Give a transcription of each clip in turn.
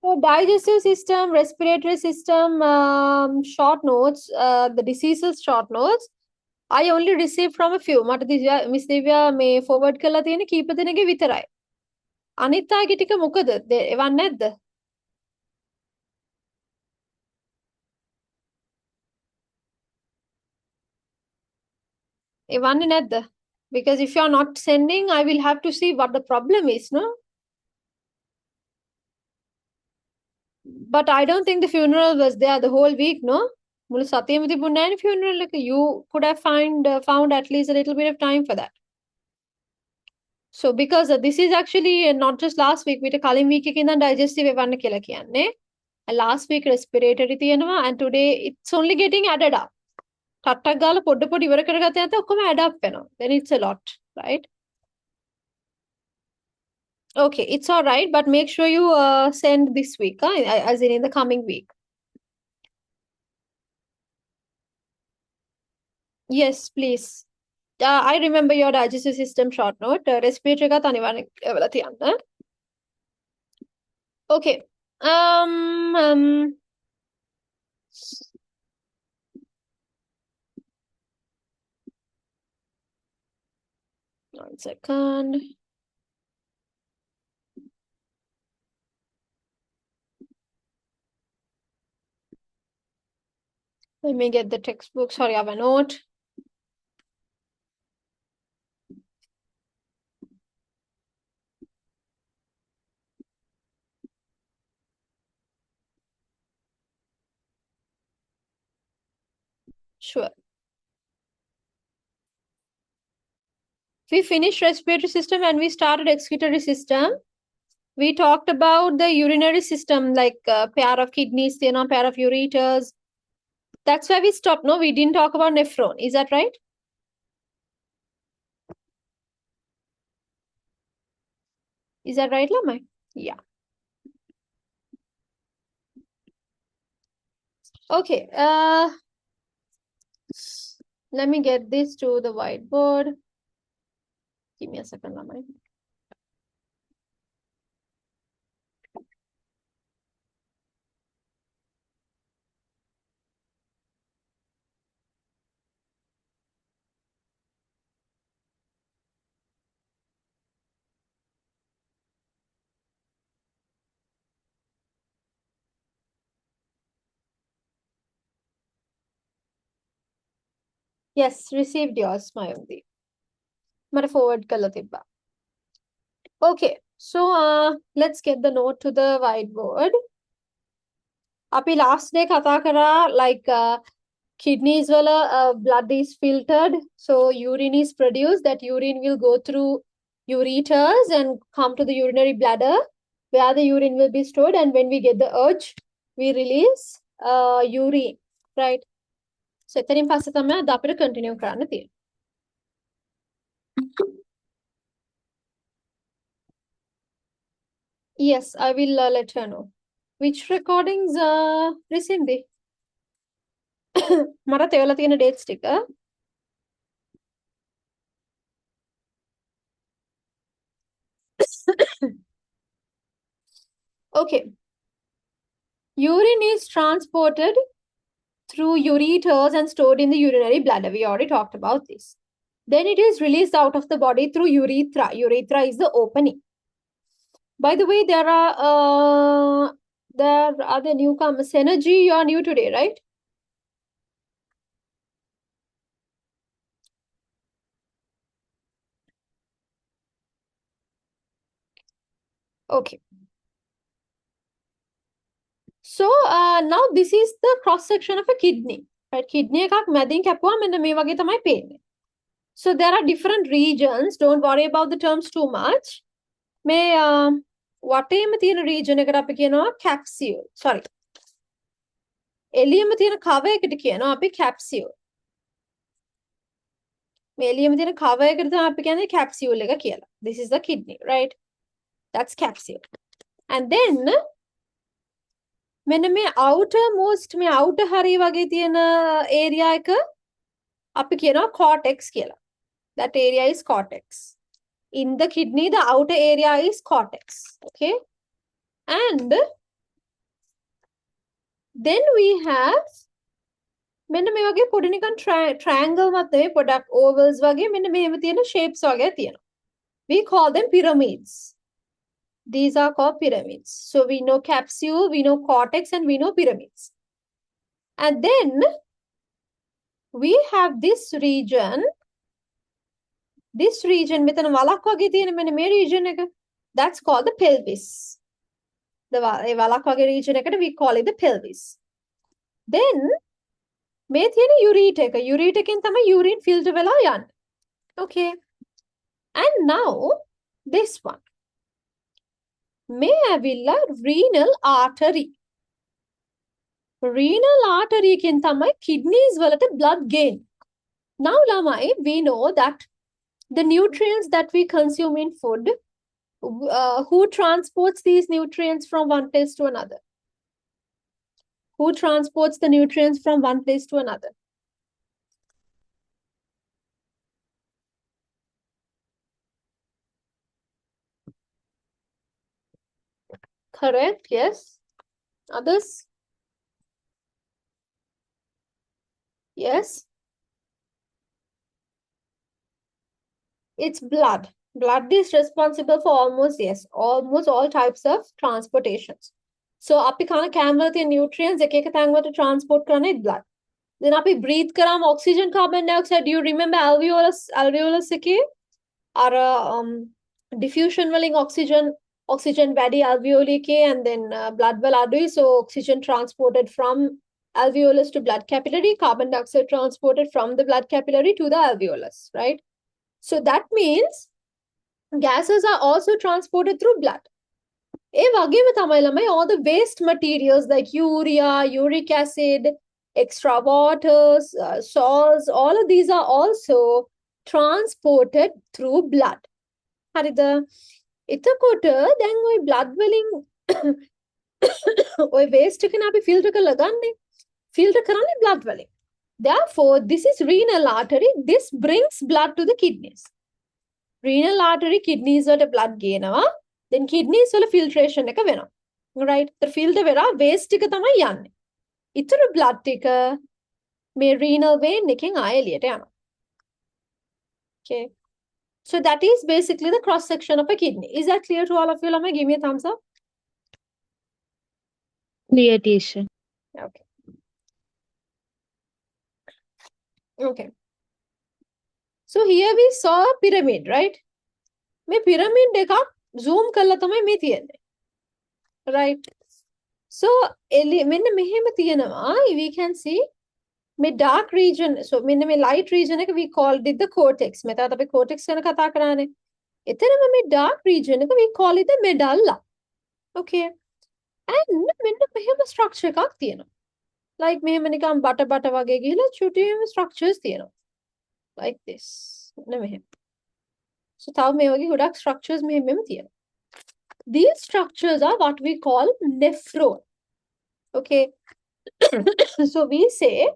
So digestive system, respiratory system, short notes, the diseases short notes. I only received from a few. මට miss දිව්‍යා මේ forward කරලා තියෙන කීප දෙනෙක්ගේ විතරයි. අනිත් අයගේ ටික මොකද? එවන්නේ නැද්ද? එවන්නේ නැද්ද? Because if you are not sending, I will have to see what the problem is, no? But I don't think the funeral was there the whole week, no? මුළු සතියෙම තිබුණේ නැහැ නේ funeral එක. You could have found at least a little bit of time for that. So because this is actually not just last week, විතර කලින් week එකේ ඉඳන් digestive එවන්න කියලා කියන්නේ. And last week respiratory තියෙනවා and today it's only getting added up. ටට්ටක් ගාලා පොඩ පොඩ ඉවර කරගත්ත නැත්නම් ඔක්කොම add up වෙනවා. Then it's a lot, right? Okay, it's all right, but make sure you send this week, as in the coming week. Yes, please. I remember your digestive system short note. Respiratory එකත් අනිවාර්යෙන් එවලා තියන්න. Okay. One second. Let me get the textbook. Sorry, I have a note. Sure. We finished respiratory system and we started excretory system. We talked about the urinary system, like pair of kidneys, pair of ureters. That's where we stopped. No, we didn't talk about nephron. Is that right? Is that right, Lamai? Yeah. Okay. Let me get this to the whiteboard. Give me a second, Lamai. Yes, received yours, Mayundi. Mara forward kala tibba. Okay, so let's get the note to the whiteboard. Api last day kata kara like kidneys wala blood is filtered, so urine is produced. That urine will go through ureters and come to the urinary bladder, where the urine will be stored. And when we get the urge, we release urine, right? So එතනින් පස්සේ තමයි අද අපිට continue කරන්න තියෙන්නේ. Yes, I will let her know. Which recordings received? මට තේවලා තියෙන dates ටික. Okay. Urine is transported through ureters and stored in the urinary bladder. We already talked about this. Then it is released out of the body through urethra. Urethra is the opening. By the way, there are the newcomers. Synergy, you are new today, right? Okay. So now this is the cross section of a kidney. Right? Kidney එකක් මැදින් කැපුවා මෙන්න මේ වගේ තමයි පේන්නේ. So there are different regions. Don't worry about the terms too much. මේ වටේම තියෙන region එකට අපි කියනවා capsule. Sorry. එළියෙම තියෙන cover එකට කියනවා අපි capsule. මේ එළියෙම තියෙන cover එකට තමයි අපි කියන්නේ capsule එක කියලා. This is the kidney, right? That's capsule. And then මෙන්න මේ outermost මේ outer හරිය වගේ තියෙන area එක අපි කියනවා cortex කියලා. That area is cortex. In the kidney, the outer area is cortex. Okay. And Then we have මෙන්න මේ වගේ පොඩි නිකන් triangle මත නෙවෙයි පොඩක් ovals වගේ මෙන්න මෙහෙම තියෙන shapes වගේ තියෙනවා. We call them pyramids. These are called pyramids. So we know capsule, we know cortex, and we know pyramids. And then we have this region මෙතන වලක් වගේ තියෙන මෙන්න මේ region එක. That's called the pelvis. ඒ වලක් වගේ region එකට we call it the pelvis. Then මේ තියෙන urethra එක. urethra එකෙන් තමයි urine filter වෙලා යන්නේ. Okay. And now this one. මේ ඇවිල්ලා renal artery. Renal artery එකෙන් තමයි kidneys වලට blood gain. Now lamai, we know that the nutrients that we consume in food, who transports these nutrients from one place to another? Who transports the nutrients from one place to another? Correct, yes. Others? Yes. It's blood. Blood is responsible for almost all types of transportations. So, api khana camera the nutrients ek tang to transport karane blood. Then api breathe karam oxygen, carbon dioxide. Do you remember alveolus ke? Or diffusion welling oxygen vadi alveoli ke, and then blood well so oxygen transported from alveolus to blood capillary, carbon dioxide transported from the blood capillary to the alveolus, right? So that means gases are also transported through blood. All the waste materials like urea, uric acid, extra waters, salts, all of these are also transported through blood. Harida, එතකොට දැන් ওই blood welling ওই waste එක අපි filter කරලා ගන්නේ. Filter කරන්නේ blood welling. Therefore, this is renal artery. This brings blood to the kidneys. Renal artery kidneys වලට blood ගේනවා. Then kidneys වල filtration එක වෙනවා. Right? The filter වෙලා waste ටික තමයි යන්නේ. ඉතුරු blood ටික මේ renal vein එකෙන් ආයෙ එළියට යනවා. Okay. So that is basically the cross section of a kidney. Is that clear to all of you? Lama, give me a thumbs up. Clear, teacher. Okay. Okay. So here we saw a pyramid, right? Me pyramid dekha zoom kalla tamai me tiyenne. Right? So menne mehema tiyenawa, we can see me dark region, so menne me light region එක we called it the cortex. මෙතන අපි cortex ගැන කතා කරානේ. එතනම me dark region එක we call it the medulla. Okay. And මෙන්න මෙහෙම structure එකක් තියෙනවා. Like මෙහෙම නිකන් බට වගේ ගිහලා චුටි structures තියෙනවා. Like this. මෙන්න මෙහෙම. So තව මේ වගේ ගොඩක් structures මෙහෙම තියෙනවා. These structures are what we call nephron. Okay. So we say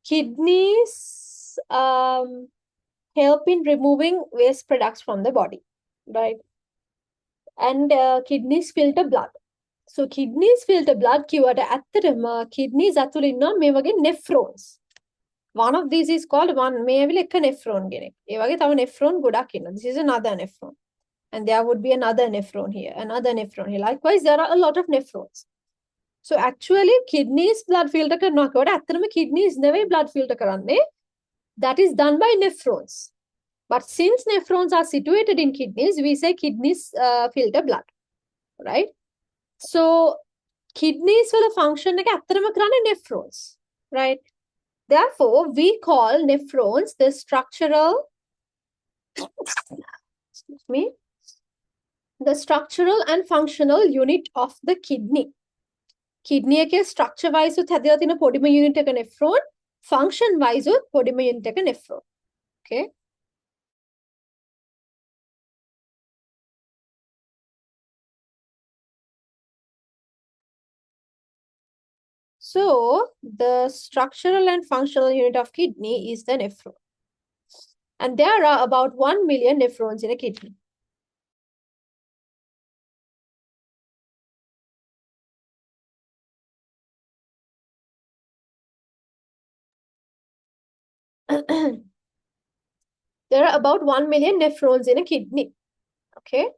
kidneys help in removing waste products from the body, right? And kidneys filter blood. So kidneys filter blood කිව්වට ඇත්තටම kidneys ඇතුළේ ඉන්නවා මේ වගේ nephrons. One of these is called මේ ඇවිල්ලා එක nephron කෙනෙක්. ඒ වගේ තව nephron ගොඩක් ඉන්නවා. This is another nephron. And there would be another nephron here, another nephron here. Likewise, there are a lot of nephrons. So actually, kidneys blood filter කරනවා කියවට ඇත්තටම kidneys නෙවෙයි blood filter කරන්නේ. That is done by nephrons. But since nephrons are situated in kidneys, we say kidneys filter blood, right? So kidneys වල function එක ඇත්තටම කරන්නේ nephrons, right? Therefore, we call nephrons the structural, excuse me, the structural and functional unit of the kidney. Kidney එකේ structure wise උත් හැදලා තියෙන පොඩිම unit එක nephron, function wise උත් පොඩිම unit එක nephron. Okay? So, the structural and functional unit of kidney is the nephron. And there are about 1 million nephrons in a kidney. There are about 1 million nephrons in a kidney. Okay.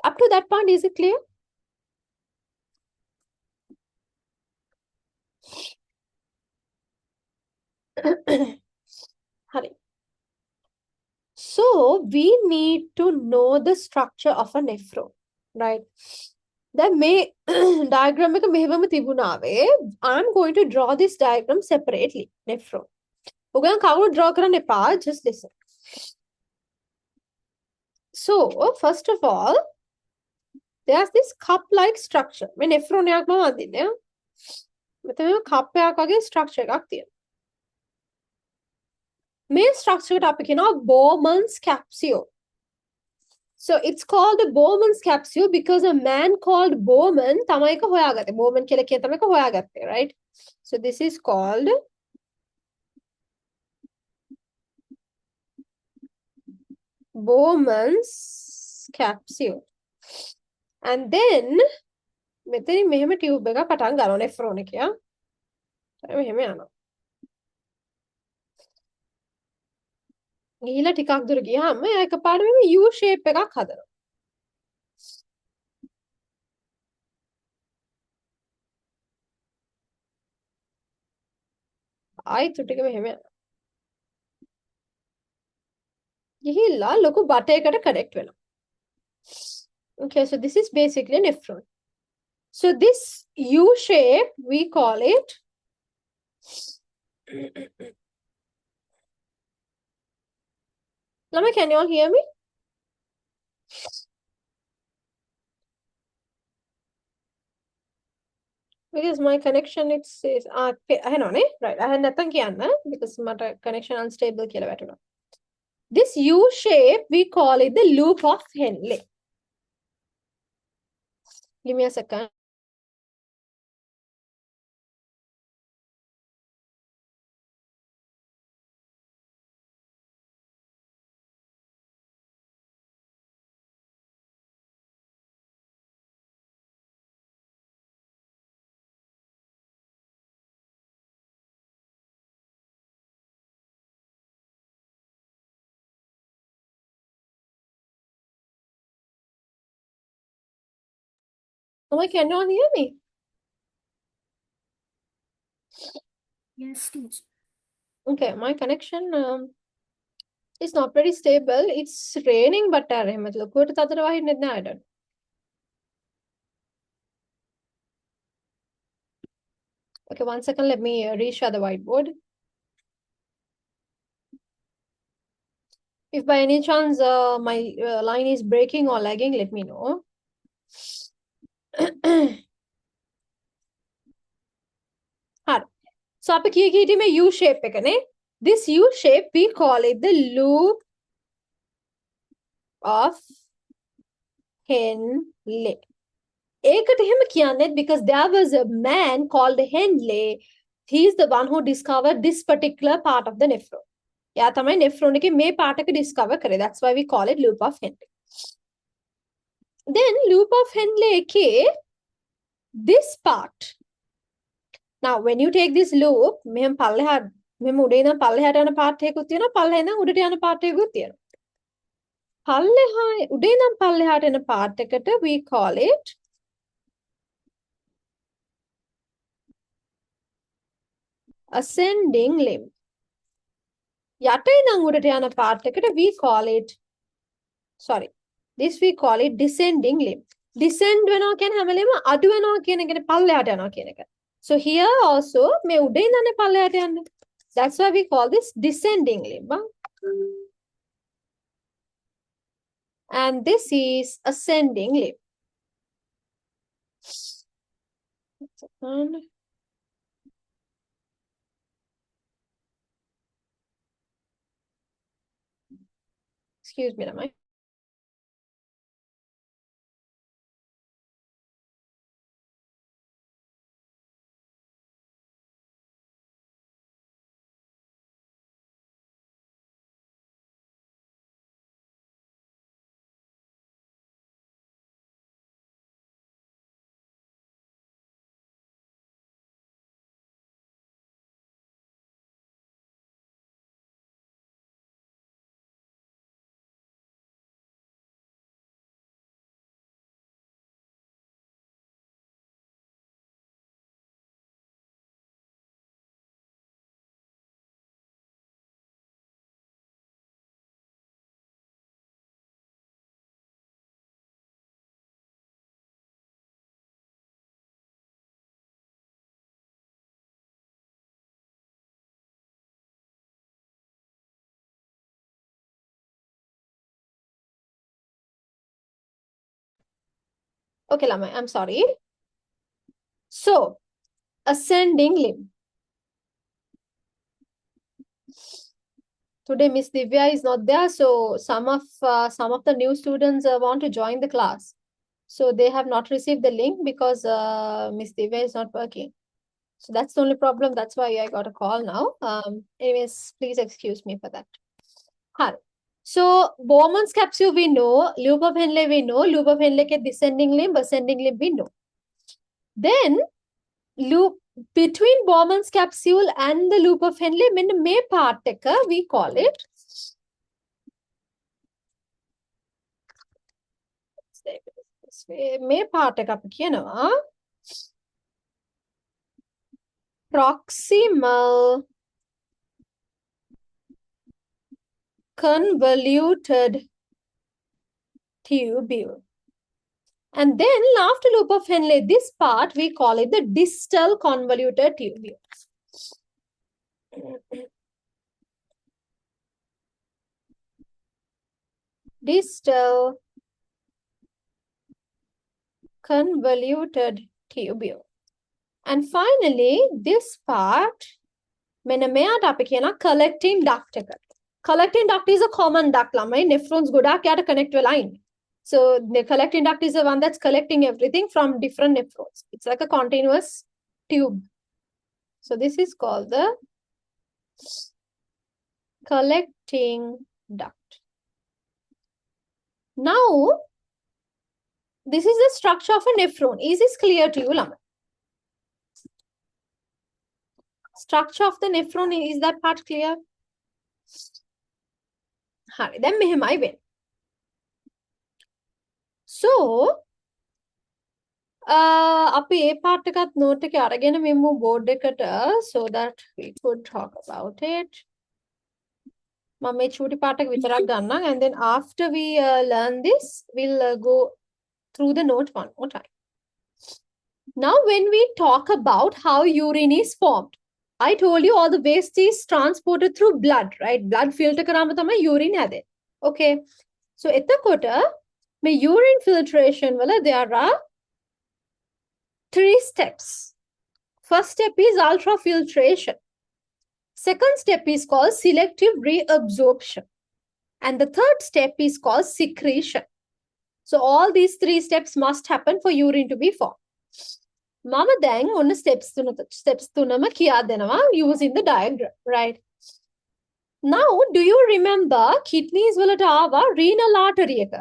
Up to that point, is it clear? Hurry. So we need to know the structure of a nephron, right? Then may diagram එක මෙහෙමම තිබුණාවේ. I'm going to draw this diagram separately. Nephron. ඔයගොල්ලන් කවුරු draw කරන්න එපා. Just listen. So first of all, there's this cup-like structure. මේ nephron එකක් මම අඳින්නේ. මෙතන cup එකක් වගේ structure එකක් තියෙනවා. මේ structure එකට අපි කියනවා Bowman's capsule. So it's called a Bowman's capsule because a man called Bowman තමයි එක හොයාගත්තේ. Bowman කියලා කියන තමයි එක හොයාගත්තේ, right? So this is called Bowman's capsule. And then මෙතනින් මෙහෙම tube එකක් පටන් ගන්නවා nephron එකේ. මෙහෙම යනවා. ගිහිලා ටිකක් දුර ගියාම එයා එකපාරට මෙහෙම U shape එකක් හදනවා. ආයෙත් ටික මෙහෙම යනවා. ගිහිල්ලා ලොකු බටයකට connect වෙනවා. Okay, so this is basically a nephron. So this U shape, we call it Lama, can you all hear me? Because my connection, it says, hang on, right, I had nothing because my connection unstable. This U shape, we call it the loop of Henle. Give me a second. Oh, can you all hear me? Yes, teacher. Okay, my connection is not very stable. It's raining, but I don't know. Okay, 1 second. Let me reshare the whiteboard. If by any chance my line is breaking or lagging, let me know. So आप किए में U shape पे कने. This U shape we call it the loop of Henle. ඒකට එහෙම කියන්නේ because there was a man called Henle. He is the one who discovered this particular part of the nephron. එයා තමයි nephron එකේ මේ part එක discover කරේ. That's why we call it loop of Henle. Then loop of Henle එකේ this part. Now when you take this loop, මෙහෙම පල්ලෙහා මෙහෙම උඩේ ඉඳන් පල්ලෙහාට යන part එකකුත් තියෙනවා, පල්ලෙහා ඉඳන් උඩට යන part එකකුත් තියෙනවා. පල්ලෙහා උඩේ ඉඳන් පල්ලෙහාට එන part එකට we call it ascending limb. යට ඉඳන් උඩට යන part එකට we call it, sorry, this we call it descending limb. Descend වෙනවා කියන්නේ හැම වෙලේම අඩු වෙනවා කියන එකනේ පල්ලෙහාට යනවා කියන එක. So here also මේ උඩේ ඉඳන් පල්ලෙහාට යන්නේ. That's why we call this descending limb. And this is ascending limb. Excuse me, Ramai. Okay, Lama, I'm sorry. So, ascending limb. Today, Miss Divya is not there, so some of the new students want to join the class. So they have not received the link because Miss Divya is not working. So that's the only problem. That's why I got a call now. Anyways, please excuse me for that. Hi. So Bowman's capsule we know, loop of Henle we know, loop of Henle ke descending limb, ascending limb we know. Then loop between Bowman's capsule and the loop of Henle, when may part we call it. May part proximal convoluted tubule. And then after loop of Henle, this part we call it the distal convoluted tubule. Distal convoluted tubule. And finally, this part, collecting duct. Collecting duct is a common duct. Nephrons go to connect to line. So the collecting duct is the one that's collecting everything from different nephrons. It's like a continuous tube. So this is called the collecting duct. Now, this is the structure of a nephron. Is this clear to you, Lama? Structure of the nephron, is that part clear? Then මෙහෙමයි වෙන්නේ. So, අපි ඒ part එකත් note එක අරගෙන මෙමු board එකට so that we could talk about it. මම මේ චූටි part එක විතරක් ගන්නම් and then after we learn this, we'll go through the note one more time. Now, when we talk about how urine is formed, I told you all the waste is transported through blood, right? Blood filter කරාම තමයි urine හැදෙන්නේ. Okay. So, එතකොට මේ urine filtration වල there are 3 steps. First step is ultrafiltration. Second step is called selective reabsorption. And the third step is called secretion. So all these 3 steps must happen for urine to be formed. Mama දැන් ඔන්න steps තුනම කියා දෙනවා using the diagram, right? Now, do you remember kidneys වලට ආවා renal artery එක?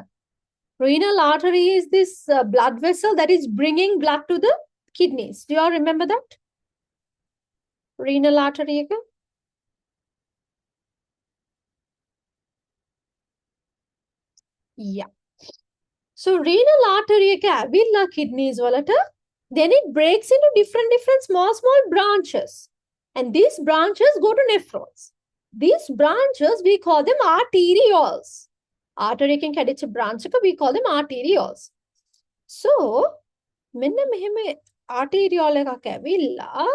Renal artery is this blood vessel that is bringing blood to the kidneys. Do you all remember that? Renal artery එක? Yeah. So renal artery එක ඇවිල්ලා kidneys වලට, then it breaks into different small branches. And these branches go to nephrons. These branches, we call them arterioles. Artery එකෙන් කැඩිච්ච branch එක we call them arterioles. So, මෙන්න මෙහෙම arteriole එකක් ඇවිල්ලා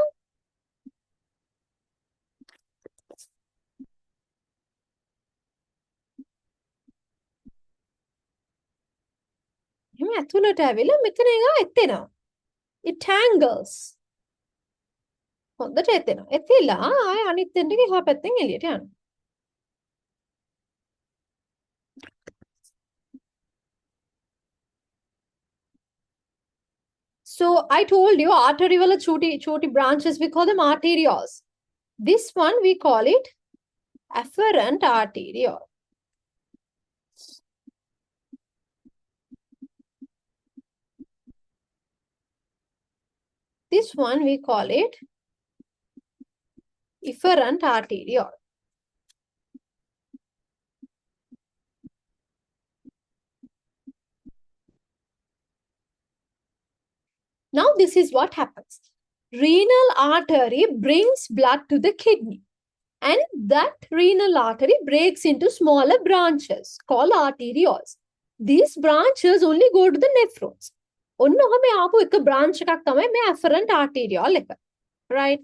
එහෙම ඇතුළට ඇවිල්ලා මෙතන එක එතෙනවා. It tangles. හොඳට එතෙනවා. එතිලා ආය අනිත් එන්න එහා පැත්තෙන් එළියට යනවා. So I told you artery wala choti branches, we call them arterioles. This one we call it afferent arteriole. This one we call it efferent arteriole. Now this is what happens. Renal artery brings blood to the kidney. And that renal artery breaks into smaller branches called arterioles. These branches only go to the nephrons. ඔන්න ඔහම ආපු එක branch එකක් තමයි මේ afferent arteriole එක. Right?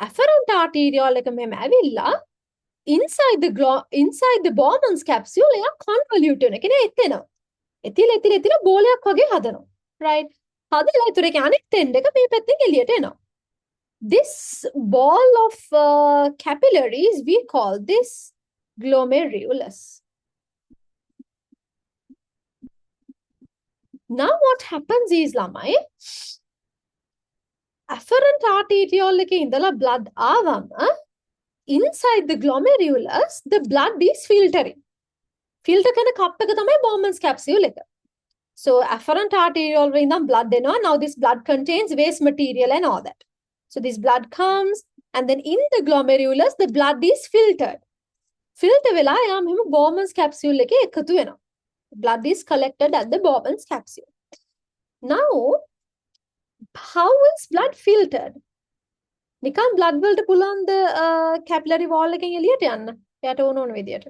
Afferent arteriole එක මෙහෙම ඇවිල්ලා inside the Bowman's capsule එයා convolute වෙන. කියන්නේ එතෙනවා. එතිල බෝලයක් වගේ හදනවා. right? හදලා ඉතුරු එකේ අනෙක් end එක මේ පැත්තෙන් එළියට එනවා. This ball of capillaries, we call this glomerulus. Now what happens is ළමයි afferent arteriole එකේ ඉඳලා blood ආවම inside the glomerulus the blood is filtering. Filter කරන cup එක තමයි Bowman's capsule එක. So afferent arteriole වලින් ඉඳන් blood එනවා. Now this blood contains waste material and all that. So this blood comes and then in the glomerulus the blood is filtered. Filter වෙලා යා මෙහෙම Bowman's capsule එකේ එකතු වෙනවා. Blood is collected at the Bowman's capsule. Now how is blood filtered? නිකන් blood වලට පුළුවන් ද capillary wall එකෙන් එළියට යන්න. එයාට ඕන විදියට.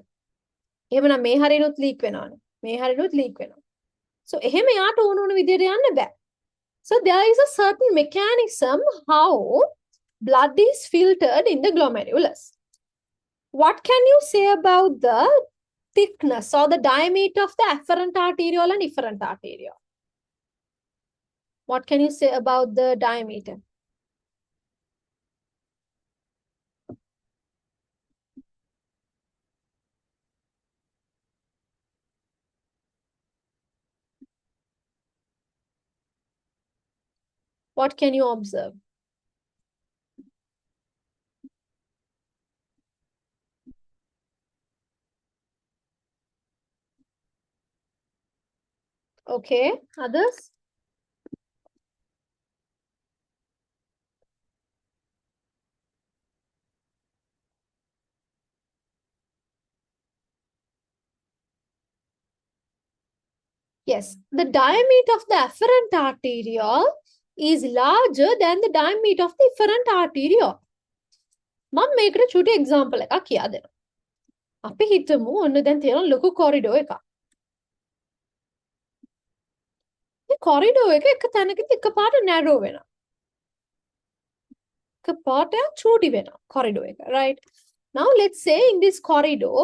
එහෙමනම් මේ හරියනොත් leak වෙනවනේ. මේ හරියනොත් leak වෙනවා. So එහෙම යාට ඕන විදියට යන්න බෑ. So there is a certain mechanism how blood is filtered in the glomerulus. What can you say about the thickness or the diameter of the afferent arteriole and efferent arteriole? What can you say about the diameter? What can you observe? Okay, others? Yes, the diameter of the afferent arteriole is larger than the diameter of the efferent arteriole. මම මේකට චුටි example එකක් කියා දෙනවා. අපි හිතමු ඔන්න දැන් තියෙන ලොකු corridor එකක්. මේ corridor එක එක තැනකදී එකපාරට narrow වෙනවා. එකපාරට චූටි වෙනවා corridor එක, right? Now let's say in this corridor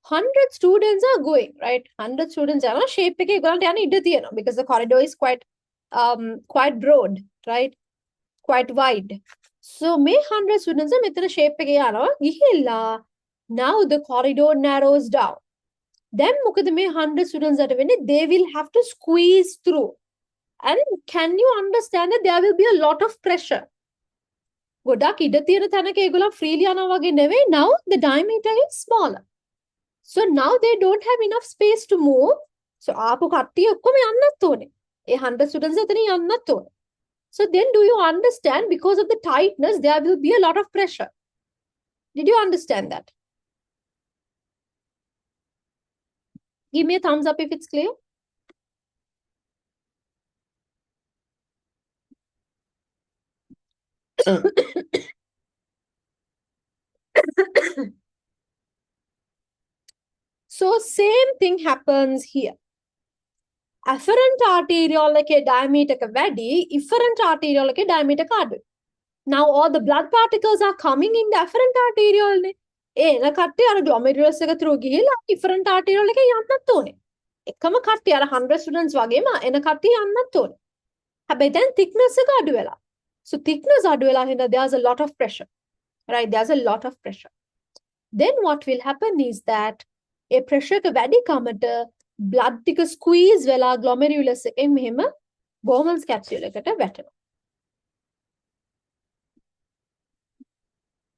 100 students are going, right? 100 students are shape එකේ ඒගොල්ලන්ට යන්න ඉඩ තියෙනවා because the corridor is quite broad, right? Quite wide. So මේ 100 students මෙතන shape එකේ යනවා ගිහිල්ලා now the corridor narrows down. Then මොකද මේ 100 students අට වෙන්නේ they will have to squeeze through. And can you understand that there will be a lot of pressure? ගොඩක් ඉඩ තියෙන තැනක ඒගොල්ලෝ freely යනවා වගේ නෙවෙයි. Now the diameter is smaller. So now they don't have enough space to move. So ආපු කට්ටිය ඔක්කොම යන්නත් ඕනේ. ඒ 100 students එතන යන්නත් ඕනේ. So then do you understand because of the tightness there will be a lot of pressure? Did you understand that? Give me a thumbs up if it's clear. So same thing happens here. Afferent arteriole එකේ diameter එක වැඩි, efferent arteriole එකේ diameter එක අඩුයි. Now all the blood particles are coming in the afferent arteriole නේ. ඒ එන කට්ටිය අර glomerulus එක through ගිහිල්ලා efferent arteriole එකේ යන්නත් ඕනේ. එකම කට්ටිය අර 100 students වගේම එන කට්ටිය යන්නත් ඕනේ. හැබැයි දැන් thickness එක අඩු වෙලා. So thickness අඩු වෙලා හින්දා there's a lot of pressure. Right? There's a lot of pressure. Then what will happen is that a pressure එක වැඩි කමට blood ටික squeeze වෙලා glomerulus එකෙන් මෙහෙම Bowman's capsule එකට වැටෙනවා.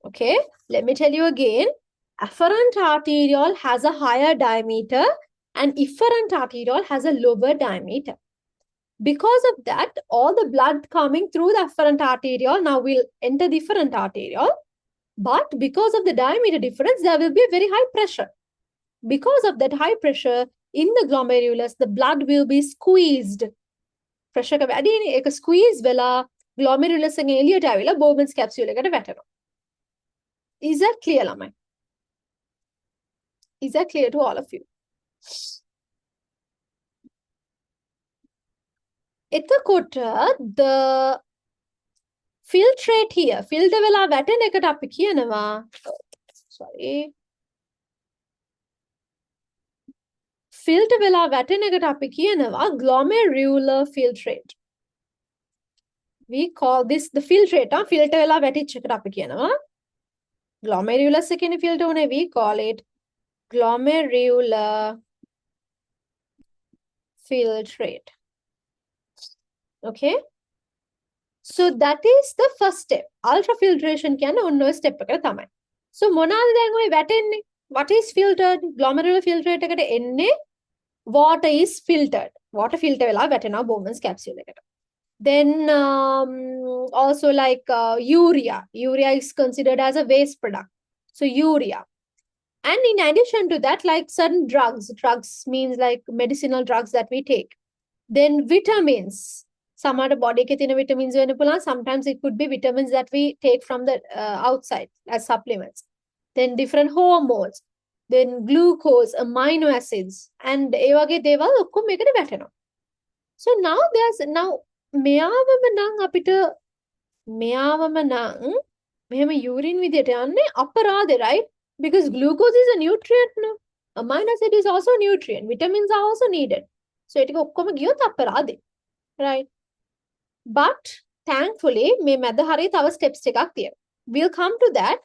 Okay, let me tell you again. Afferent arteriole has a higher diameter and efferent arteriole has a lower diameter. Because of that, all the blood coming through the afferent arteriole now will enter the efferent arteriole. But because of the diameter difference, there will be a very high pressure. Because of that high pressure in the glomerulus, the blood will be squeezed. Pressure එක වැඩි නේ ඒක squeeze වෙලා glomerulus එකෙන් එළියට ආවිලා Bowman's capsule එකට වැටෙනවා. Is that clear ළමයි? Is that clear to all of you? එතකොට the filtrate here filter වෙලා වැටෙන එකට අපි sorry filter වෙලා වැටෙන එකට අපි කියනවා glomerular filtrate. We call this the filtrate. Filter වෙලා වැටිච්ච එකට අපි කියනවා glomerulus එකනේ filter උනේ. We call it glomerular filtrate. Okay. So that is the first step. Ultrafiltration කියන්නේ ඔන්න ඔය step එක තමයි. So මොනවාද දැන් ඔය වැටෙන්නේ? What is filtered? Glomerular filtrate එකට එන්නේ water is filtered. Water filter වෙලා වැටෙනවා Bowman's capsule එකට. Then also like urea. Urea is considered as a waste product. So urea. And in addition to that, like certain drugs. Drugs means like medicinal drugs that we take. Then vitamins. Some are the body ke thina vitamins වෙන්න පුළුවන්. Sometimes it could be vitamins that we take from the outside as supplements. Then different hormones. Then glucose, amino acids. And ඒ වගේ දේවල් ඔක්කොම මේකට වැටෙනවා. So now මෙයාවම නම් අපිට මෙයාවම නම් මෙහෙම urine විදියට යන්නේ අපරාධේ, right? Because glucose is a nutrient, no? Amino acid is also a nutrient. Vitamins are also needed. So ඒක ඔක්කොම ගියොත් අපරාධේ, right? But thankfully මේ මැද හරිය තව steps ටිකක් තියෙනවා. We'll come to that.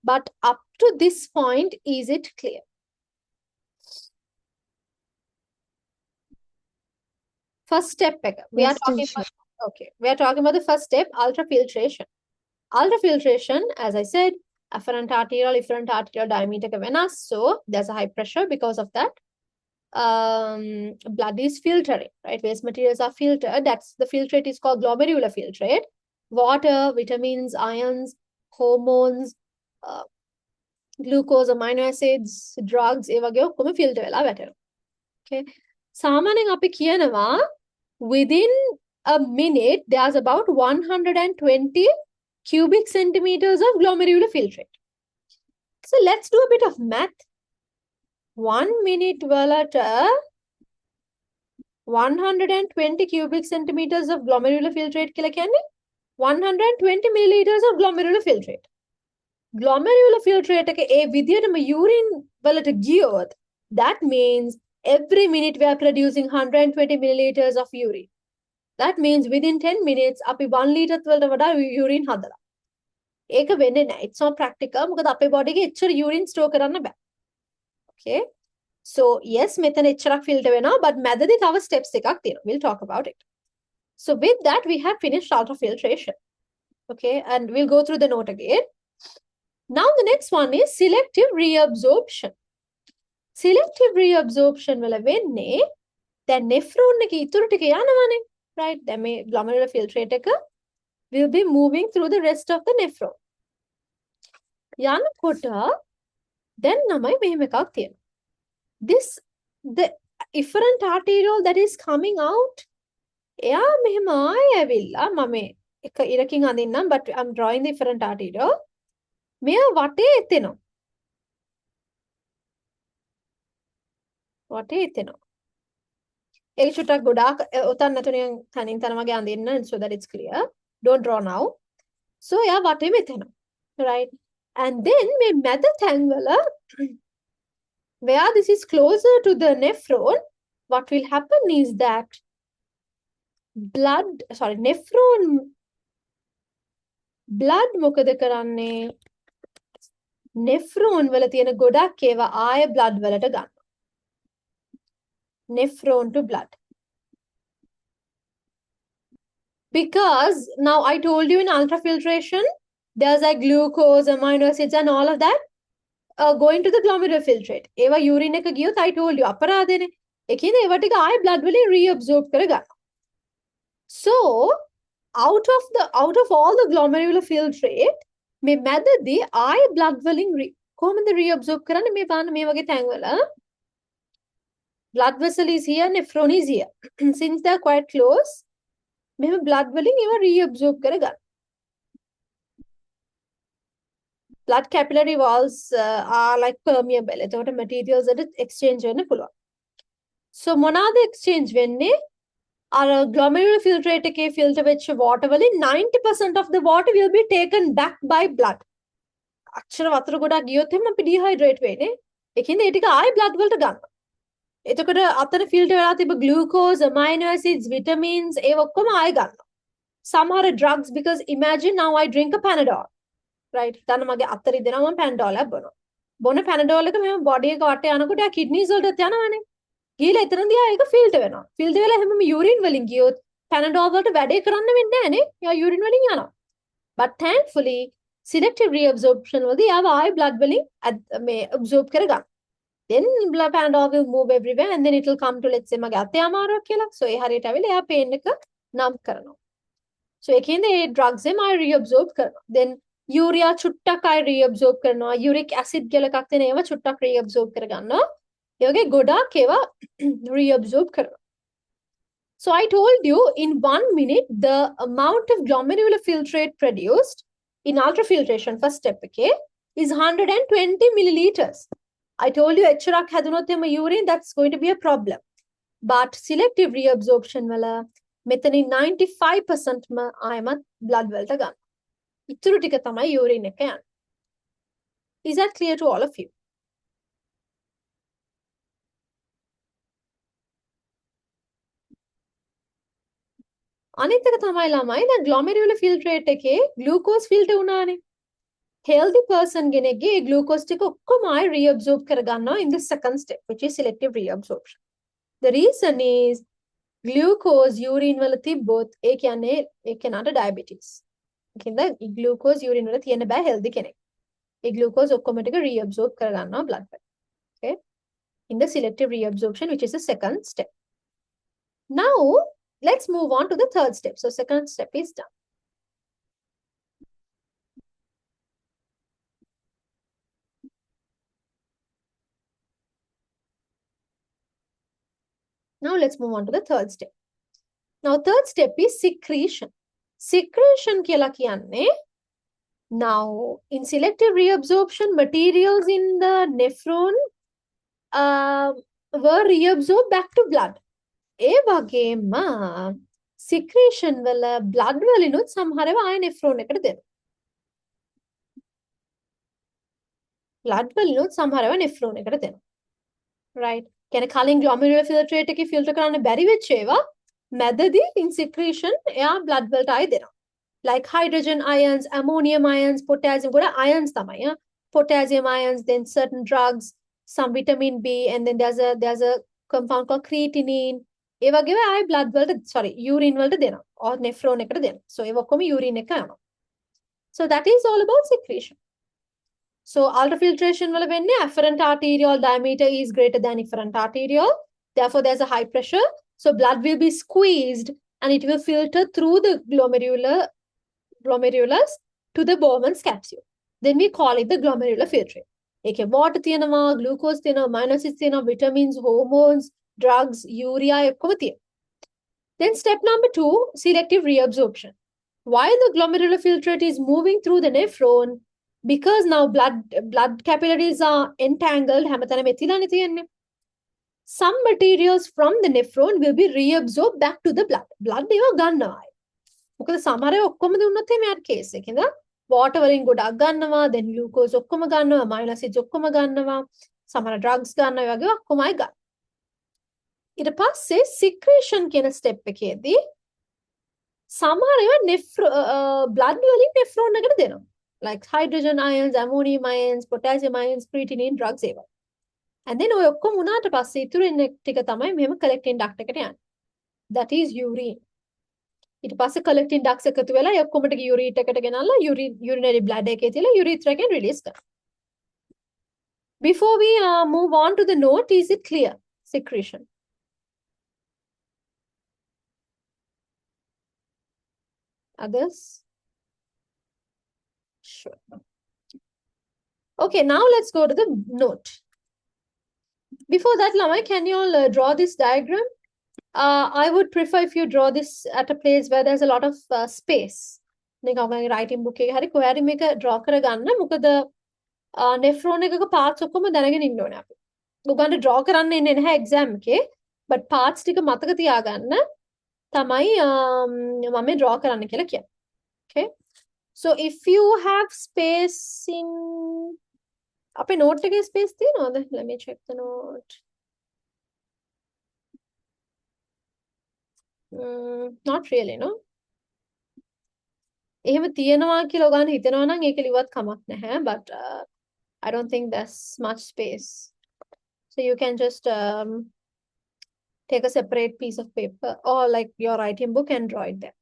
But up to this point, is it clear? First step, we are talking about, okay, we are talking about the first step, ultrafiltration. Ultrafiltration, as I said, afferent arterial, efferent arterial diameter ka venas. So there's a high pressure. Because of that, blood is filtering, right? Waste materials are filtered. That's the filtrate is called glomerular filtrate. Water, vitamins, ions, hormones, glucose, amino acids, drugs, ඒ වගේ ඔක්කොම filter වෙලා වැටෙනවා. Okay. සාමාන්‍යයෙන් අපි කියනවා within a minute there's about 120 cubic centimeters of glomerular filtrate. So let's do a bit of math. 1 minute වලට 120 cubic centimeters of glomerular filtrate කියලා කියන්නේ 120 milliliters of glomerular filtrate. Glomerular filtrate එක ඒ විදියටම urine වලට ගියොත් that means every minute we are producing 120 milliliters of urine. That means within 10 minutes අපි 1 liter වලට වඩා urine හදලා. ඒක වෙන්නේ නැහැ. It's not practical. මොකද අපේ body එකේ එච්චර urine store කරන්න බෑ. Okay. So yes, මෙතන එච්චරක් filter වෙනවා, but මැදදී තව steps එකක් තියෙනවා. We'll talk about it. So with that we have finished ultrafiltration. Okay, and we'll go through the note again. Now the next one is selective reabsorption. Selective reabsorption වල වෙන්නේ දැන් nephron එක ඉතුරු ටික යනවානේ, right? දැන් මේ glomerular filtrate එක will be moving through the rest of the nephron. යනකොට දැන් තමයි මෙහෙම එකක් තියෙනවා. The efferent arteriole that is coming out, එයා මෙහෙම ආයෙ ඇවිල්ලා මම එක ඉරකින් අඳින්නම්, but I'm drawing the efferent arteriole. මෙයා වටේ එතෙනවා. වටේ එතෙනවා. ඒක චුට්ටක් ගොඩාක් ඔතන නැතුණින් තනින් තන වගේ අඳින්න so that it's clear. Don't draw now. So එයා වටේම එතෙනවා. Right? And then මේ මැද තැන්වල where this is closer to the nephron, what will happen is that nephron blood මොකද කරන්නේ? nephron වල තියෙන ගොඩක් ඒවා ආය blood වලට ගන්නවා. Nephron to blood. Because now I told you in ultrafiltration, there's like glucose, amino acids and all of that going to the glomerular filtrate. ඒවා urine එක ගියොත් I told you අපරාධනේ. ඒ කියන්නේ ඒවා ටික ආය blood වලින් reabsorb කරගන්නවා. So out of all the glomerular filtrate, මේ මැදදී ආය blood වලින් කොහොමද reabsorb කරන්නේ? මේ බලන්න මේ වගේ තැන්වල blood vessel is here, nephron is here. Since they are quite close, මෙහෙම blood වලින් ඒවා reabsorb කරගන්න. Blood capillary walls are like permeable. එතකොට materials වලට exchange වෙන්න පුළුවන්. So මොනවාද exchange වෙන්නේ? අර glomerular filtrate එකේ filter වෙච්ච water වලින් 90% of the water will be taken back by blood. අක්ෂර වතුර ගොඩක් ගියොත් එහෙම අපි dehydrate වෙන්නේ. ඒකින්ද ඒ ටික ආයෙ blood වලට ගන්නවා. එතකොට අතන ෆිල්ටර් වෙලා තිබ්බ glucose, amino acids, vitamins ඒ ඔක්කොම ආයෙ ගන්නවා. සමහර drugs because imagine now I drink a Panadol. Right? දැන් මගේ අතර ඉදෙනවා මම Panadol එකක් බොනවා. බොන Panadol එක මෙහෙම බොඩි එක වටේ යනකොට යා කිඩ්නිස් වලට යනවනේ. ගිහලා එතනදී ආයෙ ඒක ෆිල්ටර් වෙනවා. ෆිල්ටර් වෙලා හැමම යූරින් වලින් ගියොත් Panadol වලට වැඩේ කරන්න වෙන්නේ නැහැ නේ. යා යූරින් වලින් යනවා. But thankfully selective reabsorption වලදී යාව ආයෙ blood වලින් මේ absorb කරගන්න. Then blood Panadol will move everywhere and then it will come to let's say මගේ අතේ අමාරුවක් කියලා. So ඒ හරියට ඇවිල්ලා එයා pain එක නම් කරනවා. So ඒකෙන්ද ඒ drugs එම ආයෙ reabsorb කරනවා. Then urea චුට්ටක් ආයෙ reabsorb කරනවා. uric acid කියලා එකක් තියෙන ඒවා චුට්ටක් reabsorb කරගන්නවා. ඒ වගේ ගොඩාක් ඒවා reabsorb කරනවා. So I told you in 1 minute the amount of glomerular filtrate produced in ultrafiltration first step okay is 120 milliliters. I told you එච්චරක් හැදුනොත් එම urine that's going to be a problem. But selective reabsorption වල මෙතනින් 95% ම ආයමත් blood වලට ගන්න. ඉතුරු ටික තමයි urine එක යන්නේ. Is that clear to all of you? අනිත් එක තමයි ළමයි දැන් glomerular filtrate එකේ glucose filter වුණානේ. Healthy person කෙනෙක්ගේ ඒ glucose ටික ඔක්කොම ආයෙ reabsorb කරගන්නවා in the second step which is selective reabsorption. The reason is glucose urine වල තිබ්බොත් ඒ කියන්නේ ඒ කෙනාට diabetes. ඒකින්ද glucose urine වල තියෙන්න බෑ healthy කෙනෙක්. ඒ glucose ඔක්කොම ටික reabsorb කරගන්නවා blood වල. Okay? In the selective reabsorption which is the second step. Now let's move on to the third step. So second step is done. Now let's move on to the third step. Now third step is secretion. Secretion කියලා කියන්නේ now in selective reabsorption materials in the nephron were reabsorbed back to blood. ඒ වගේම secretion වල blood වලිනුත් සමහරව ආය nephron එකට දෙනවා. blood වලිනුත් සමහරව nephron එකට දෙනවා. right? කියන්නේ කලින් glomerular filtrate එකේ filter කරන්න බැරි වෙච්ච ඒවා මැදදී in secretion එයා blood වලට ආයි දෙනවා. Like hydrogen ions, ammonium ions, potassium, ගොඩ ions තමයි. Potassium ions, then certain drugs, some vitamin B, and then there's a compound called creatinine. ඒ වගේම ආයි blood වලට urine වලට දෙනවා. or nephron එකට දෙනවා. So ඒ ඔක්කොම urine එක යනවා. So that is all about secretion. So ultrafiltration වල වෙන්නේ afferent arterial diameter is greater than efferent arterial. Therefore there's a high pressure. So blood will be squeezed and it will filter through the glomerulus to the Bowman's capsule. Then we call it the glomerular filtrate. ඒකේ water තියෙනවා, glucose තියෙනවා, amino acids තියෙනවා, vitamins, hormones, drugs, urea ඔක්කොම තියෙනවා. Then step number 2, selective reabsorption. While the glomerular filtrate is moving through the nephron, because now blood capillaries are entangled, හැමතැනම එතිලානේ තියෙන්නේ. Some materials from the nephron will be reabsorbed back to the blood. Blood ඒවා ගන්නවා. මොකද සමහර ඔක්කොම දුන්නොත් එහේ මෙයාට කේස් එකේද water වලින් ගොඩක් ගන්නවා, then glucose ඔක්කොම ගන්නවා, amino acids ඔක්කොම ගන්නවා, සමහර drugs ගන්නවා, ඒ වගේ ඔක්කොමයි ගන්න. ඊට පස්සේ secretion කියන step එකේදී සමහර ඒවා blood වලින් nephron එකට දෙනවා. Like hydrogen ions, ammonium ions, potassium ions, creatinine drugs ඒවා. And then ඔය ඔක්කොම උනාට පස්සේ ඉතුරු එන ටික තමයි මෙහෙම collecting duct එකට යන්නේ. That is urine. ඊට පස්සේ collecting ducts එකතු වෙලා ඒ ඔක්කොම ටික urine එකට ගෙනල්ලා urinary bladder එකේ තියලා urethra එකෙන් release කරනවා. Before we move on to the note, is it clear? Secretion. Others? Sure. Okay, now let's go to the note. Before that, Lamai, can you all draw this diagram? I would prefer if you draw this at a place where there's a lot of space. නිකන් writing book එකේ හරි කොහේ හරි මේක draw කරගන්න. මොකද nephron එකක parts ඔක්කොම දැනගෙන ඉන්න ඕනේ අපි. ඔයගොල්ලන්ට draw කරන්න එන්නේ නැහැ exam එකේ. But parts ටික මතක තියාගන්න තමයි මම draw කරන්න කියලා කියන්නේ. Okay? So if you have space in අපේ note එකේ space තියෙනවද? Let me check the note. Not really, no? එහෙම තියනවා කියලා ඔයගොල්ලන් හිතනවා නම් ඒක ලිව්වත් කමක් නැහැ, but I don't think there's much space. So you can just take a separate piece of paper or like your writing book and draw it there.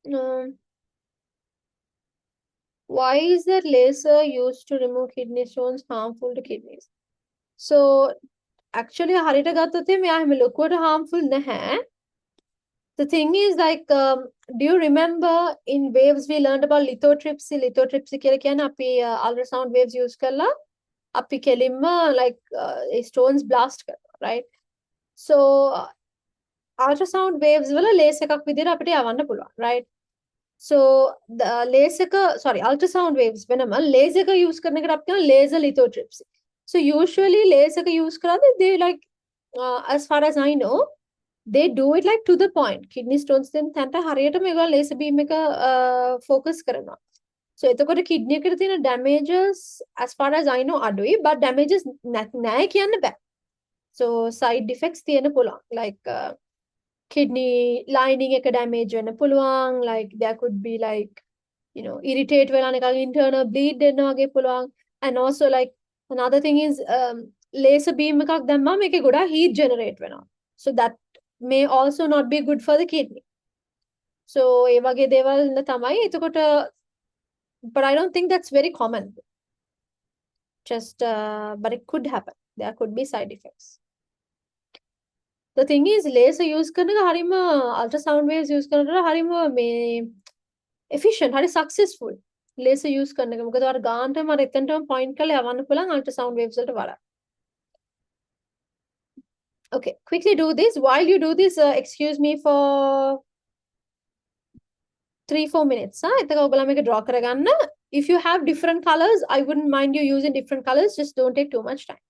Um, why is that laser used to remove kidney stones harmful to kidneys? So actually හරියට ගත්තොත් මෙයා හැම ලොකුවට harmful නැහැ. The thing is like do you remember in waves we learned about lithotripsy? Lithotripsy කියලා කියන්නේ අපි ultrasound waves use කරලා අපි කෙලින්ම like stones blast කරනවා, right? So ultrasound waves වල laser එකක් විදිහට අපිට යවන්න පුළුවන්, right? So the ultrasound waves වෙනම laser එක use කරන එකට අපි කියනවා laser lithotripsy. So usually laser එක use කරද්දී they like as far as I know they do it like to the point. Kidney stones දෙන තැනට හරියටම ඒගොල්ලෝ laser beam එක focus කරනවා. So එතකොට kidney එකට තියෙන damages as far as I know අඩුයි, but damages නැහැ කියන්න බෑ. So side effects තියෙන පුළුවන්. Like kidney lining එක damage වෙන්න පුළුවන්, like there could be like irritate වෙලා නිකන් internal bleed දෙන්න වගේ පුළුවන්. And also like another thing is laser beam එකක් දැම්මම මේකේ ගොඩාක් heat generate වෙනවා. So that may also not be good for the kidney. So ඒ වගේ දේවල් තමයි. එතකොට but I don't think that's very common. Just but it could happen. There could be side effects. The thing is laser use කරන එක හරිම ultrasound waves use කරනකොට හරිම මේ efficient, හරි successful. Laser use කරන එක. මොකද අර ගානටම අර එතනටම point කරලා යවන්න පුළුවන් ultrasound waves වලට වඩා. Okay, quickly do this. While you do this, excuse me for 3-4 minutes. එතක ඔයගොල්ලෝ මේක draw කරගන්න. If you have different colors, I wouldn't mind you using different colors. Just don't take too much time.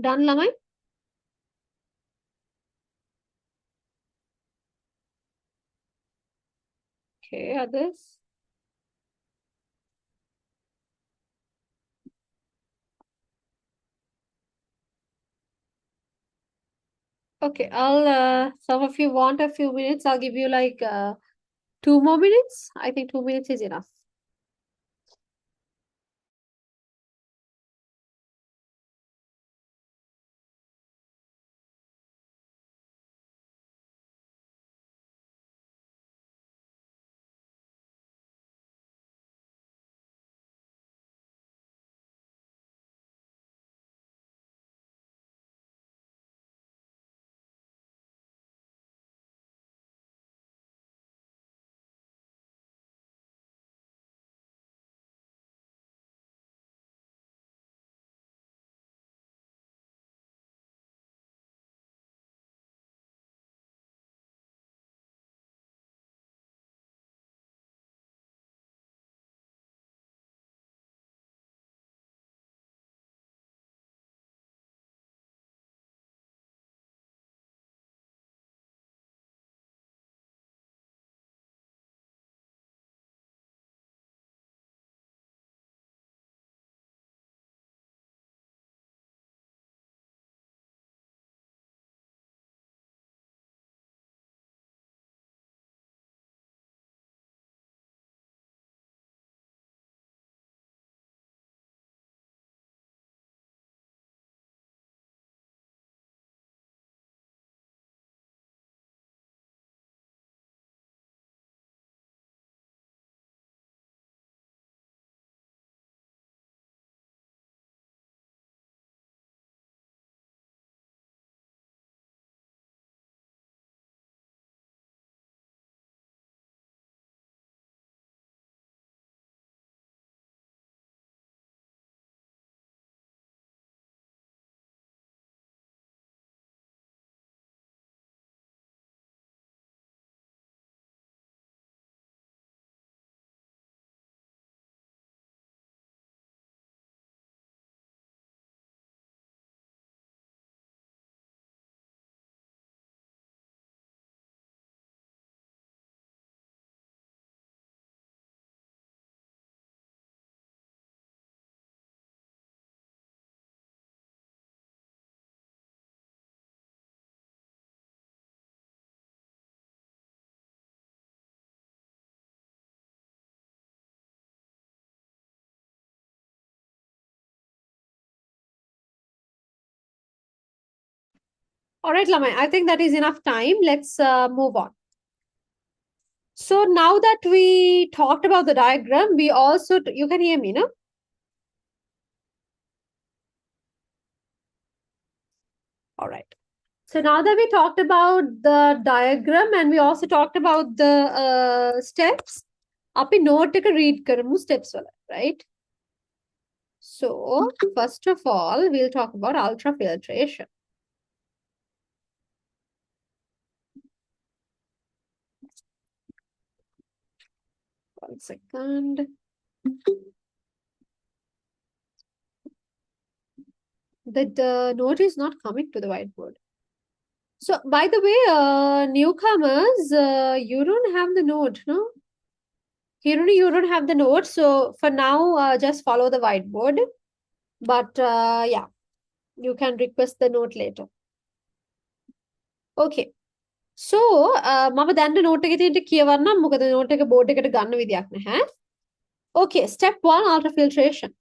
Done, Lamai? Okay, others? Okay, some of you want a few minutes. I'll give you like 2 more minutes. I think 2 minutes is enough. All right, Lamai, I think that is enough time. Let's move on. So now that we talked about the diagram, we also, you can hear me, no? All right. So now that we talked about the diagram and we also talked about the steps, අපි note එක read කරමු steps වල, right? So first of all, we'll talk about ultrafiltration. One second. The note is not coming to the whiteboard. So by the way, newcomers, you don't have the note, no? Hiruni, you don't have the note. So for now, just follow the whiteboard. But yeah, you can request the note later. Okay. So මම දැන් note එකේ තියෙන කියවන්නම් මොකද note එක board එකට ගන්න විදියක් නැහැ. Okay, step 1 ultrafiltration.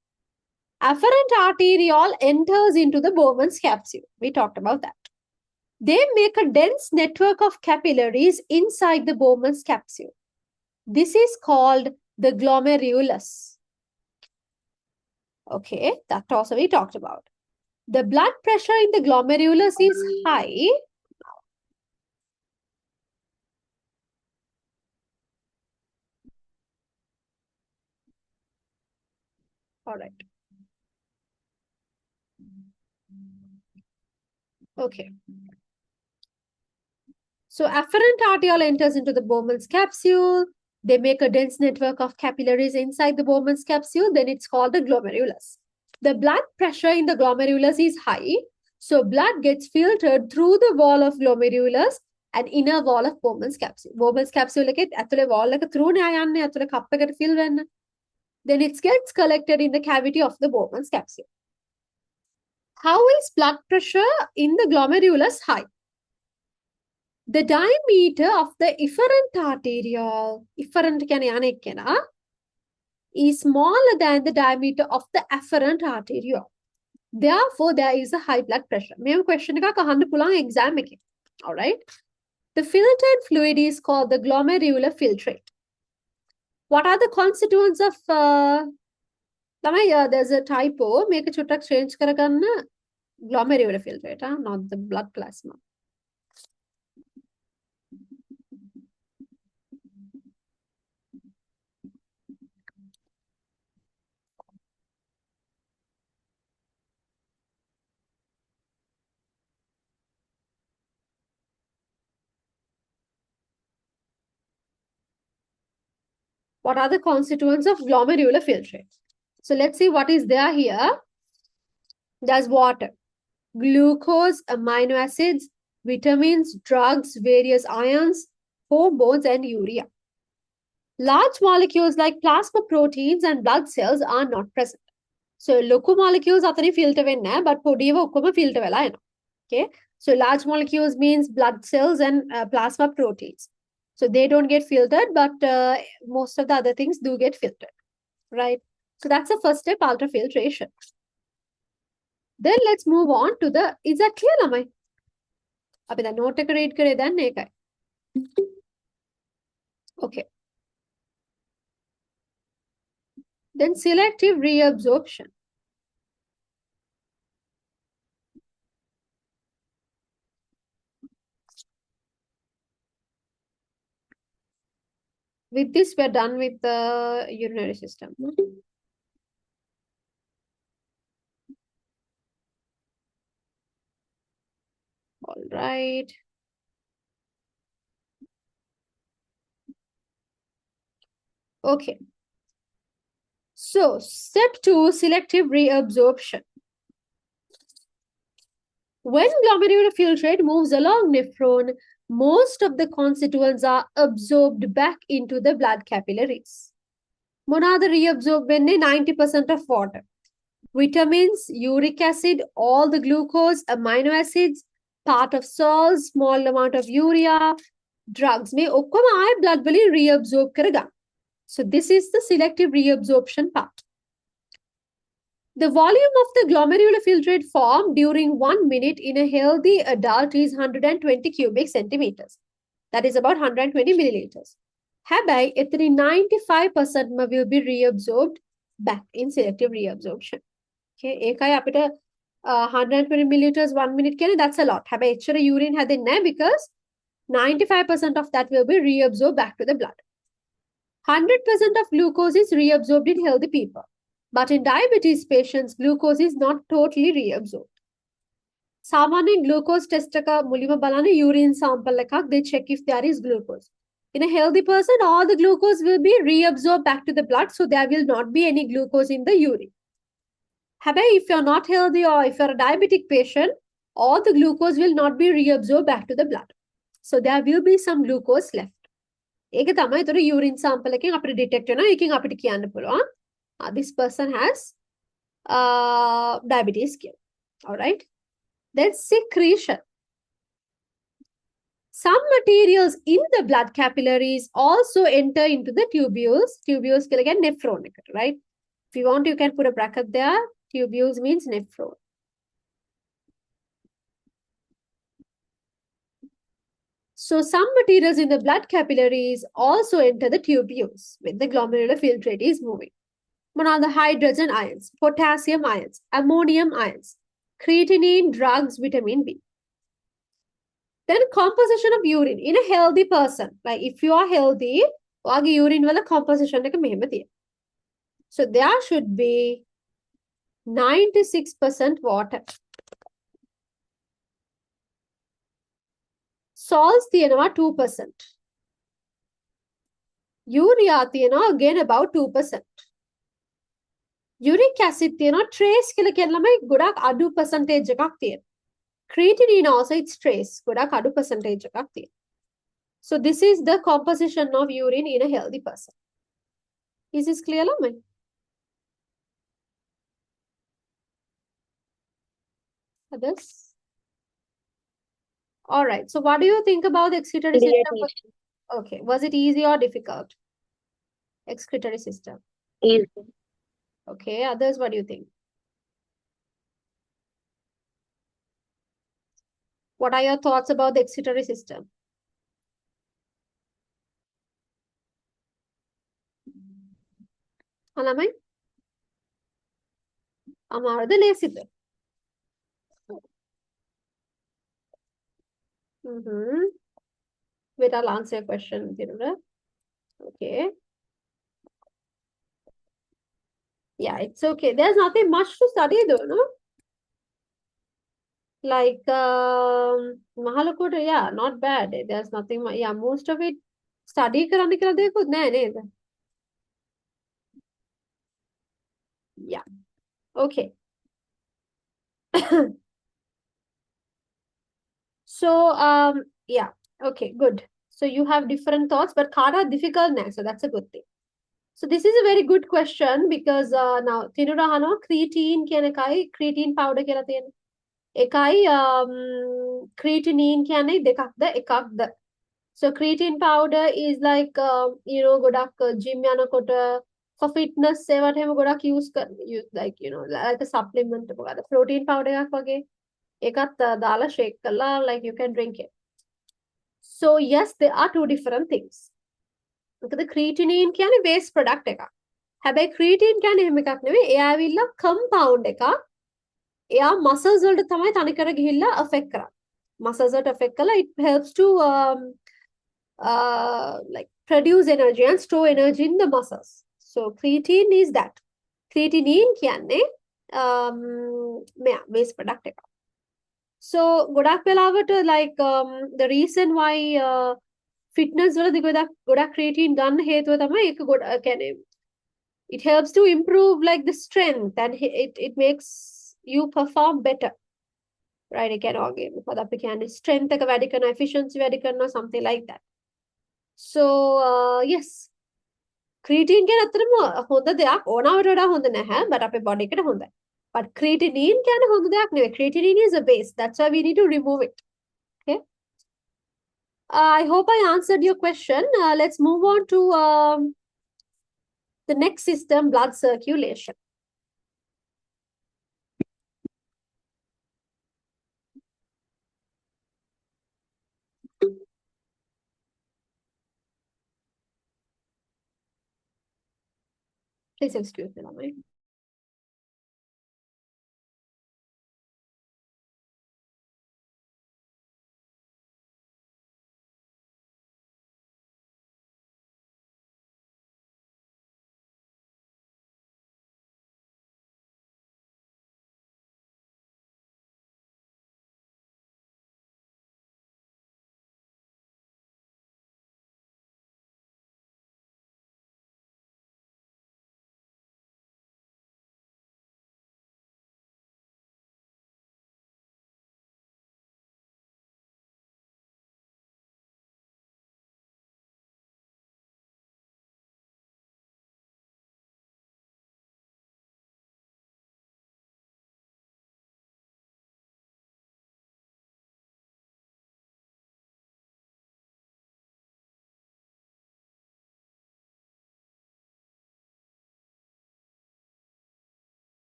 Afferent arteriole enters into the Bowman's capsule. We talked about that. They make a dense network of capillaries inside the Bowman's capsule. This is called the glomerulus. Okay, that also we talked about. The blood pressure in the glomerulus is high. All right. Okay. So afferent arteriole enters into the Bowman's capsule. They make a dense network of capillaries inside the Bowman's capsule. Then it's called the glomerulus. The blood pressure in the glomerulus is high. So blood gets filtered through the wall of glomerulus and inner wall of Bowman's capsule. Bowman's capsule එකේ ඇතුලේ wall එක through නේ යන්නේ ඇතුලේ cup එකට fill වෙන්න. Then it gets collected in the cavity of the Bowman's capsule. How is blood pressure in the glomerulus high? The diameter of the efferent arteriole, efferent කියන්නේ යන්නේ කෙනා, is smaller than the diameter of the afferent arteriole. Therefore, there is a high blood pressure. Maybe question එකක් අහන්න පුළුවන් exam එකේ. All right. The filtered fluid is called the glomerular filtrate. What are the constituents of there's a typo. Make a චුට්ටක් change කරගන්න glomerular filtrate, not the blood plasma. What are the constituents of glomerular filtrate? So let's see what is there here. There's water, glucose, amino acids, vitamins, drugs, various ions, hormones, and urea. Large molecules like plasma proteins and blood cells are not present. So local molecules are filter වෙන්නේ but පොඩිව ඔක්කොම filter වෙලා එනවා. Okay. So large molecules means blood cells and plasma proteins. So they don't get filtered, but most of the other things do get filtered, right? So that's the first step, ultrafiltration. Then let's move on to the, is that clear, Lamai? අපි දැන් note එක read කරේ දැන් ඒකයි. Okay. Then selective reabsorption. With this, we're done with the urinary system. All right. Okay. So, step 2, selective reabsorption. When glomerular filtrate moves along nephron, most of the constituents are absorbed back into the blood capillaries. මොනවාද reabsorb වෙන්නේ? 90% of water. Vitamins, uric acid, all the glucose, amino acids, part of salts, small amount of urea, drugs. මේ ඔක්කොම ආයෙ blood වලින් reabsorb කරගන්න. So this is the selective reabsorption part. The volume of the glomerular filtrate formed during 1 minute in a healthy adult is 120 cubic centimeters. That is about 120 milliliters. හැබැයි එතන 95% will be reabsorbed back in selective reabsorption. Okay, ඒකයි අපිට 120 milliliters 1 minute කියන්නේ that's a lot. හැබැයි එච්චර urine හැදෙන්නේ නැහැ because 95% of that will be reabsorbed back to the blood. 100% of glucose is reabsorbed in healthy people. But in diabetes patients, glucose is not totally reabsorbed. Samanyan glucose test එක මුලින්ම බලන්නේ urine sample එකක්, they check if there is glucose. In a healthy person, all the glucose will be reabsorbed back to the blood, so there will not be any glucose in the urine. However, if you're not healthy or if you're a diabetic patient, all the glucose will not be reabsorbed back to the blood. So there will be some glucose left. ඒක තමයි ඒතර urine sample එකෙන් අපිට detect වෙනවා. ඒකෙන් අපිට කියන්න පුළුවන් this person has diabetes. All right. Then secretion. Some materials in the blood capillaries also enter into the tubules. Tubules again nephron, right? If you want, you can put a bracket there. Tubules means nephron. So some materials in the blood capillaries also enter the tubules when the glomerular filtrate is moving. One are the hydrogen ions, potassium ions, ammonium ions, creatinine, drugs, vitamin B. Then composition of urine in a healthy person. Like if you are healthy, wagi urine wala composition එක මෙහෙම තියෙනවා. So there should be 96% water. Salts තියෙනවා 2%. Urea තියෙනවා again about 2%. Uric acid තියෙනවා trace කියලා කියන ළමයි ගොඩක් අඩු percentage එකක් තියෙනවා. creatinine also it's trace ගොඩක් අඩු percentage එකක් තියෙනවා. So this is the composition of urine in a healthy person. Is this clear ළමයි? Others? All right. So what do you think about the excretory Clear, system? teacher. Okay. Was it easy or difficult? Excretory system. Easy. Okay. Others, what do you think? What are your thoughts about the excretory system? ළමයි? අමාරුද ලේසිද? Wait, I'll answer your question, Tirura. Okay. Yeah, it's okay. There's nothing much to study though, no? Like, Mahalakota, yeah, not bad. There's nothing, yeah, most of it study කරන්න කියලා දෙයක්වත් නෑ නේද? Yeah, okay. So, yeah, okay, good. So you have different thoughts, but කාටවත් difficult නෑ, so that's a good thing. So this is a very good question because now Tinura අහනවා creatine කියන එකයි creatine powder කියලා තියෙනවා. එකයි creatinine කියන්නේ දෙකක්ද එකක්ද? So creatine powder is like ගොඩක් gym යනකොට for fitness ඒවට එහෙම ගොඩක් use like like a supplement මොකද protein powder එකක් වගේ ඒකත් දාලා shake කරලා like you can drink it. So yes, there are two different things. මොකද creatinine කියන්නේ waste product එකක්. හැබැයි creatine කියන්නේ එහෙම එකක් නෙවෙයි. එයා ඇවිල්ලා compound එකක්. එයා muscles වලට තමයි තනිකර ගිහිල්ලා affect කරන්නේ. Muscles වලට affect කළා it helps to like produce energy and store energy in the muscles. So creatine is that. Creatinine කියන්නේ මෙයා waste product එකක්. So ගොඩක් වෙලාවට like the reason why fitness වලදී ගොඩක් creatine ගන්න හේතුව තමයි ඒක කියන්නේ it helps to improve like the strength and it makes you perform better, right? It can again strength එක වැඩි කරනවා efficiency වැඩි කරනවා something like that. So yes, creatine කියන අතරම හොඳ දෙයක් ඕනවට වඩා හොඳ නැහැ but අපේ body එකට හොඳයි. But creatinine කියන්නේ හොඳ දෙයක් නෙවෙයි. Creatinine is a base, that's why we need to remove it. Okay, I hope I answered your question. Let's move on to the next system, blood circulation. Please excuse me, Lamai.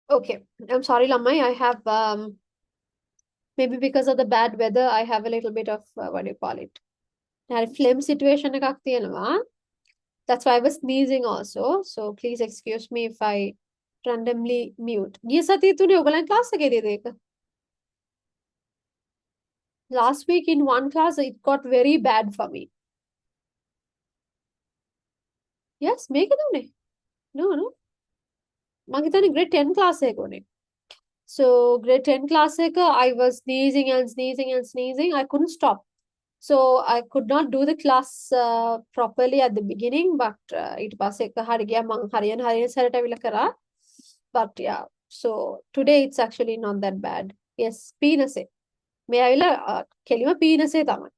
Okay, I'm sorry, Lamai. I have maybe because of the bad weather, I have a little bit of what do you call it? Phlegm situation එකක් තියෙනවා. That's why I was sneezing also. So please excuse me if I randomly mute. ගිය සතිය තුනේ ඔයගලන් class එකේදීද ඒක? Last week in one class it got very bad for me. Yes, මේකද උනේ? No, no. මං හිතන්නේ grade 10 class එකක උනේ. So grade 10 class එක I was sneezing and sneezing and sneezing. I couldn't stop. So I could not do the class properly at the beginning, but ඊට පස්සේ එක හරි ගියා මං හරියන සැරට අවිල කරා. But yeah, so today it's actually not that bad. Yes, පීනසේ. මේ ඇවිල්ලා කෙලිම පීනසේ තමයි.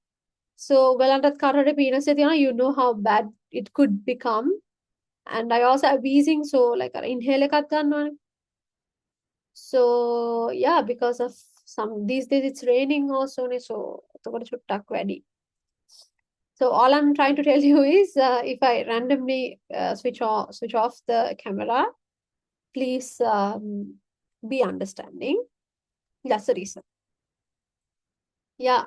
So ඔයගලන්ටත් කාටට පීනසේ තියෙනවා, you know how bad it could become. And I also have wheezing, so like inhale එකක් ගන්නවානේ. So yeah, because of these days it's raining also, so එතකොට චුට්ටක් වැඩි. So all I'm trying to tell you is, if I randomly switch off the camera, please be understanding. That's the reason. Yeah.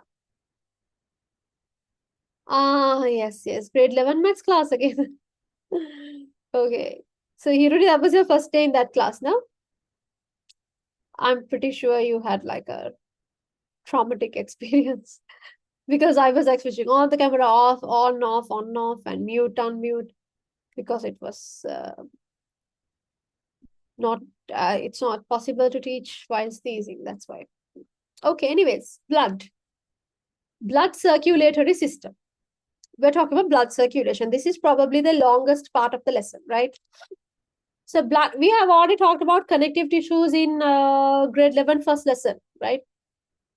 Yes. Grade 11 maths class again. Okay. So Hirudi, that was your first day in that class, no? I'm pretty sure you had like a traumatic experience because I was like switching on the camera off, on, off, and mute, unmute because it was it's not possible to teach while sneezing. That's why. Okay, anyways, blood circulatory system. We're talking about blood circulation. This is probably the longest part of the lesson, right? So blood, we have already talked about connective tissues in grade 11 first lesson, right?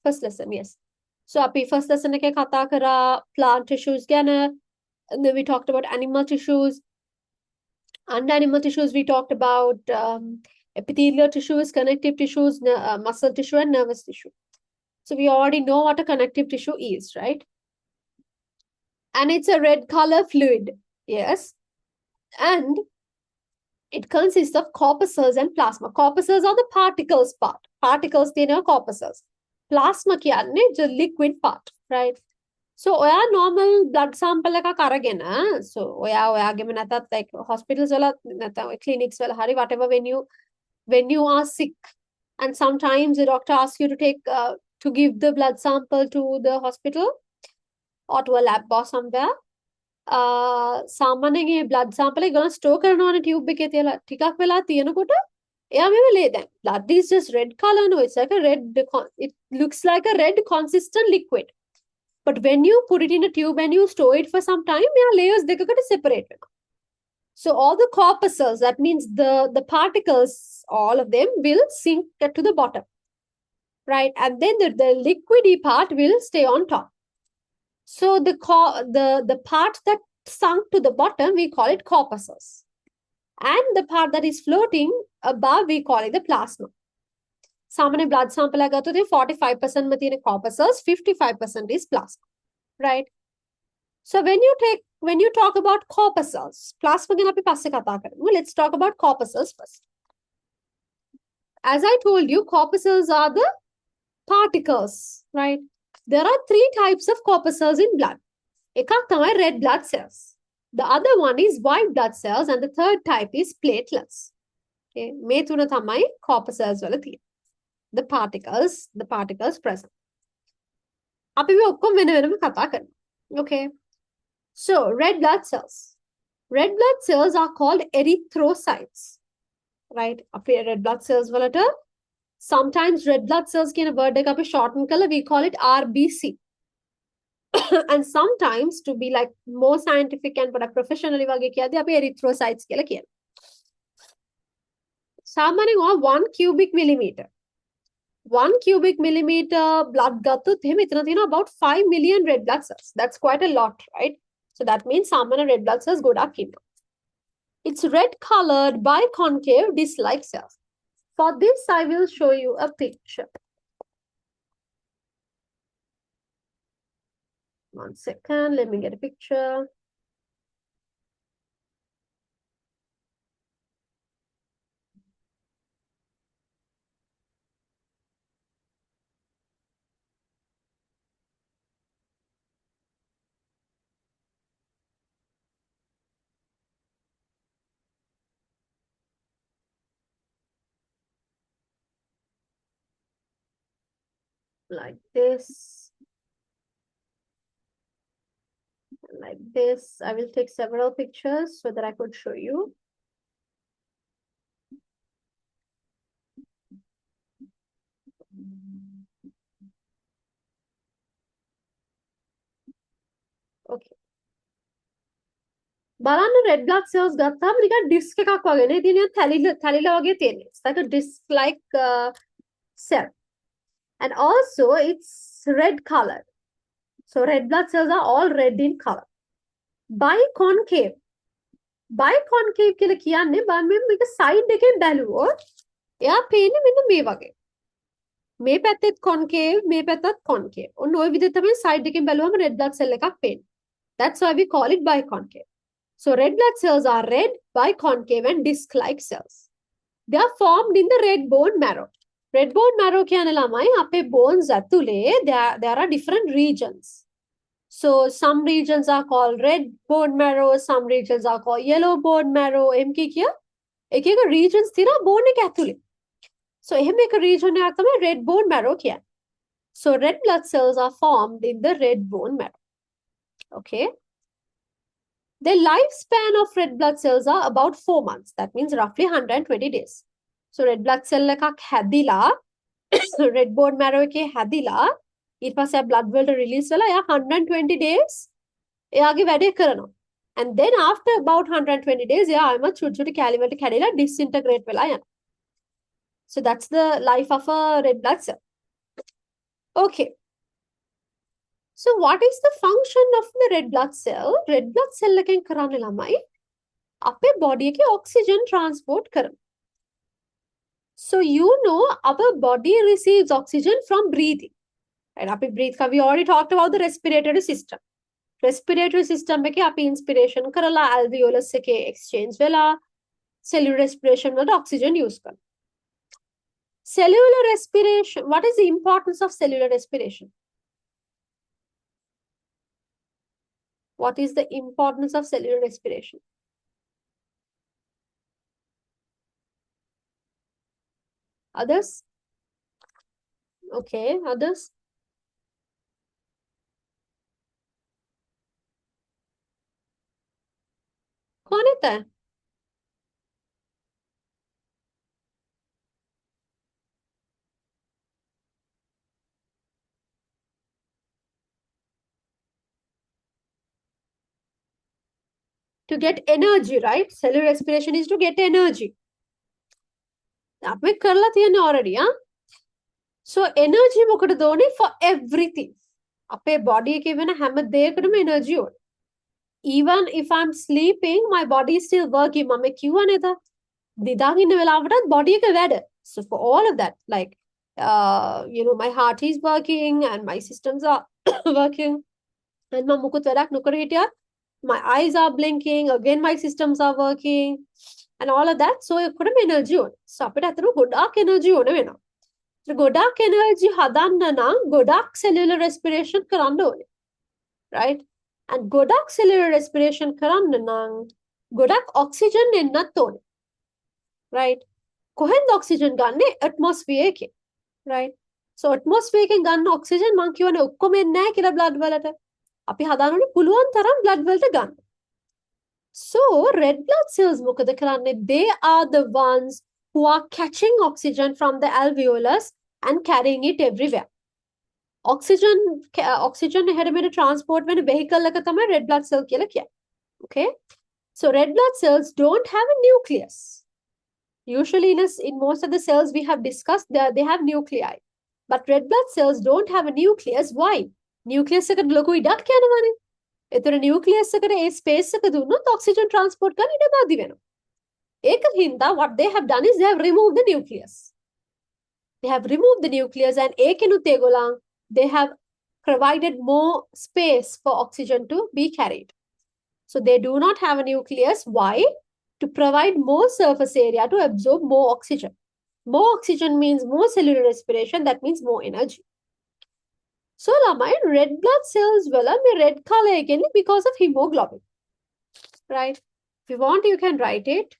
First lesson, yes. So අපි first lesson එකේ කතා කරා plant tissues ගැන, and then we talked about animal tissues. Under animal tissues, we talked about epithelial tissues, connective tissues, muscle tissue, and nervous tissue. So we already know what a connective tissue is, right? And it's a red color fluid, yes. And it consists of corpuscles and plasma. Corpuscles are the particles part. Particles, they know corpuscles. Plasma කියන්නේ the liquid part, right? So ඔයා normal blood sample එකක් අරගෙන, so ඔයාගෙම නැතත් like hospitals වල නැත්නම් clinics වල හරි whatever, when you are sick and sometimes the doctor asks you to take to give the blood sample to the hospital or to a lab or somewhere. සාමාන්‍යයෙන් මේ blood sample එක ගන්න store කරනවානේ tube එකේ තියලා ටිකක් වෙලා තියෙනකොට එයා මෙව ලේ දැන් blood is just red color, no, it's like a red, it looks like a red consistent liquid. But when you put it in a tube and you store it for some time, your layers දෙකකට separate වෙනවා. So all the corpuscles, that means the particles, all of them will sink to the bottom, right? And then the liquidy part will stay on top. So the part that sunk to the bottom, we call it corpuscles. And the part that is floating above, we call it the plasma. සාමාන්‍ය blood sample එක ගත්තොත් 45% ම තියෙන corpuscles, 55% is plasma, right? So when you talk about corpuscles, plasma ගැන අපි පස්සේ කතා කරමු. Let's talk about corpuscles first. As I told you, corpuscles are the particles, right? There are 3 types of corpuscles in blood. එකක් තමයි red blood cells. The other one is white blood cells, and the third type is platelets. Okay, මේ තුන තමයි corpuscles වල තියෙන්නේ. The particles present. අපි මේ ඔක්කොම වෙන වෙනම කතා කරමු. Okay. So red blood cells. Red blood cells are called erythrocytes. Right? අපි red blood cells වලට sometimes red blood cells කියන word එක අපි shorten කරලා we call it RBC. And sometimes to be like more scientific and professionally වගේ කියද්දී අපි erythrocytes කියලා කියනවා. සාමාන්‍යයෙන් 1 cubic millimeter. 1 cubic millimeter blood ගත්තොත් එහෙම එතන තියෙනවා about 5 million red blood cells. That's quite a lot, right? So that means සාමාන්‍ය red blood cells ගොඩක් ඉන්නවා. It's red colored biconcave disc-like cells. For this, I will show you a picture. One second, let me get a picture. like this, like this. I will take several pictures so that I could show you. Okay. බලන්න red blood cells ගත්තාම නිකන් disc එකක් වගේ නේ තියෙන තැලිලා වගේ තියෙන්නේ. It's like a disc like cell. And also it's red colored. So red blood cells are all red in color. Biconcave. Biconcave කියලා කියන්නේ බලන්න මේක side එකෙන් බැලුවොත් එයා පේන්නේ මෙන්න මේ වගේ. මේ පැත්තෙත් concave, මේ පැත්තත් concave. ඔන්න ওই විදිහට තමයි side එකෙන් බැලුවම red blood cell එකක් පේන්නේ. That's why we call it biconcave. So red blood cells are red, biconcave and disc-like cells. They are formed in the red bone marrow. Red bone marrow කියන්නේ ළමයි අපේ bones ඇතුලේ there are different regions. So some regions are called red bone marrow, some regions are called yellow bone marrow. එම් කිය එක එක regions තියෙනවා bone එක ඇතුලේ. So එහෙම එක region එකක් තමයි red bone marrow කියන්නේ. So red blood cells are formed in the red bone marrow. Okay. The lifespan of red blood cells are about 4 months. That means roughly 120 days. So red blood cell එකක් හැදිලා red bone marrow එකේ හැදිලා ඊට පස්සේ blood වලට release වෙලා එයා 120 days එයාගේ වැඩේ කරනවා. And then after about 120 days එයා ආයෙම චුටි චුටි කැලි වලට කැඩිලා disintegrate වෙලා යනවා. So that's the life of a red blood cell. Okay. So what is the function of the red blood cell? Red blood cell එකෙන් කරන්නේ ළමයි අපේ body එකේ oxygen transport කරන. So you know our body receives oxygen from breathing. And අපි breathe we already talked about the respiratory system. Respiratory system එකේ අපි inspiration කරලා alveolus එකේ exchange වෙලා cellular respiration වලට oxygen use කරනවා. Cellular respiration, what is the importance of cellular respiration? What is the importance of cellular respiration? Others? Okay, others? कौन है? To get energy, right? Cellular respiration is to get energy. आपने कर ला थी ना already, huh? So energy මොකටද ඕනේ for everything. අපේ body එකේ වෙන හැම දෙයකටම energy ඕනේ. Even if I'm sleeping, my body is still working. මම කිව්වා නේද? නිදාගෙන ඉන්න වෙලාවටත් body එක වැඩ. So for all of that, like my heart is working and my systems are working. And මම මුකුත් වැඩක් නොකර හිටියත් my eyes are blinking, again my systems are working and all of that. So එක්කොටම energy ඕනේ. So අපිට අතන ගොඩාක් energy ඕනේ වෙනවා. So ගොඩාක් energy හදන්න නම් ගොඩාක් cellular respiration කරන්න ඕනේ. Right? And ගොඩාක් cellular respiration කරන්න නම් ගොඩාක් oxygen එන්නත් ඕනේ. Right? කොහෙන්ද oxygen ගන්නෙ? atmosphere එකේ. Right? So atmosphere එකෙන් ගන්න oxygen මං කියවනේ ඔක්කොම එන්නේ නැහැ කියලා blood වලට. අපි හදාන්න ඕනේ පුළුවන් තරම් blood වලට ගන්න. So red blood cells මොකද කරන්නේ? They are the ones who are catching oxygen from the alveolus and carrying it everywhere. Oxygen එහෙට මෙහෙට transport වෙන vehicle එක තමයි red blood cell කියලා කියන්නේ. Okay? So red blood cells don't have a nucleus. Usually in most of the cells we have discussed, they have nuclei. But red blood cells don't have a nucleus. Why? Nucleus එකට ලොකු ඉඩක් යනවානේ. ඒතර nucleus එකට ඒ space එක දුන්නොත් oxygen transport කරන්න ඉඩ බාධි වෙනවා. ඒක හින්දා what they have done is they have removed the nucleus. They have removed the nucleus and ඒකෙනුත් ඒගොල්ලන් they have provided more space for oxygen to be carried. So they do not have a nucleus. Why? To provide more surface area to absorb more oxygen. More oxygen means more cellular respiration. That means more energy. So lamai red blood cells wala me red color again because of hemoglobin. Right? If you want, you can write it.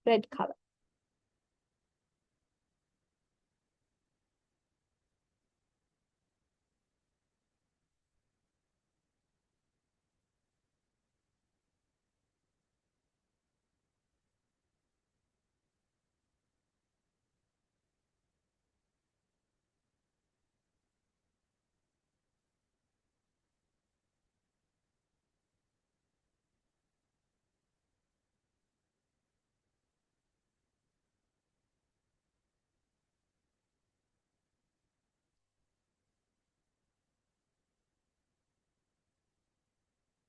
Red color.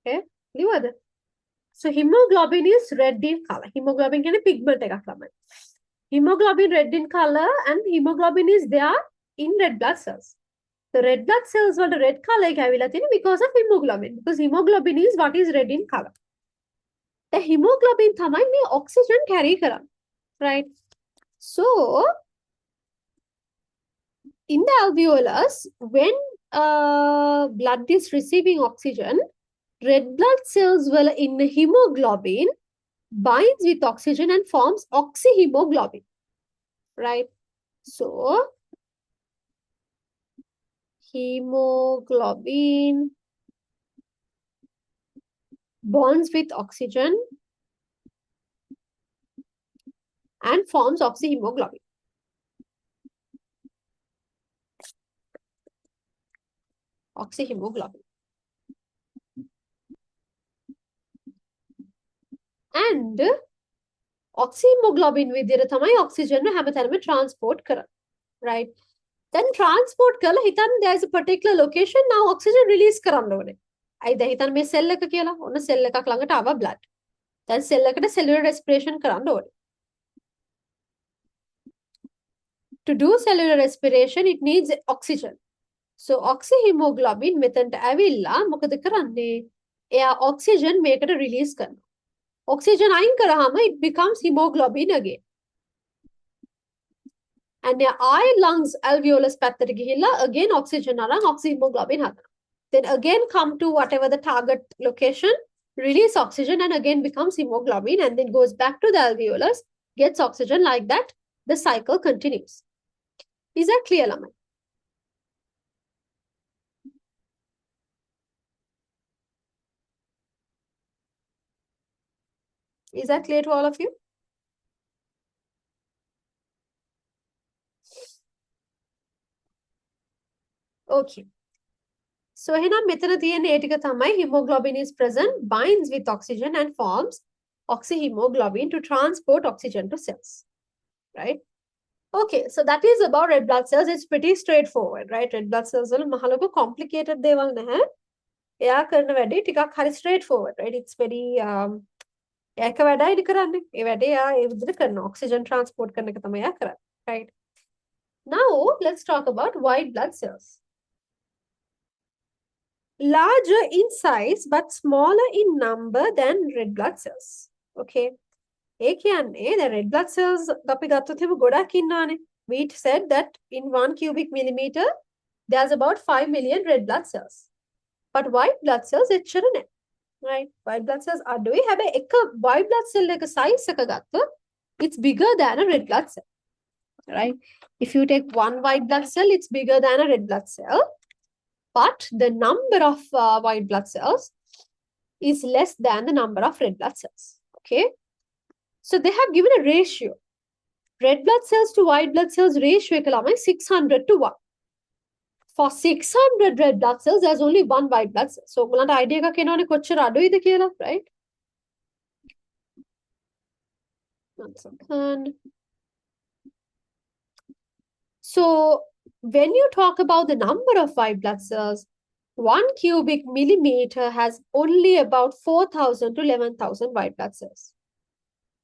Okay. Liwada. So hemoglobin is red in color. Hemoglobin can pigment එකක් ළමයි. Hemoglobin red in color and hemoglobin is there in red blood cells. The red blood cells වල red color එක ඇවිල්ලා තියෙන්නේ because of hemoglobin. Because hemoglobin is what is red in color. The hemoglobin තමයි මේ oxygen carry කරන්නේ. Right? So in the alveolus, when blood is receiving oxygen, red blood cells will in the hemoglobin binds with oxygen and forms oxyhemoglobin, right? So hemoglobin bonds with oxygen and forms oxyhemoglobin. Oxyhemoglobin. And oxyhemoglobin විදියට තමයි oxygen හැමතැනම transport කරන්නේ, right? Then transport කරලා හිතන්න there is a particular location now oxygen release කරන්න ඕනේ. අයි දැන් හිතන්න මේ cell එක කියලා. ඔන්න cell එකක් ළඟට ආවා blood. දැන් cell එකට cellular respiration කරන්න ඕනේ. To do cellular respiration it needs oxygen. So oxyhemoglobin මෙතනට ඇවිල්ලා මොකද කරන්නේ? එයා oxygen මේකට release කරනවා. Oxygen අයින් කරාම it becomes hemoglobin again. And the eye lungs alveolus පැත්තට ගිහිල්ලා again oxygen අරන් oxyhemoglobin හදනවා. Then again come to whatever the target location, release oxygen and again becomes hemoglobin and then goes back to the alveolus, gets oxygen like that. The cycle continues. Is that clear, Lamai? Is that clear to all of you? Okay. So එහෙනම් මෙතන තියෙන ඒ ටික තමයි hemoglobin is present, binds with oxygen and forms oxyhemoglobin to transport oxygen to cells. Right? Okay, so that is about red blood cells. It's pretty straightforward, right? Red blood cells වල මහ ලොකු complicated දේවල් නැහැ. එයා කරන වැඩේ ටිකක් හරි straightforward, right? It's very ඒක වැඩයි කරන්නේ. ඒ වැඩේ එයා ඒ විදිහට කරනවා. Oxygen transport කරන එක තමයි එයා කරන්නේ, right? Now, let's talk about white blood cells. Larger in size but smaller in number than red blood cells. Okay. ඒ කියන්නේ the red blood cells අපි ගත්තොත් එහෙම ගොඩක් ඉන්නවානේ. We said that in 1 cubic millimeter there's about 5 million red blood cells. But white blood cells එච්චර නැහැ. Right? White blood cells අඩුයි. හැබැයි එක white blood cell එක size එක ගත්තොත් it's bigger than a red blood cell. Right? If you take one white blood cell, it's bigger than a red blood cell. But the number of white blood cells is less than the number of red blood cells. Okay. So they have given a ratio. Red blood cells to white blood cells ratio එක ළමයි 600 to 1. For 600 red blood cells, there's only one white blood cell. So ඔයගලන්ට idea එකක් එනවනේ කොච්චර අඩුයිද කියලා, right? One second. So when you talk about the number of white blood cells, 1 cubic millimeter has only about 4,000 to 11,000 white blood cells.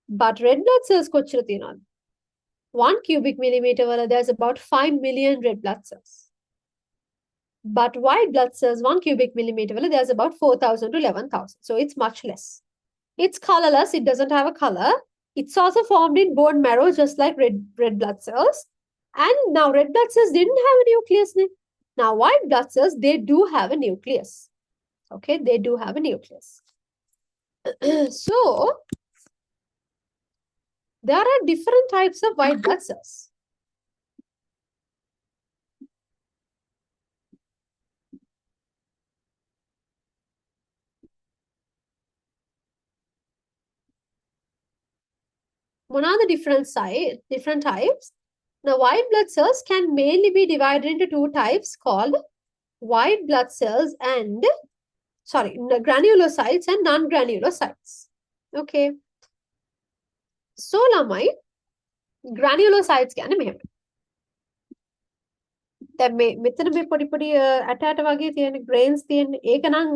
But red blood cells කොච්චර තියෙනවද? 1 cubic millimeter වල there's about 5 million red blood cells. But white blood cells, 1 cubic millimeter vela, there's about 4,000 to 11,000. So it's much less. It's colorless. It doesn't have a color. It's also formed in bone marrow, just like red blood cells. And now red blood cells didn't have a nucleus. Now white blood cells, they do have a nucleus. Okay, they do have a nucleus. So there are different types of white blood cells. What are the different types? Now, white blood cells can mainly be divided into two types called white blood cells and, granulocytes and non-granulocytes. Okay. So, lamai, granulocytes කියන්නේ මෙහෙම. දැන් මෙතන මේ පොඩි ඇටට වගේ තියෙන grains තියෙන ඒක නම්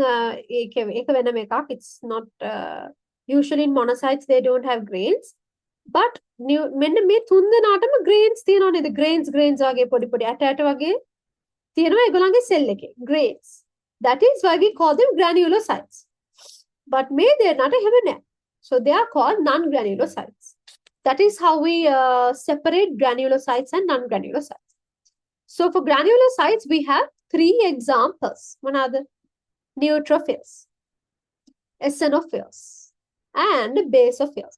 ඒක වෙනම එකක්. It's not usually in monocytes they don't have grains. But මෙන්න මේ තුන් දෙනාටම grains තියෙනවා නේද? grains වගේ පොඩි ඇටට වගේ තියෙනවා ඒගොල්ලන්ගේ cell එකේ grains. That is why we call them granulocytes. But මේ දෙනාට එහෙම නැහැ. So they are called non-granulocytes. That is how we separate granulocytes and non-granulocytes. So for granulocytes, we have three examples. One other, neutrophils, eosinophils, and basophils.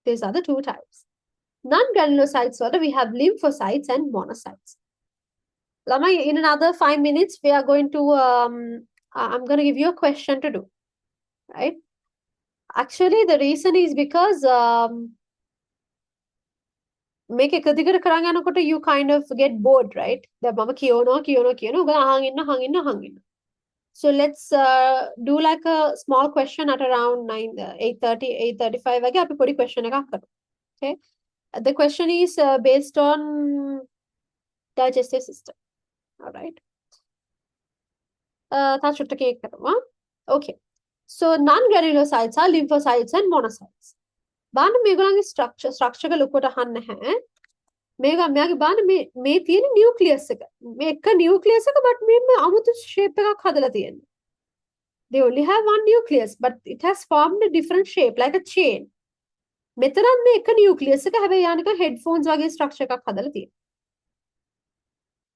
These are the two types. Non-granulocytes, we have lymphocytes and monocytes. Lama, in another 5 minutes, we are going to, I'm going to give you a question to do, right? Actually, the reason is because මේක එක දිගට කරන් යනකොට you kind of get bored, right? දැන් මම කියනවා ඔයගොල්ලෝ අහන් ඉන්න. So let's do like a small question at around 8:30 8:35 වගේ අපි පොඩි question එකක් කරමු. Okay? The question is based on digestive system. All right. තා චුට්ටක ඒක කරමු. Okay. So non-granulocytes are lymphocytes and monocytes. බලන්න මේගොල්ලන්ගේ ස්ට්‍රක්චර් එක ලොකුවට අහන්න නැහැ. මෙයාගේ බලන්න මේ තියෙන නියුක්ලියස් එක. මේ එක නියුක්ලියස් එක but මේ අමුතු shape එකක් හදලා තියෙනවා. They only have one nucleus but it has formed a different shape like a chain. මෙතරම් මේ එක නියුක්ලියස් එක හැබැයි යානික headphones වගේ ස්ට්‍රක්චර් එකක් හදලා තියෙනවා.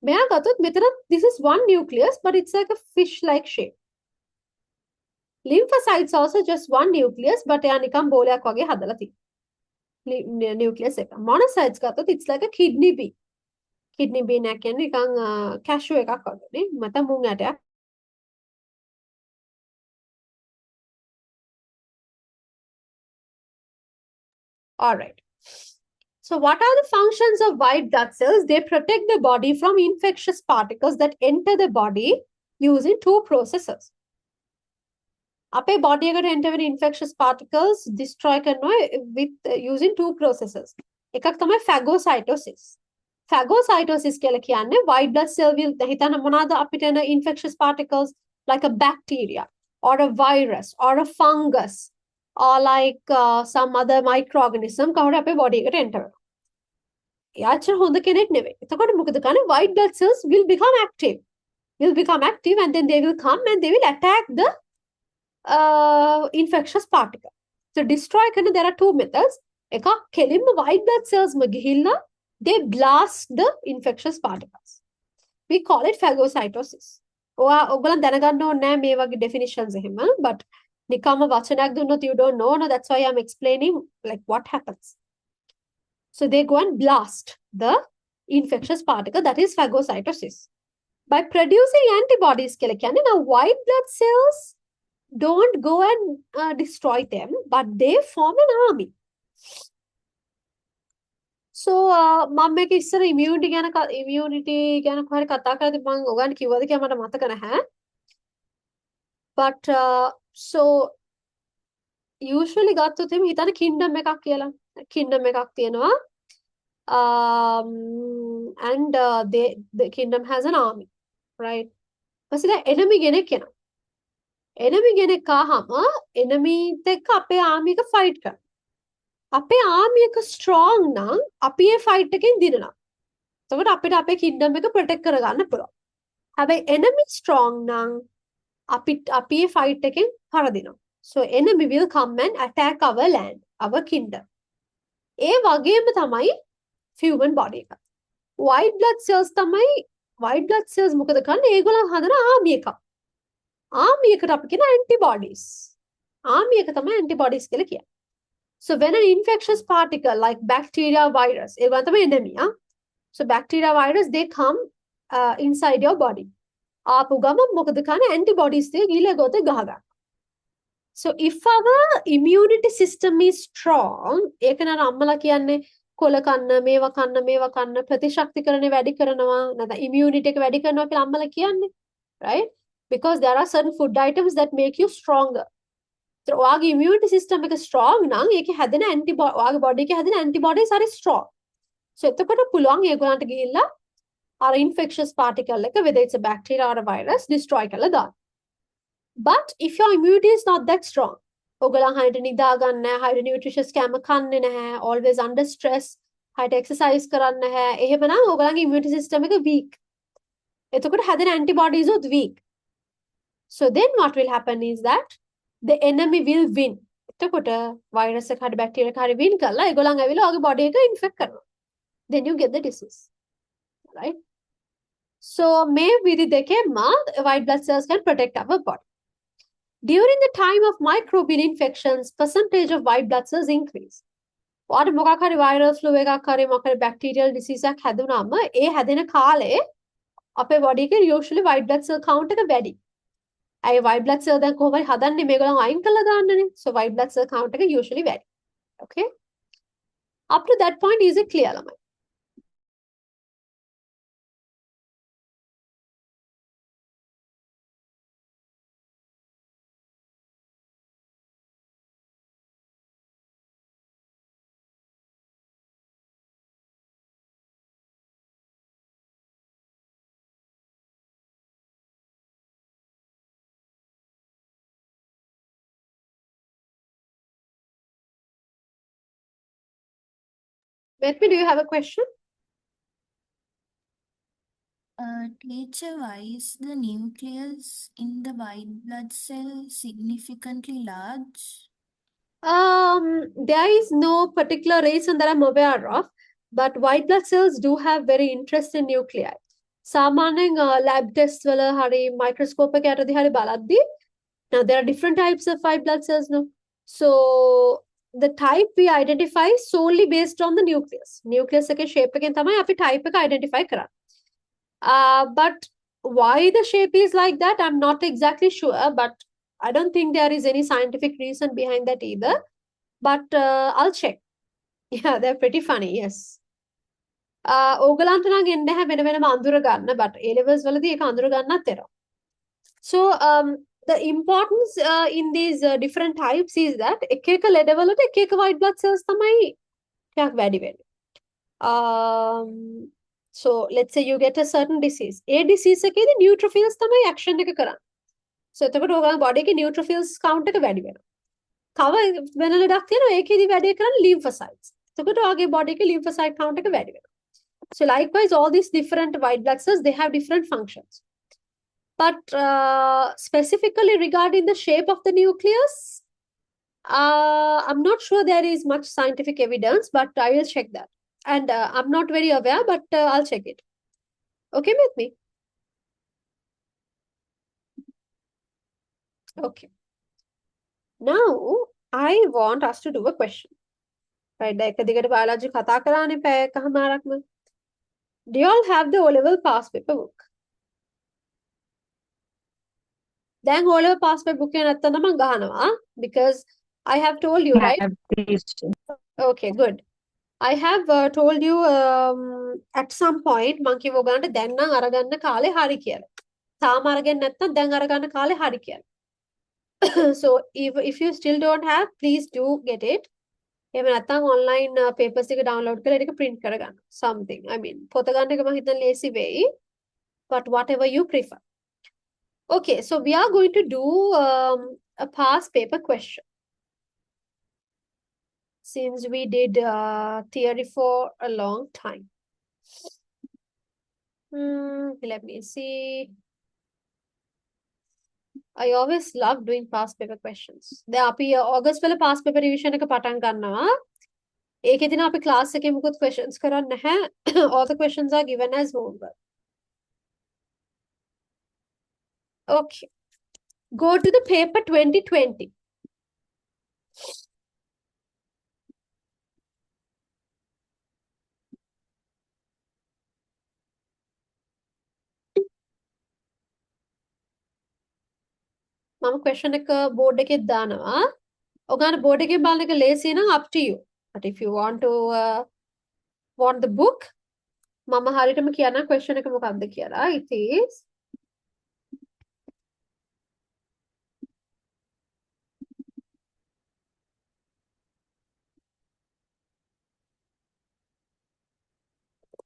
මෙයා ගත්තොත් මෙතරම් this is one nucleus but it's like a fish like shape. Lymphocytes also just one nucleus but එයා නිකන් බෝලයක් වගේ හදලා තියෙනවා. Nucleus එක. Monocytes ගත්තොත් it's like a kidney bean. Kidney bean එක කියන්නේ නිකන් cashew එකක් වගේ නේ. මත මුං ඇටයක්. All right. So what are the functions of white blood cells? They protect the body from infectious particles that enter the body using two processes. අපේ body එකට enter වෙන infectious particles destroy කරනවා with using two processes. එකක් තමයි phagocytosis. Phagocytosis කියලා කියන්නේ white blood cell will හිතන්න මොනවාද අපිට එන infectious particles like a bacteria or a virus or a fungus or like some other microorganism කවුරු අපේ body එකට enter වෙනවා. එයාචර හොඳ කෙනෙක් නෙවෙයි. එතකොට මොකද කරන්නේ? White blood cells will become active. And then they will come and they will attack the infectious particle. So destroy කරන there are two methods. එකක් කෙලින්ම white blood cells ම ගිහිල්ලා they blast the infectious particles. We call it phagocytosis. ඔයගොල්ලන් දැනගන්න ඕනේ නෑ මේ වගේ definitions එහෙම but නිකම්ම වචනයක් දුන්නොත් you don't know. No, that's why I'm explaining like what happens. So they go and blast the infectious particle, that is phagocytosis. By producing antibodies කියලා කියන්නේ now white blood cells don't go and destroy them, but they form an army. So මම මේක ඉස්සර immunity ගැන කොහරි කතා කරද්දී මම ඔයගන් කිව්වද කියලා මට මතක නැහැ. But so usually ගත්තොත් එimhe හිතන්න kingdom එකක් කියලා. Kingdom එකක් තියෙනවා. And the kingdom has an army, right? ඊපස්සේ දැන් enemy කෙනෙක් එනවා. enemy කෙනෙක් ආවම enemy එක්ක අපේ army එක fight කරනවා. අපේ army එක strong නම් අපි ඒ fight එකෙන් දිනනවා. එතකොට අපිට අපේ kingdom එක protect කරගන්න පුළුවන්. හැබැයි enemy strong නම් අපි ඒ fight එකෙන් පරදිනවා. So enemy will come and attack our land, our kingdom. ඒ වගේම තමයි human body එක. white blood cells මොකද කරන්නේ? ඒගොල්ලන් හදන army එකක්. army එකට අපි කියන antibodies. army එක තමයි antibodies කියලා කියන්නේ. So when an infectious particle like bacteria, virus, ඒගොල්ලන් තමයි enemy. So bacteria, virus, they come inside your body. ආපු ගමන් මොකද කරන්නේ? antibodies එක ගිහලා ගොත ගහ ගන්න. So if our immunity system is strong, ඒක නර අම්මලා කියන්නේ කොල කන්න මේවා කන්න ප්‍රතිශක්තිකරණය වැඩි කරනවා නැත්නම් immunity එක වැඩි කරනවා කියලා අම්මලා කියන්නේ, right? Because there are certain food items that make you stronger. So ඔයාගේ immunity system එක strong නම් ඒකේ හැදෙන ඔයාගේ body එකේ හැදෙන antibodies are strong. So එතකොට පුළුවන් ඒගොල්ලන්ට ගිහිල්ලා අර infectious particle එක, whether it's a bacteria or a virus, destroy කරලා දාන්න. But if your immunity is not that strong, ඔයගොල්ලන් හරියට නිදා ගන්න නැහැ, හරියට nutritious කෑම කන්නේ නැහැ, always under stress, හරියට exercise කරන්නේ නැහැ. එහෙමනම් ඔයගොල්ලන්ගේ immunity system එක weak. එතකොට හැදෙන antibodies උත් weak. So then what will happen is that the enemy will win. එතකොට virus එක හරි bacteria එක හරි win කරලා ඒගොල්ලන් ඇවිල්ලා ඔයගේ body එක infect කරනවා. Then you get the disease. Right? So මේ විදි දෙකෙන්ම white blood cells can protect our body. During the time of microbial infections, percentage of white blood cells increase. ඔයාට මොකක් හරි viral flu එකක් හරි මොකක් හරි bacterial disease එකක් හැදුනම ඒ හැදෙන කාලේ අපේ body එකේ usually white blood cell count එක වැඩි. ඇයි white blood cell දැන් කොහොමද හදන්නේ මේගොල්ලන් අයින් කරලා දාන්නනේ. So white blood cell count එක usually වැඩි. Okay? Up to that point is it clear ළමයි? Let me, do you have a question? Teacher, why is the nucleus in the white blood cell significantly large? There is no particular reason that I'm aware of, but white blood cells do have very interesting nuclei. සාමාන්‍යයෙන් lab tests වල හරි microscope එක යටදී හරි බලද්දී now there are different types of white blood cells now. So the type we identify solely based on the nucleus. Nucleus එකේ shape එකෙන් තමයි අපි type එක identify කරන්නේ. But why the shape is like that, I'm not exactly sure, but I don't think there is any scientific reason behind that either. But I'll check. Yeah, they're pretty funny, yes. ඕගලන්ට නම් එන්නේ නැහැ වෙන වෙනම අඳුර ගන්න, but A levels වලදී ඒක අඳුර ගන්නත් වෙනවා. So the importance in these different types is that එක එක level වලට එක එක white blood cells තමයි ටිකක් වැඩි වෙන්නේ. So let's say you get a certain disease. A disease එකේදී neutrophils තමයි action එක කරන්නේ. So එතකොට ඔයගොල්ලෝ body එකේ neutrophils count එක වැඩි වෙනවා. තව වෙන ලඩක් තියෙනවා ඒකේදී වැඩේ කරන්නේ lymphocytes. එතකොට ඔයගේ body එකේ lymphocyte count එක වැඩි වෙනවා. So likewise, all these different white blood cells, they have different functions. But specifically regarding the shape of the nucleus, I'm not sure there is much scientific evidence, but I will check that. And I'm not very aware, but I'll check it. Okay with me? Okay. Now, I want us to do a question. Right, එක දිගට biology කතා කරානේ පැය එකමාරක්ම. Do you all have the O-level past paper book? දැන් O-level past paper book එක නැත්තම් මම ගහනවා because I have told you, right? Okay, good. I have told you at some point මං කිව්ව ඔයගලන්ට දැන් නම් අරගන්න කාලේ හරි කියලා. තාම අරගෙන නැත්නම් දැන් අරගන්න කාලේ හරි කියලා. So if you still don't have, please do get it. එහෙම නැත්නම් online papers එක download කරලා ඒක print කරගන්න. Something. I mean, පොත ගන්න එක මම හිතන්නේ ලේසි වෙයි. But whatever you prefer. Okay, so we are going to do a past paper question. Since we did theory for a long time. Let me see. I always love doing past paper questions. දැන් අපි August වල past paper revision එක පටන් ගන්නවා. ඒකෙදී නම් අපි class එකේ මුකුත් questions කරන්නේ නැහැ. All the questions are given as homework. Okay. Go to the paper 2020. මම question එක board එකේ දානවා. ඔයගොල්ලෝ board එකේ බලන එක ලේසි නම් up to you. But if you want to want the book, මම හරියටම කියන්න question එක මොකක්ද කියලා. It is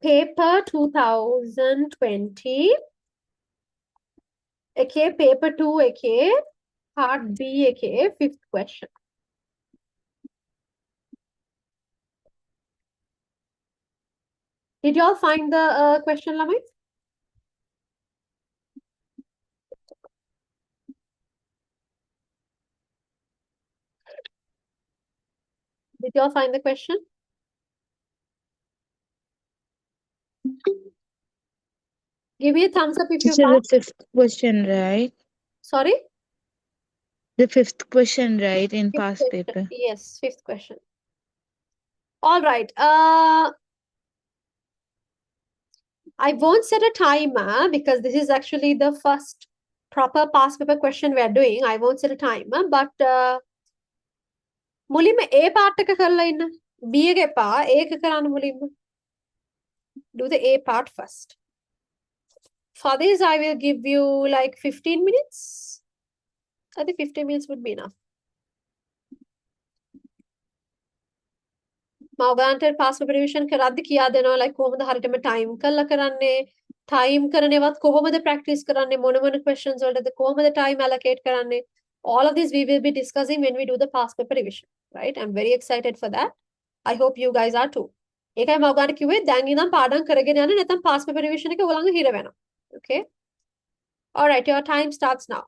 paper 2020. Okay, paper 2, okay. Part B, okay. Fifth question. Did you all find the question, Lamit? Did you all find the question? Give me a thumbs up if you This is found. the fifth question, right? Sorry? The fifth question, right, in Fifth past question. paper. Yes, fifth question. All right. I won't set a timer because this is actually the first proper past paper question we are doing. I won't set a timer, but මුලින්ම A part එක කරලා ඉන්න. B එක එපා. A එක කරන්න මුලින්ම. Do the A part first. For this, I will give you like 15 minutes. I think 15 minutes would be enough. මවගන්ට පාස් ප්‍රපරේෂන් කරද්දි කියා දෙනවා like කොහොමද හරියටම ටයිම් කරලා කරන්නේ ටයිම් කරනේවත් කොහොමද ප්‍රැක්ටිස් කරන්නේ මොන මොන questions වලටද කොහොමද ටයිම් allocate කරන්නේ all of this we will be discussing when we do the past paper revision right I'm very excited for that I hope you guys are too ඒකයි මවගන්ට කිව්වේ දැන් ඉඳන් පාඩම් කරගෙන යන්න නැත්නම් past paper revision එක ඔයගොල්ලන්ගේ හිර වෙනවා okay all right your time starts now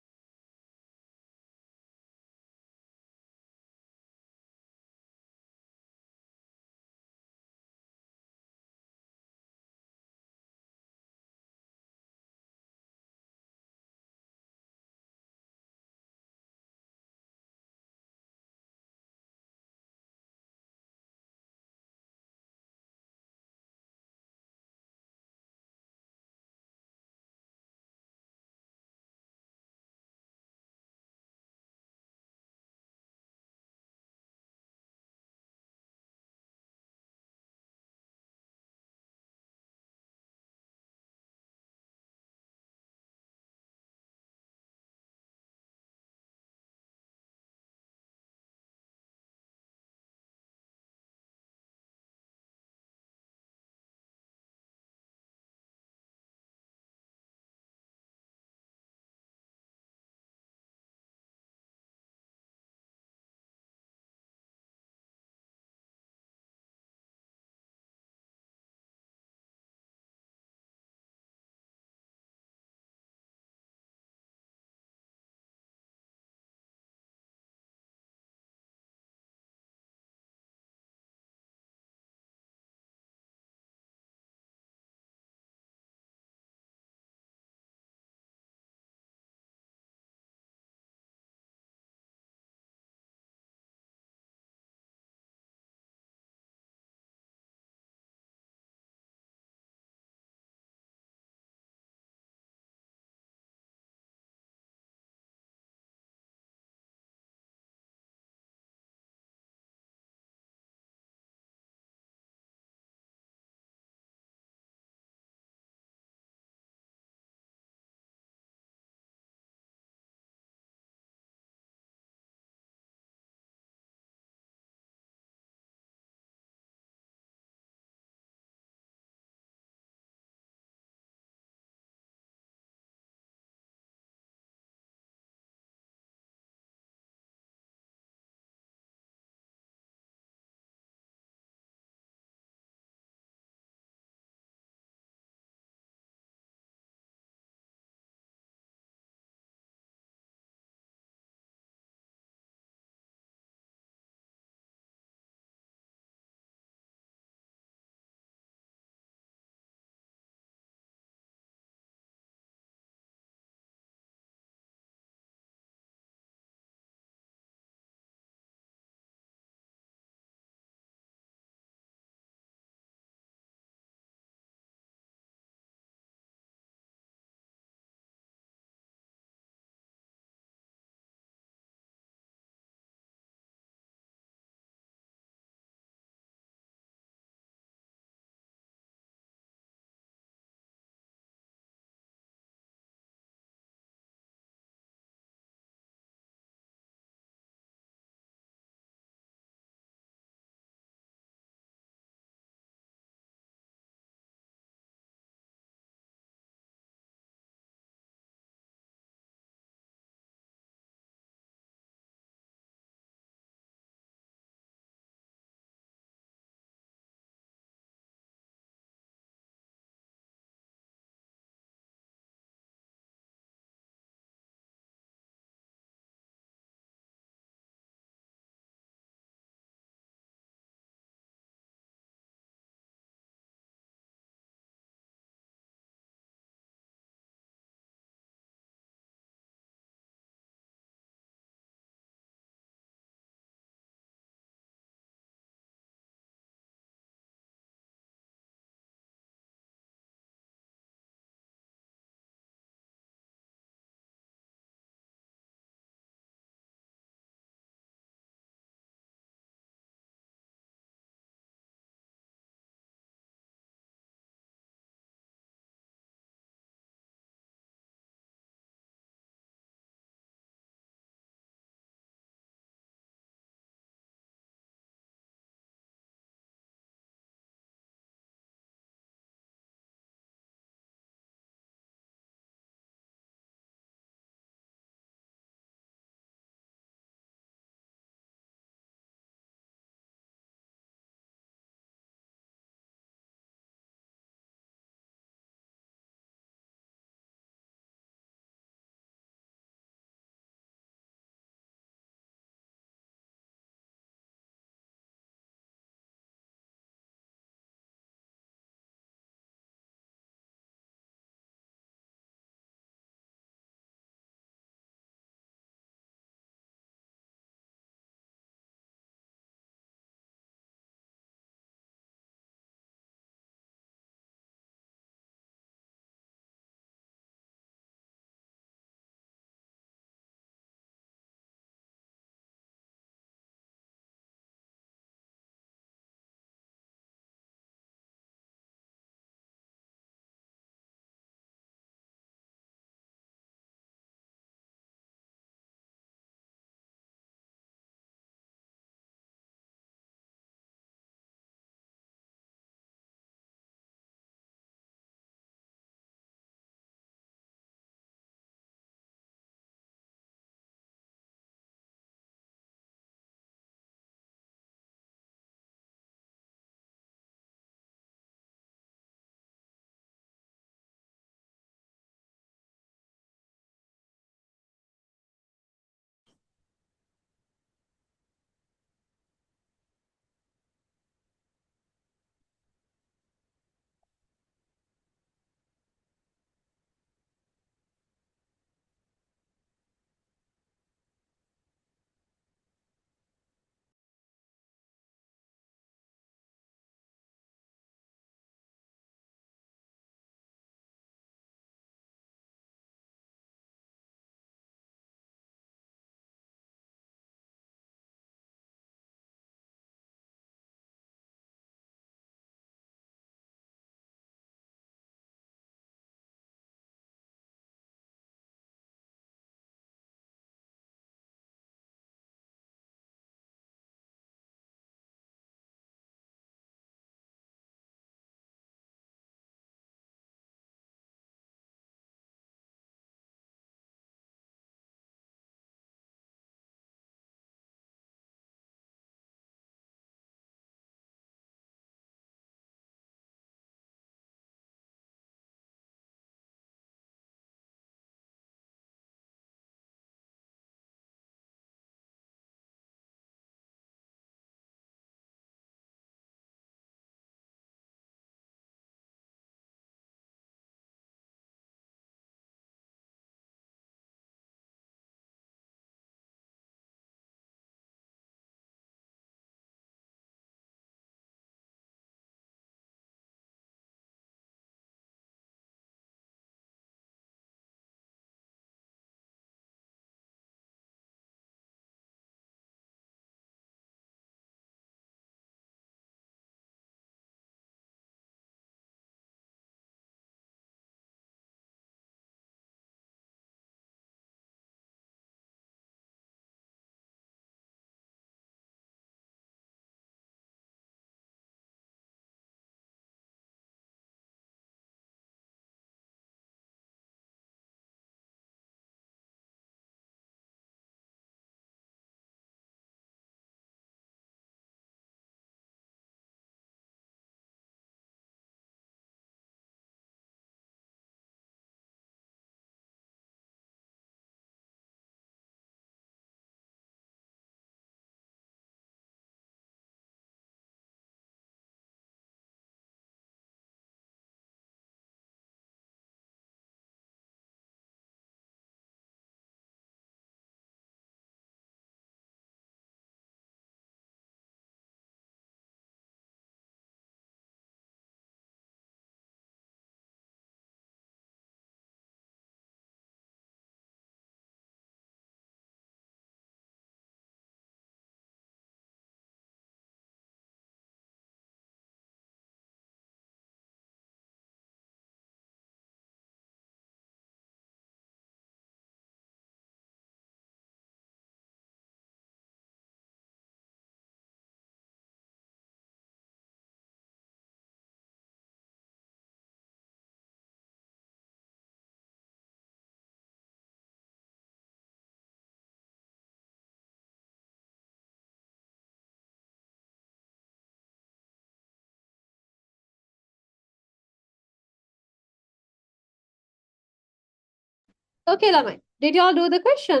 Okay, ළමයි. Did you all do the question?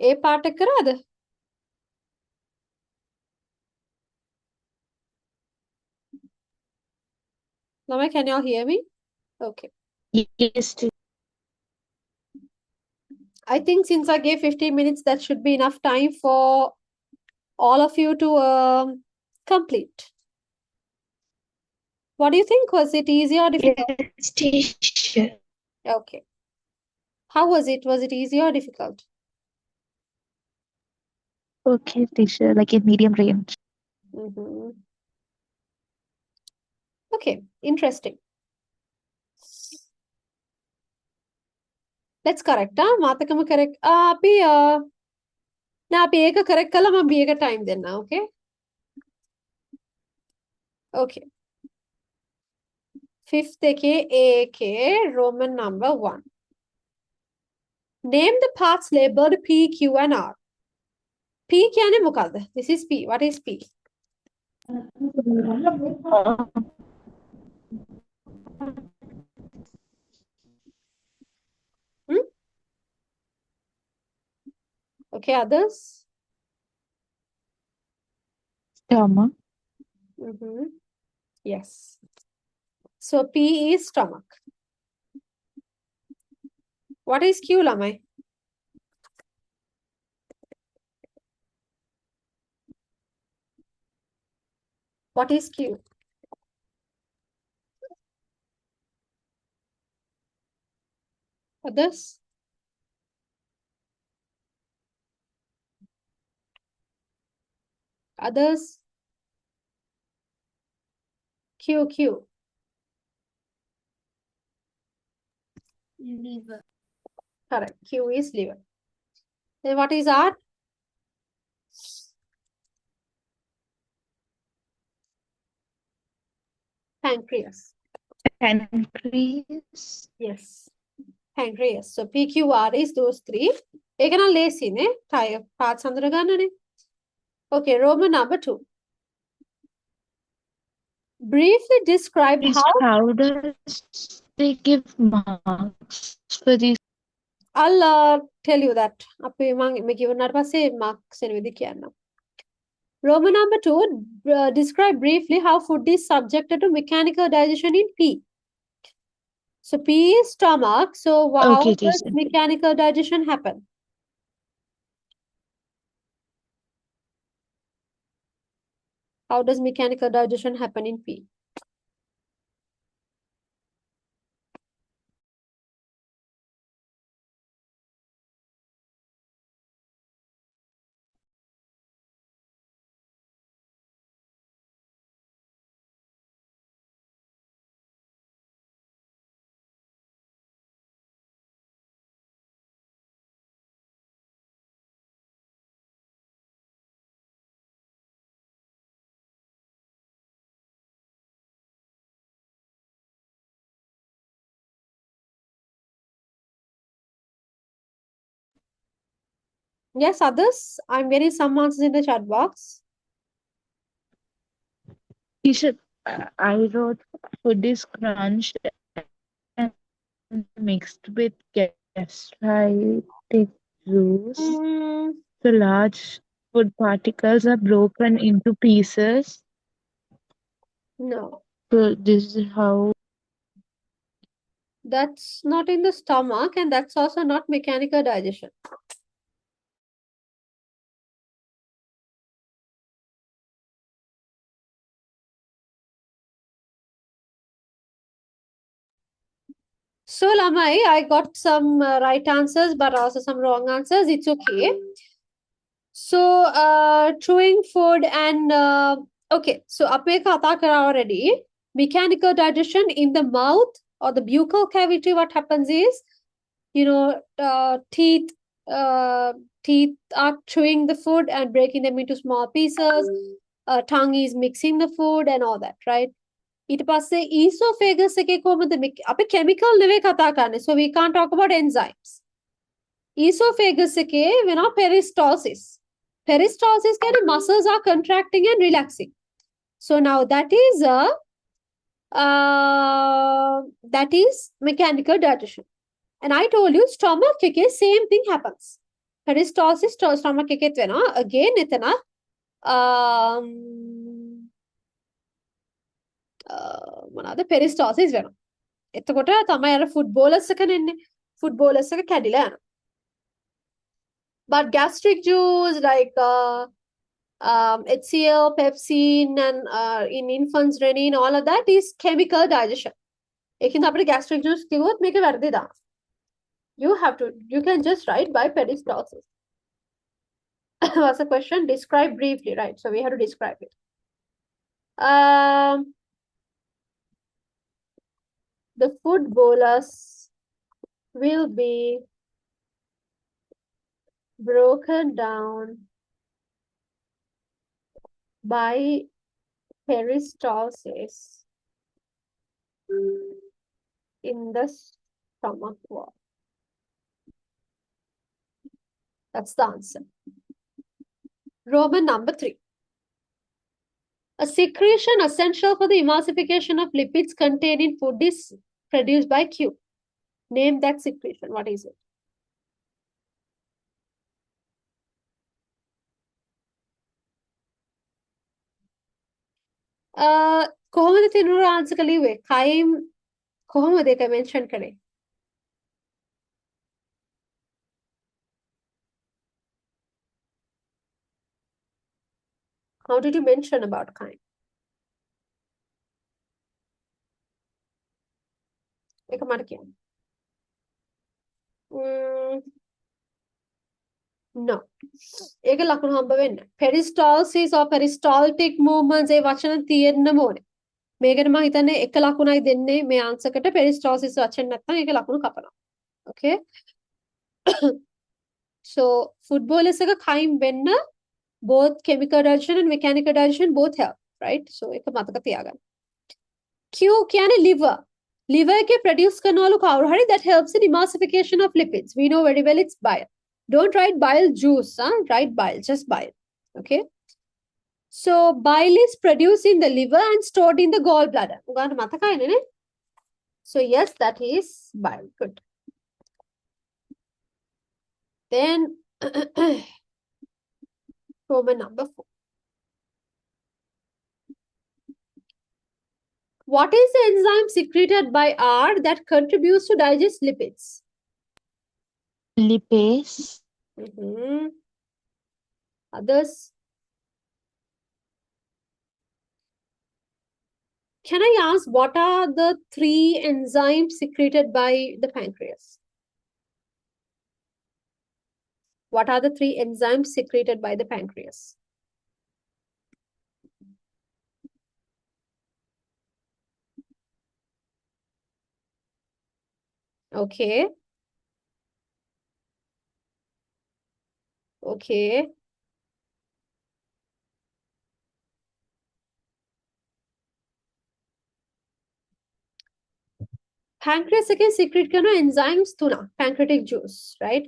ඒ පාට කරාද? ළමයි, can you all hear me? Okay. Yes, teacher. I think since I gave 15 minutes, that should be enough time for all of you to complete. What do you think? Was it easy or difficult? Yes, teacher. Okay. How was it? Was it easy or difficult? Okay, teacher, like in medium range. Mhm. Okay, interesting. Let's correct. මාතකම correct. අපි නෑ අපි ඒක correct කළා මම B එක time දෙන්න. Okay? Okay. Fifth එකේ A එකේ Roman number 1. Name the parts labeled P, Q and R. P කියන්නේ මොකද්ද? This is P. What is P? Hmm? Okay, others? Stomach. Mm-hmm. Yes. So P is stomach. What is Q, ළමයි? What is Q? Others? Others? Q. Liver. Correct. Q is liver. Then what is R? Pancreas. Pancreas. Yes. Pancreas. So P, Q, R is those three. ඒක නම් ලේසිනේ. Type parts අඳුර ගන්නනේ. Okay, Roman number 2. Briefly describe Is how how does they give marks for these? I'll tell you that. අපි මම මේ කියවනාට පස්සේ marks එන විදිහ කියන්නම්. Roman number 2, describe briefly how food is subjected to mechanical digestion in P. So P is stomach. So how Okay, does teacher. mechanical digestion happen? How does mechanical digestion happen in P? Yes, others? I'm getting some answers in the chat box. Teacher, I wrote food is crunched and mixed with gastritic juice. Mm, The large food particles are broken into pieces. no, So this is how. that's not in the stomach, and that's also not mechanical digestion. So, Lamai, I got some right answers, but also some wrong answers. It's okay. So, chewing food and okay. So, ape kata kara already. Mechanical digestion in the mouth or the buccal cavity. What happens is, teeth teeth are chewing the food and breaking them into small pieces. Tongue is mixing the food and all that, right? ඊට පස්සේ esophagus එකේ කොහොමද අපි chemical නෙවෙයි කතා කරන්නේ, so we can't talk about enzymes. Esophagus එකේ වෙනවා peristalsis. Peristalsis කියන්නේ muscles are contracting and relaxing. So now that is mechanical digestion. And I told you stomach එකේ same thing happens. Peristalsis stomach එකෙත් වෙනවා. Again එතන මොනවාද peristalsis වෙනවා. එතකොට තමයි අර footballers එක නෙන්නේ. Footballers එක කැඩිලා යනවා. But gastric juice like HCl, pepsin, and in infants, renin, all of that is chemical digestion. ඒකින්ද අපිට gastric juice කිව්වොත් මේක වැරදි දාන්න. You can just write by peristalsis. What's the question? Describe briefly, right? So we have to describe it. The food bolus will be broken down by peristalsis in the stomach wall. That's the answer. Roman number 3. A secretion essential for the emulsification of lipids contained in food is produced by Q. Name that secretion. What is it? කොහොමද තිනුර answer කළේ? Chyme කොහොමද ඒක mention කරේ? How did you mention about chyme? ඒක මට කියන්න. No. ඒක ලකුණු හම්බ වෙන්නේ. Peristalsis or peristaltic movements ඒ වචන තියෙන්න ඕනේ. මේකට මම හිතන්නේ එක ලකුණයි දෙන්නේ මේ answer එකට peristalsis වචන නැත්නම් ඒක ලකුණු කපනවා. Okay? So footballers එක chyme වෙන්න both chemical digestion and mechanical digestion both help, right? So ඒක මතක තියාගන්න. Q කියන්නේ liver. Liver එකේ produce කරනවලු කවුරු හරි that helps in emulsification of lipids. We know very well it's bile. Don't write bile juice, huh? Write bile, just bile. Okay? So bile is produced in the liver and stored in the gallbladder. උගාට මතකයිනේ නේ? So yes, that is bile. Good. Then Roman number 4. What is the enzyme secreted by R that contributes to digest lipids? Lipase. Others? Can I ask what are the 3 enzymes secreted by the pancreas? What are the 3 enzymes secreted by the pancreas? Okay. Okay. Pancreas again secrete කරන enzymes 3 pancreatic juice, right?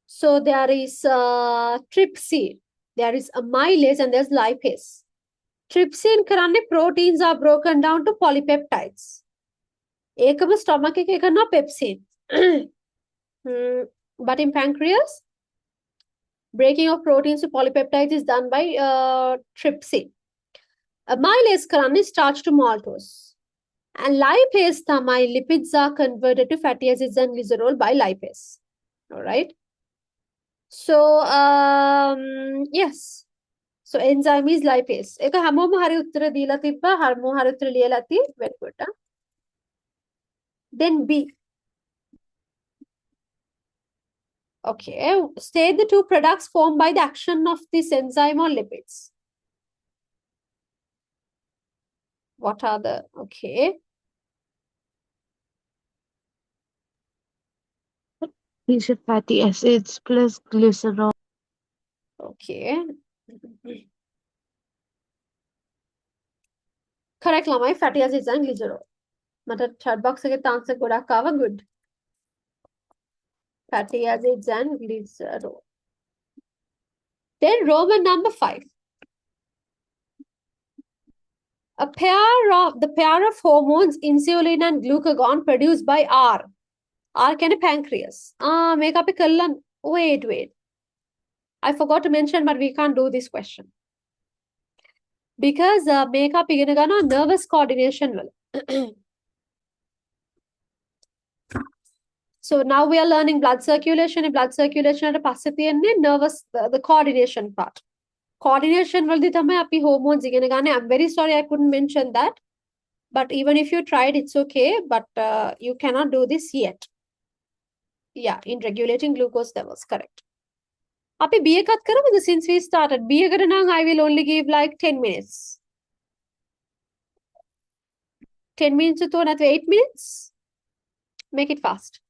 So there is trypsin, there is amylase, and there's lipase. Trypsin කරන්නේ proteins are broken down to polypeptides. ඒකම stomach එකේ කරනවා pepsin. But in pancreas, breaking of proteins to polypeptides is done by trypsin. Amylase කරන්නේ starch to maltose. And lipase තමයි lipids are converted to fatty acids and glycerol by lipase. All right. So yes. So enzyme is lipase. ඒක හැමෝම හරි උත්තර දීලා තිබ්බා. හැමෝම හරි උත්තර ලියලා තියෙයි. Very good. Huh? Then B. Okay. State the 2 products formed by the action of this enzyme on lipids. What are the... Okay. These are fatty acids plus glycerol. Okay. Correct ළමයි fatty acids and glycerol. මට chat box එකේ answer ගොඩක් ආවා. Good. Fatty acids and glycerol. Then Roman number 5. The pair of hormones insulin and glucagon produced by R R කියන්නේ pancreas. මේක අපි කළා. Wait. I forgot to mention, but we can't do this question. Because මේක අපි ඉගෙන ගන්නවා nervous coordination වල. So now we are learning blood circulation. Blood circulation වලට පස්සේ තියෙන්නේ nervous the coordination part. Coordination වලදී තමයි අපි hormones ඉගෙන ගන්න. I'm very sorry I couldn't mention that. But even if you tried, it's okay. But you cannot do this yet. Yeah, in regulating glucose levels, correct. අපි B එකත් කරමුද since we started? B එකට නම් I will only give like 10 minutes. 10 minutes to 8 minutes. Make it fast.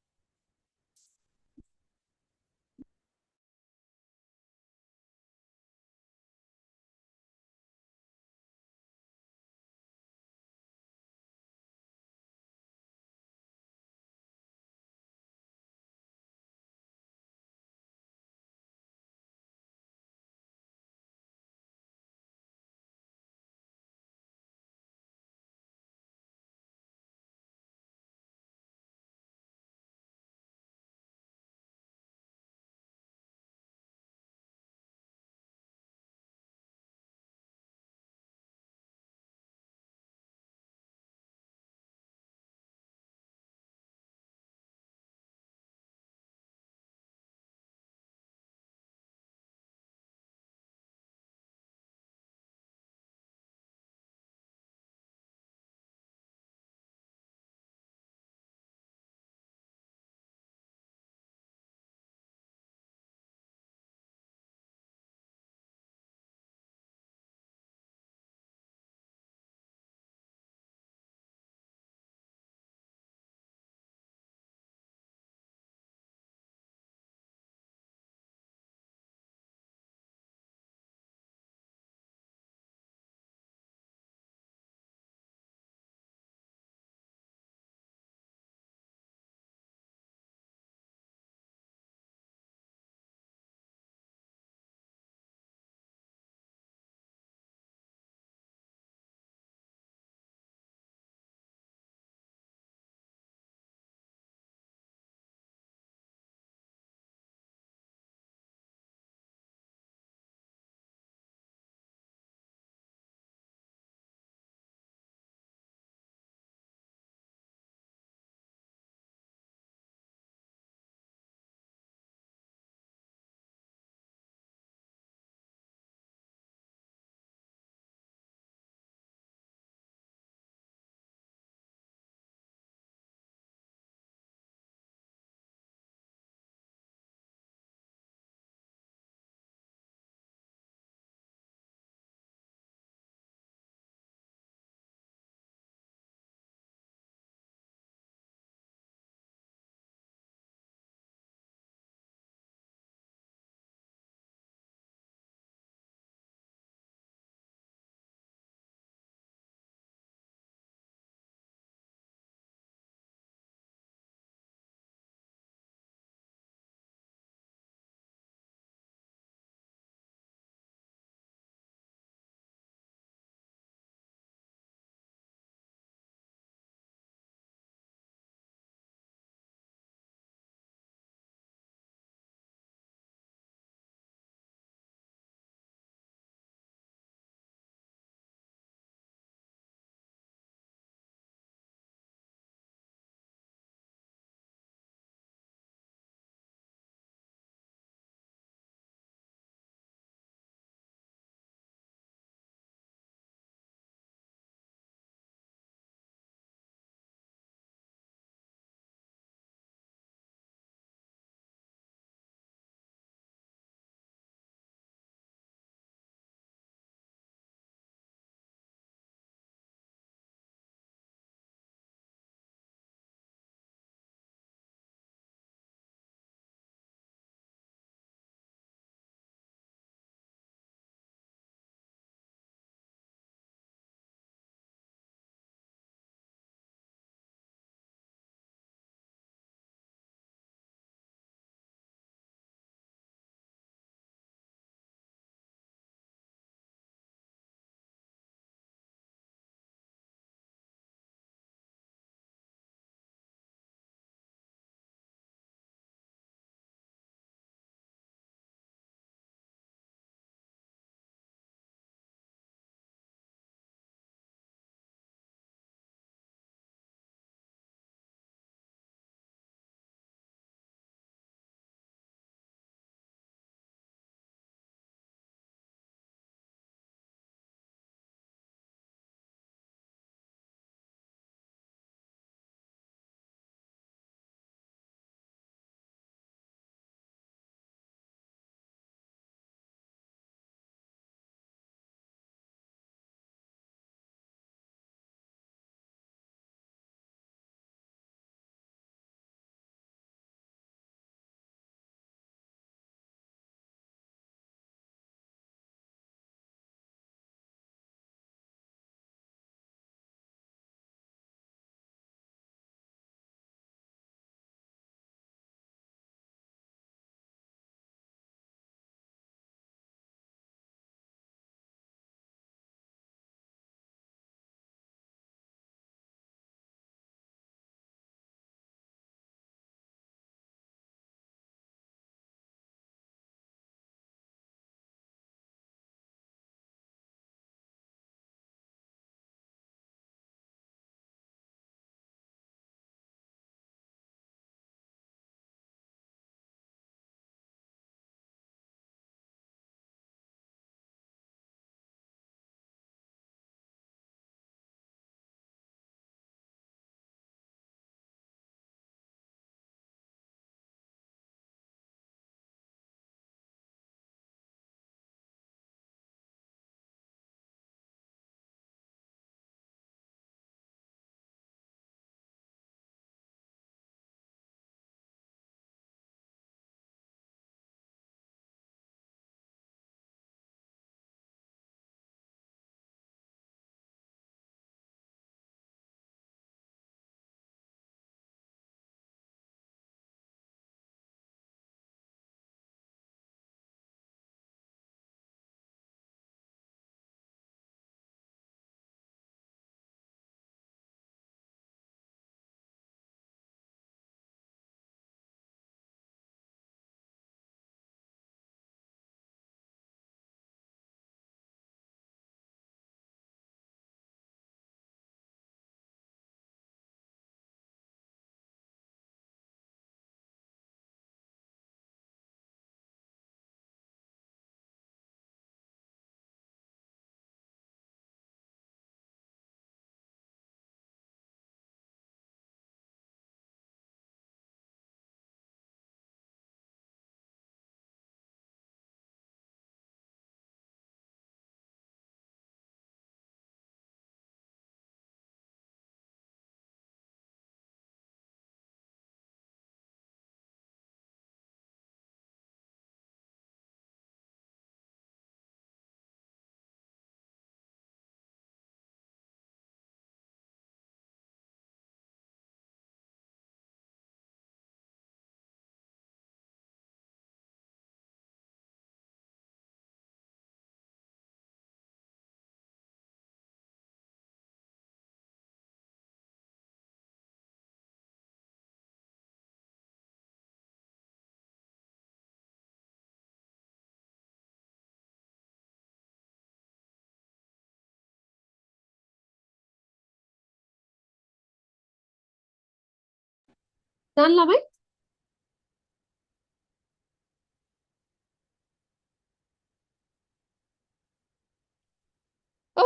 Done ළමයි?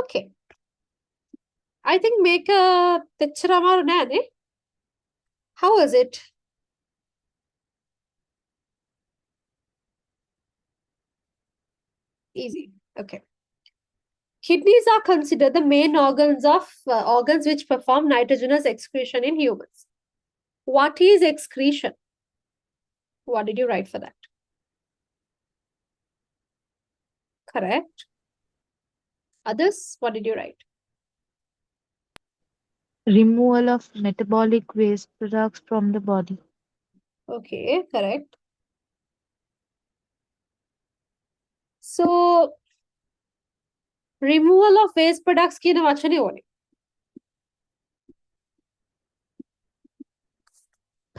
Okay. I think මේක තෙච්චර අමාරු නෑනේ. How was it? Easy. Okay. Kidneys are considered the main organs which perform nitrogenous excretion in humans. What is excretion? What did you write for that? Correct. Others, what did you write? Removal of metabolic waste products from the body. Okay, correct. So, removal of waste products කියන වචනේ ඕනේ.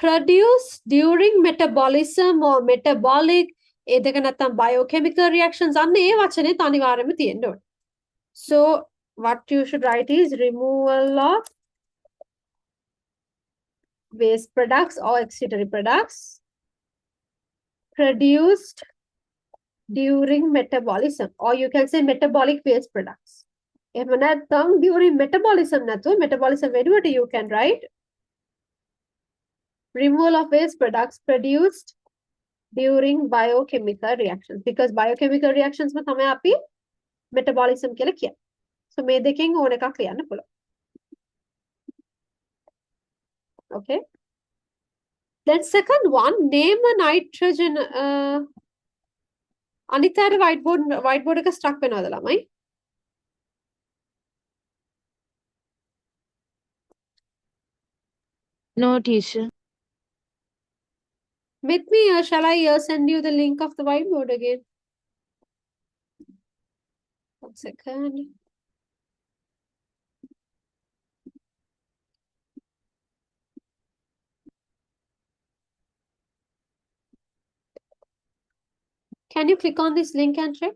Produce during metabolism or metabolic ඒ දෙක නැත්නම් biochemical reactions අන්න ඒ වචනේ අනිවාර්යයෙන්ම තියෙන්න ඕනේ. So, what you should write is removal of waste products or excretory products produced during metabolism, or you can say metabolic waste products. If නැත්නම් during metabolism නැතුව metabolism වෙනුවට you can write removal of waste products produced during biochemical reactions, because biochemical reactions में තමයි අපි metabolism කියලා කියන්නේ. So මේ දෙකෙන් ඕන එකක් ලියන්න පුළුවන්. Okay. Then second one, name a nitrogen. අනිත් whiteboard එක stuck වෙනවද ළමයි? No, teacher. With me, shall I send you the link of the whiteboard again? 1 second. Can you click on this link and check?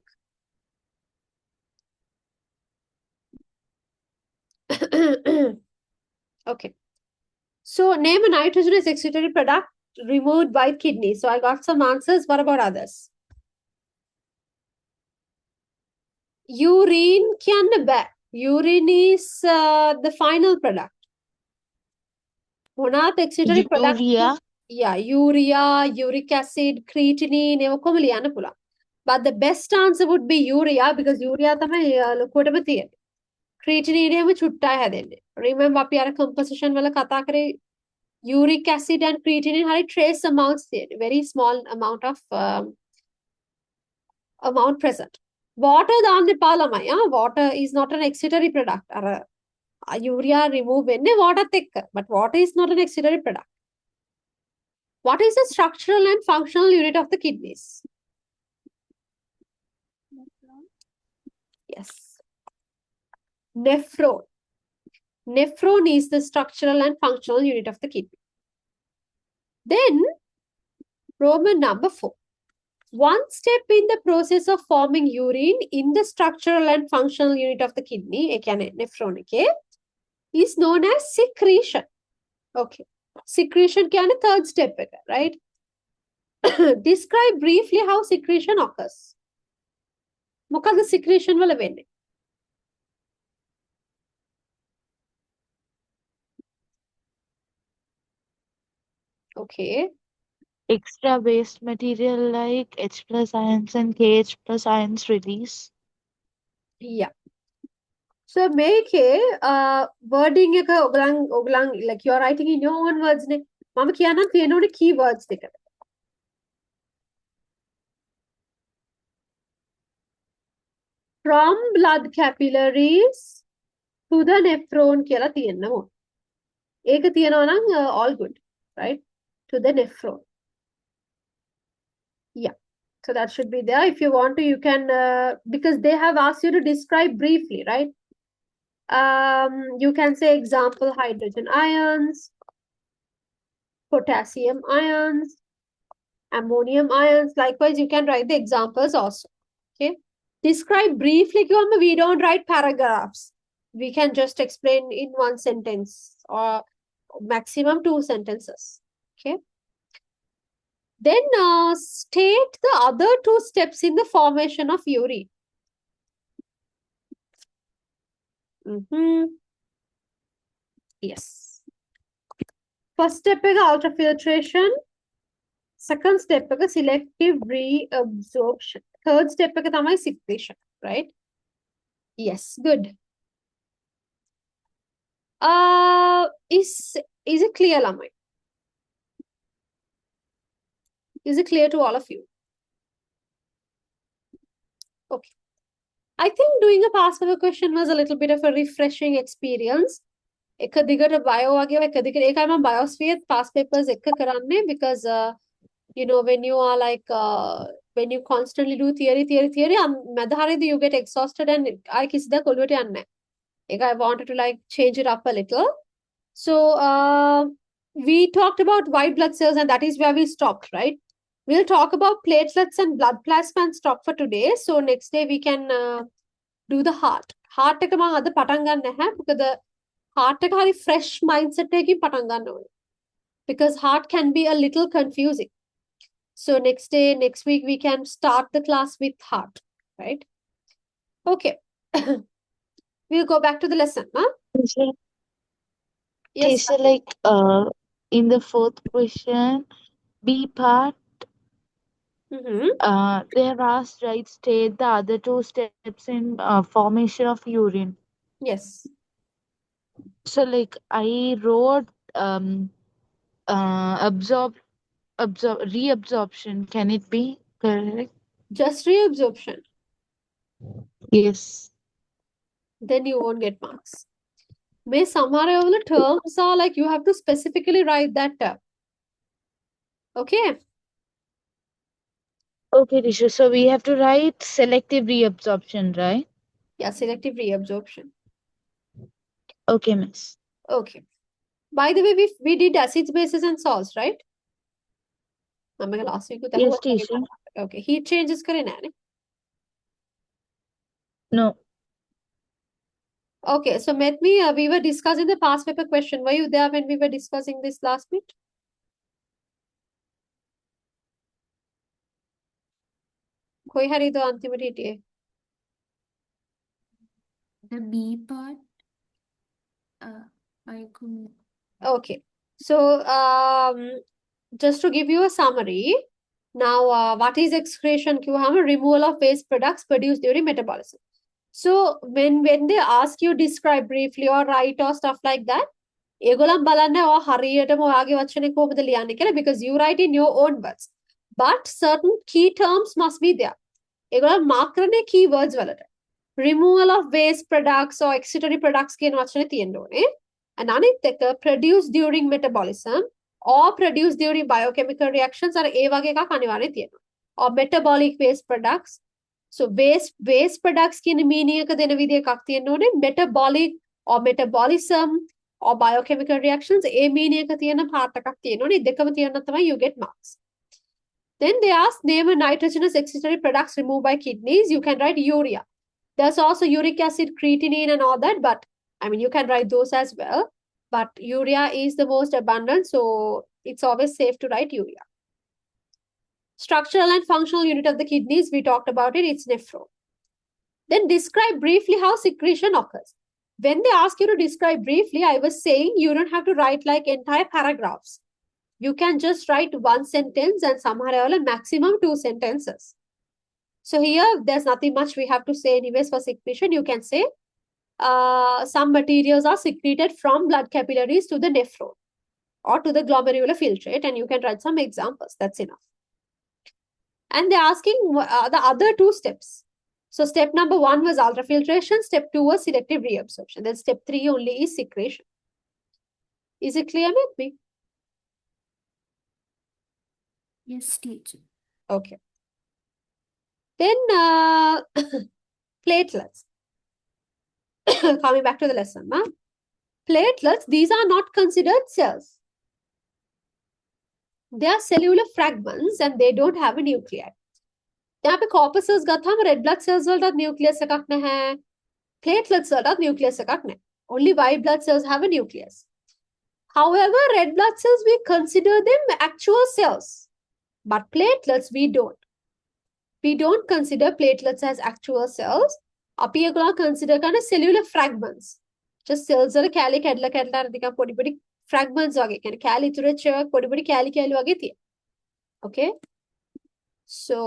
Okay. So name a nitrogenous excretory product removed by kidney. So I got some answers. What about others? Urine කියන්න බෑ. Urine is the final product. මොනවාද excretory product? Urea. Yeah, urea, uric acid, creatinine, ඒව කොහොම ලියන්න පුළුවන්. But the best answer would be urea, because urea තමයි ලොකුවටම තියෙන්නේ. Creatinine එහෙම චුට්ටයි හැදෙන්නේ. Remember අපි අර composition වල කතා කරේ uric acid and creatinine hari trace amounts තියෙන්නේ. Very small amount of amount present. Water දාන්න එපා ළමයි. Water is not an excretory product. අර urea remove වෙන්නේ water එක්ක. But water is not an excretory product. What is the structural and functional unit of the kidneys? Yes. Nephron. Nephron is the structural and functional unit of the kidney. Then, Roman number 4. One step in the process of forming urine in the structural and functional unit of the kidney, nephron, is known as secretion. Okay. Secretion can a third step, right? Describe briefly how secretion occurs. මොකද secretion වල වෙන්නේ? Okay. Extra waste material like H plus ions and KH plus ions release. Yeah. So මේකේ wording එක ඔගලන් like you are writing in your own words නේ. මම කියන්නම් තියෙන ඕනේ keywords දෙක. From blood capillaries to the nephron කියලා තියෙන්න ඕනේ. ඒක තියෙනවා නම් all good, right? To the nephron. Yeah. So that should be there. If you want to, you can, because they have asked you to describe briefly, right? You can say example, hydrogen ions, potassium ions, ammonium ions. Likewise, you can write the examples also. Okay. Describe briefly. We don't write paragraphs. We can just explain in one sentence or maximum 2 sentences. Okay. Then state the other two steps in the formation of urine. Yes. First step is ultrafiltration. Second step is selective reabsorption. Third step is secretion, right? Yes, good. Is it clear, Lamai? Is it clear to all of you? Okay. I think doing a past paper question was a little bit of a refreshing experience. එක දිගට bio වගේ එක දිගට ඒකයි මම biosphere past papers එක කරන්නේ because you know when you are like when you constantly do theory මැද හරියදී you get exhausted and I කිසි දෙයක් ඔළුවට යන්නේ නැහැ. ඒක I wanted to like change it up a little. So we talked about white blood cells and that is where we stopped, right? We'll talk about platelets and blood plasma and stop for today. So next day we can do the heart. Heart එක මම අද පටන් ගන්න නැහැ because the heart එක හරි fresh mindset එකකින් පටන් ගන්න ඕනේ. Because heart can be a little confusing. So next week we can start the class with heart, right? Okay. We'll go back to the lesson, huh? Teacher, Yes. teacher, like in the fourth question, B part, they have asked, right, state the other two steps in formation of urine. Yes. So, like, I wrote reabsorption. Can it be correct? Just reabsorption. Yes. Then you won't get marks. May samare all terms are like you have to specifically write that term. Okay. Okay, teacher. So we have to write selective reabsorption, right? Yeah, selective reabsorption. Okay, miss. Okay. By the way, we did acids, bases, and salts, right? Last week. Yes, teacher. Okay. Heat changes kare na. No. Okay. So met me. We were discussing the past paper question. Were you there when we were discussing this last week? कोई हरी तो अंतिम हिटिए. The B part, I couldn't. Okay. So just to give you a summary, now what is excretion? क्यों हम removal of waste products produced during metabolism. So when they ask you describe briefly or write or stuff like that, ඒගොල්ලන් බලන්නේ ඔය හරියටම ඔයාගේ වචනේ කොහොමද ලියන්නේ කියලා because you write in your own words. But certain key terms must be there. ඒගොල්ලන් mark කරන්නේ keywords වලට. Removal of waste products or excretory products කියන වචනේ තියෙන්න ඕනේ. And අනිත් එක produced during metabolism or produced during biochemical reactions අර ඒ වගේ එකක් අනිවාර්යෙන් තියෙනවා. Or metabolic waste products. So waste products කියන meaning එක දෙන විදිහ එකක් තියෙන්න ඕනේ. Metabolic or metabolism or biochemical reactions A meaning එක තියෙන part එකක් තියෙන්න ඕනේ. දෙකම තියෙනවා තමයි you get marks. Then they ask name a nitrogenous excretory products removed by kidneys. You can write urea. There's also uric acid, creatinine and all that, but I mean, you can write those as well. But urea is the most abundant, so it's always safe to write urea. Structural and functional unit of the kidneys, we talked about it, it's nephron. Then describe briefly how secretion occurs. When they ask you to describe briefly, I was saying you don't have to write like entire paragraphs. You can just write one sentence and somehow maximum 2 sentences. So here, there's nothing much we have to say anyways for secretion. You can say some materials are secreted from blood capillaries to the nephron or to the glomerular filtrate, and you can write some examples. That's enough. And they're asking the other two steps. So step number 1 was ultrafiltration. Step 2 was selective reabsorption. Then step 3 only is secretion. Is it clear with me? Yes, teacher. Okay. Then platelets. Coming back to the lesson. Huh? Platelets, these are not considered cells. They are cellular fragments and they don't have a nuclei. यहाँ पे corpuscles गथाम red blood cells वलटा nucleus එකක් නැහැ. Platelets वलटा nucleus එකක් නැහැ. Only white blood cells have a nucleus. However, red blood cells, we consider them actual cells. But platelets, we don't. We don't consider platelets as actual cells. අපි ඒගොල්ලෝ consider කරන cellular fragments. Just cells වල කැලි කැඩලා කැඩලා නිකන් පොඩි පොඩි fragments වගේ. කියන්නේ කැලි ඉතුරු වෙච්ච ඒවා පොඩි පොඩි කැලි කැලි වගේ තියෙන. Okay? So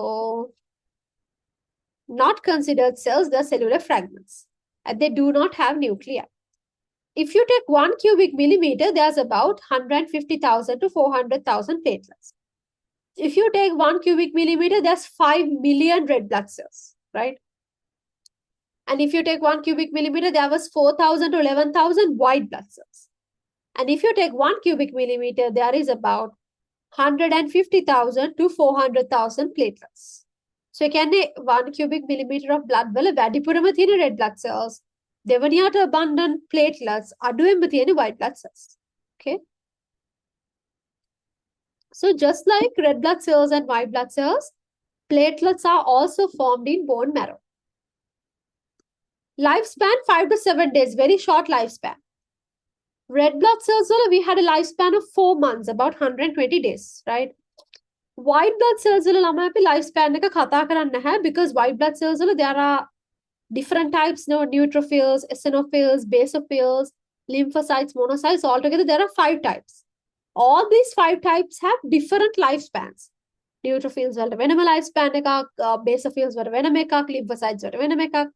not considered cells, they're cellular fragments. And they do not have nuclei. If you take 1 cubic millimeter, there's about 150,000 to 400,000 platelets. If you take 1 cubic millimeter, there's 5 million red blood cells, right? And if you take 1 cubic millimeter, there was 4,000 to 11,000 white blood cells. And if you take 1 cubic millimeter, there is about 150,000 to 400,000 platelets. So you can 1 cubic millimeter of blood වල වැඩිපුරම තියෙන red blood cells, දෙවනියට abundant platelets, අඩුවෙන්ම තියෙන white blood cells. Okay? So just like red blood cells and white blood cells, platelets are also formed in bone marrow. Lifespan 5 to 7 days, very short lifespan. Red blood cells, we had a lifespan of 4 months, about 120 days, right? White blood cells, lifespan because white blood cells, there are different types, neutrophils, eosinophils, basophils, lymphocytes, monocytes, altogether there are 5 types. All these 5 types have different lifespans. Neutrophils වලට වෙනම lifespan එකක්, basophils වලට වෙනම එකක්, lymphocytes වලට වෙනම එකක්.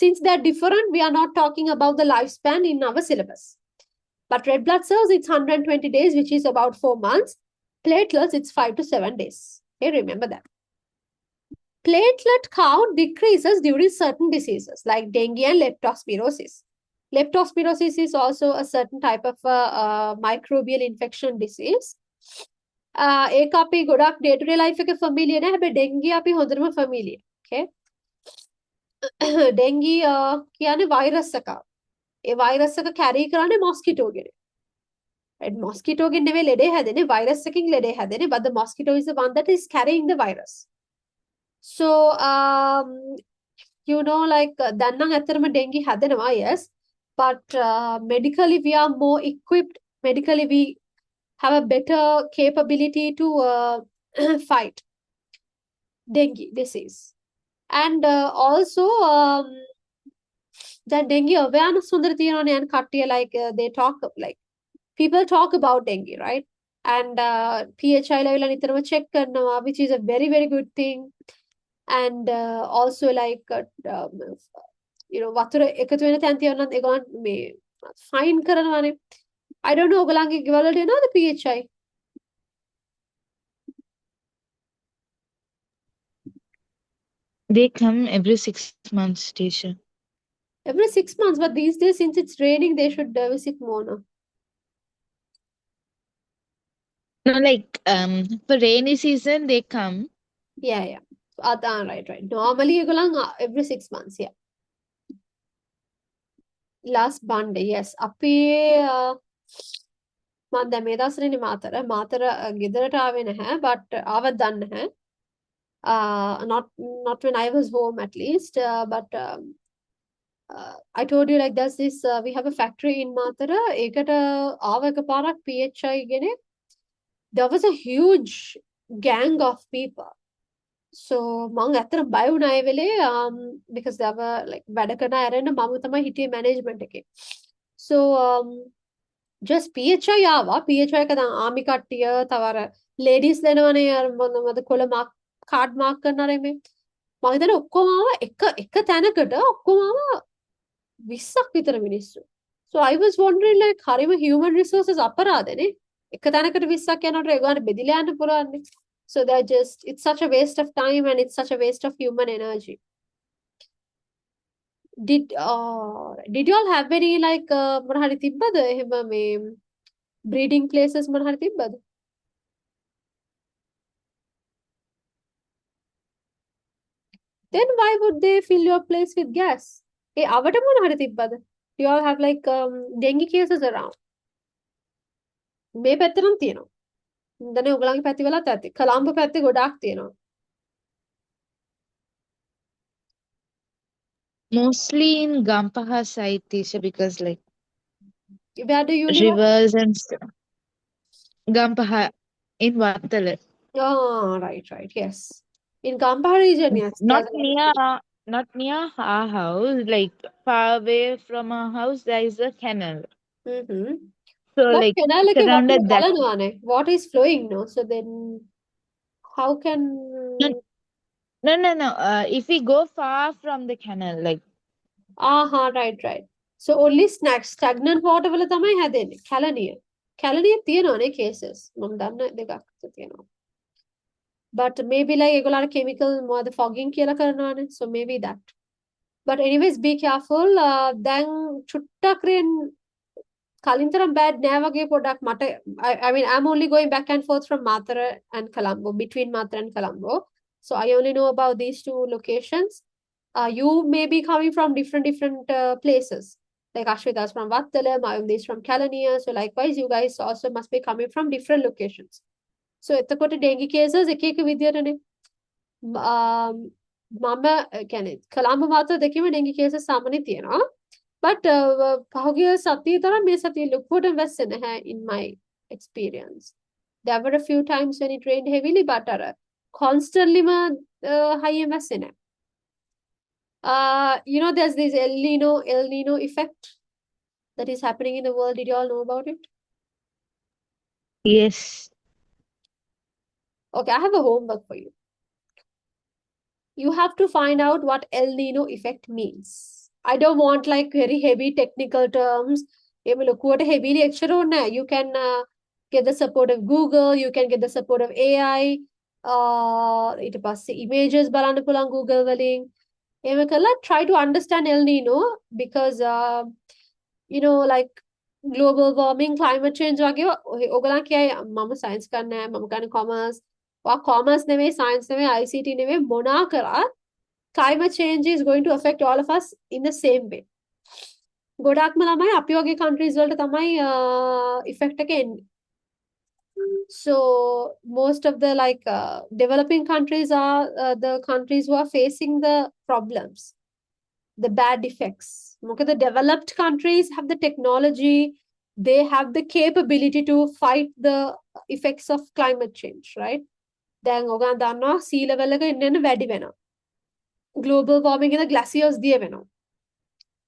Since they're different, we are not talking about the lifespan in our syllabus. But red blood cells, it's 120 days, which is about 4 months. Platelets, it's 5 to 7 days. Okay, remember that. Platelet count decreases during certain diseases like dengue and leptospirosis. Leptospirosis is also a certain type of microbial infection disease. ඒක අපි ගොඩක් day to day life එකේ familiar නෑ. හැබැයි dengue අපි හොඳටම familiar. Okay? dengue කියන්නේ virus එකක්. ඒ virus එක carry කරන්නේ mosquito ගෙන්. Right? Mosquito ගෙන් නෙවෙයි ලෙඩේ හැදෙන්නේ, virus එකකින් ලෙඩේ හැදෙන්නේ, but the mosquito is the one that is carrying the virus. So you know, like දැන් නම් ඇත්තටම dengue හැදෙනවා, yes, but medically we are more equipped. Medically we have a better capability to fight dengue disease. And also the dengue awareness හොඳට තියෙනවානේ, and කට්ටිය like they talk, like people talk about dengue, right? And PHI level නිතරම check කරනවා, which is a very very good thing. And also like you know, වතුර එකතු වෙන තැන් තියෙනවා නම් ඒගොල්ලන් මේ fine කරනවානේ. I don't know ඔයගොල්ලන්ගේ ගෙවල් වලට එනවද PHI? They come every 6 months, teacher. Every 6 months, but these days since it's raining, they should visit more now. No, like for rainy season they come. Yeah. Right. Normally, every 6 months, yeah. Last Monday, yes. අපි මම දැන් මේ දවස්වලනේ මාතර ගෙදරට ආවේ නැහැ, but ආවත් දන්නේ නැහැ. Not when I was home at least, but I told you like there's this we have a factory in Matara. ඒකට ආව එකපාරක් PHI ගෙනේ. There was a huge gang of people. So මං ඇත්තට බය වුණා ඒ වෙලේ because there were like වැඩ කරන අරගෙන මම තමයි හිටියේ management එකේ. So just PHI ආවා. PHI එක දැන් ආමි කට්ටිය තව අර ladies දෙනවනේ අර මොනවද කොළ මාක් කාඩ් මාක් කරන අර මේ මම හිතන්නේ ඔක්කොම ආවා එක තැනකට ඔක්කොම ආවා 20ක් විතර මිනිස්සු. So I was wondering like හරිම human resources අපරාධනේ. එක තැනකට 20ක් යනකොට ඒගොල්ලන්ට බෙදිලා යන්න පුළුවන්. So they're just, it's such a waste of time and it's such a waste of human energy. Did you all have any like මොන හරි තිබ්බද එහෙම මේ breeding places මොන හරි තිබ්බද? Then why would they fill your place with gas? ඒ අවට මොන හරි තිබ්බද? Do you all have like dengue cases around? මේ පැත්තටම තියෙනවා. දැන් ඔයගලගේ පැති වලත් ඇති. කලම්බ පැත්තේ ගොඩාක් තියෙනවා. Mostly in Gampaha side, teacher, because like Where do you live at? rivers and Gampaha in Vattala. Oh, right. Yes. In Gampah region, yes, Not there's a lot of near, not near our house. Like far away from our house, there is a canal. mm-hmm. So But like canal ke surrounded that. water is flowing, no? So then how No, can no. If we go far from the canal, like right. So only stagnant water වල තමයි හැදෙන්නේ. කැලණිය. කැලණිය තියෙනවනේ cases. මම දන්න දෙකක් තියෙනවා. But maybe like ඒගොල්ලෝ chemical මොකද fogging කියලා කරනවානේ. So maybe that. But anyways, be careful. දැන් චුට්ටක් කලින්තරම් bad නෑ වගේ පොඩක් මට I mean I'm only going back and forth from Matara and Colombo, between Matara and Colombo. So I only know about these two locations. You may be coming from different places. Like Ashwita's from Vattala, Mayumdi's from Kalaniya. So likewise, you guys also must be coming from different locations. So එතකොට dengue cases එක එක විදියටනේ මම කියන්නේ කොළඹ මාතර දෙකේම dengue cases සාමාන්‍ය තියෙනවා. But පහුගිය සතිය තරම් මේ සතිය ලොකුවට වැස්සේ නැහැ in my experience. There were a few times when it rained heavily, but constantly high වැස්සේ නැහැ. There's this El Nino effect that is happening in the world. Did you all know about it? yes, Okay, I have a homework for you. You have to find out what El Nino effect means. I don't want like very heavy technical terms. Heavily you can get the support of Google, you can get the support of AI. It images බලන්න පුළුවන් Google වලින්. Try to understand El Nino because like global warming, climate change වගේ ඔයගොල්ලන් කියයි මම science කරන්නේ නැහැ, මම කරන්නේ commerce. commerce නෙවෙයි, science නෙවෙයි, ICT නෙවෙයි, මොනා කරත් climate change is going to affect all of us in the same way. ගොඩක්ම ළමයි අපි වගේ countries වලට තමයි effect එක එන්නේ. So most of the developing countries are the countries who are facing the problems, the bad effects. Okay, the developed countries have the technology, they have the capability to fight the effects of climate change, right? දැන් ඔයගොල්ලන් දන්නවා sea level එක එන්න වැඩි වෙනවා. Global warming එක glaciers දිය වෙනවා.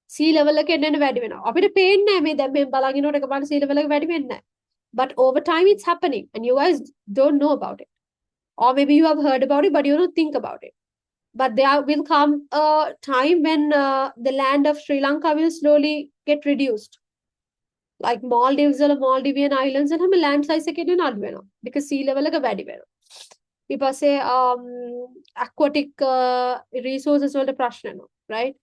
sea level එක එන්න වැඩි වෙනවා. අපිට පේන්නේ නැහැ මේ දැන් මේ බලන් ඉනකොට එකපාරට sea level එක වැඩි වෙන්නේ නැහැ. But over time it's happening and you guys don't know about it. Or maybe you have heard about it but you don't think about it. But there will come a time when the land of Sri Lanka will slowly get reduced. Like Maldives or Maldivian islands and have land size එක එන්න අඩු වෙනවා. Because sea level එක වැඩි වෙනවා. People say aquatic resources වලට ප්‍රශ්න වෙනවා, right?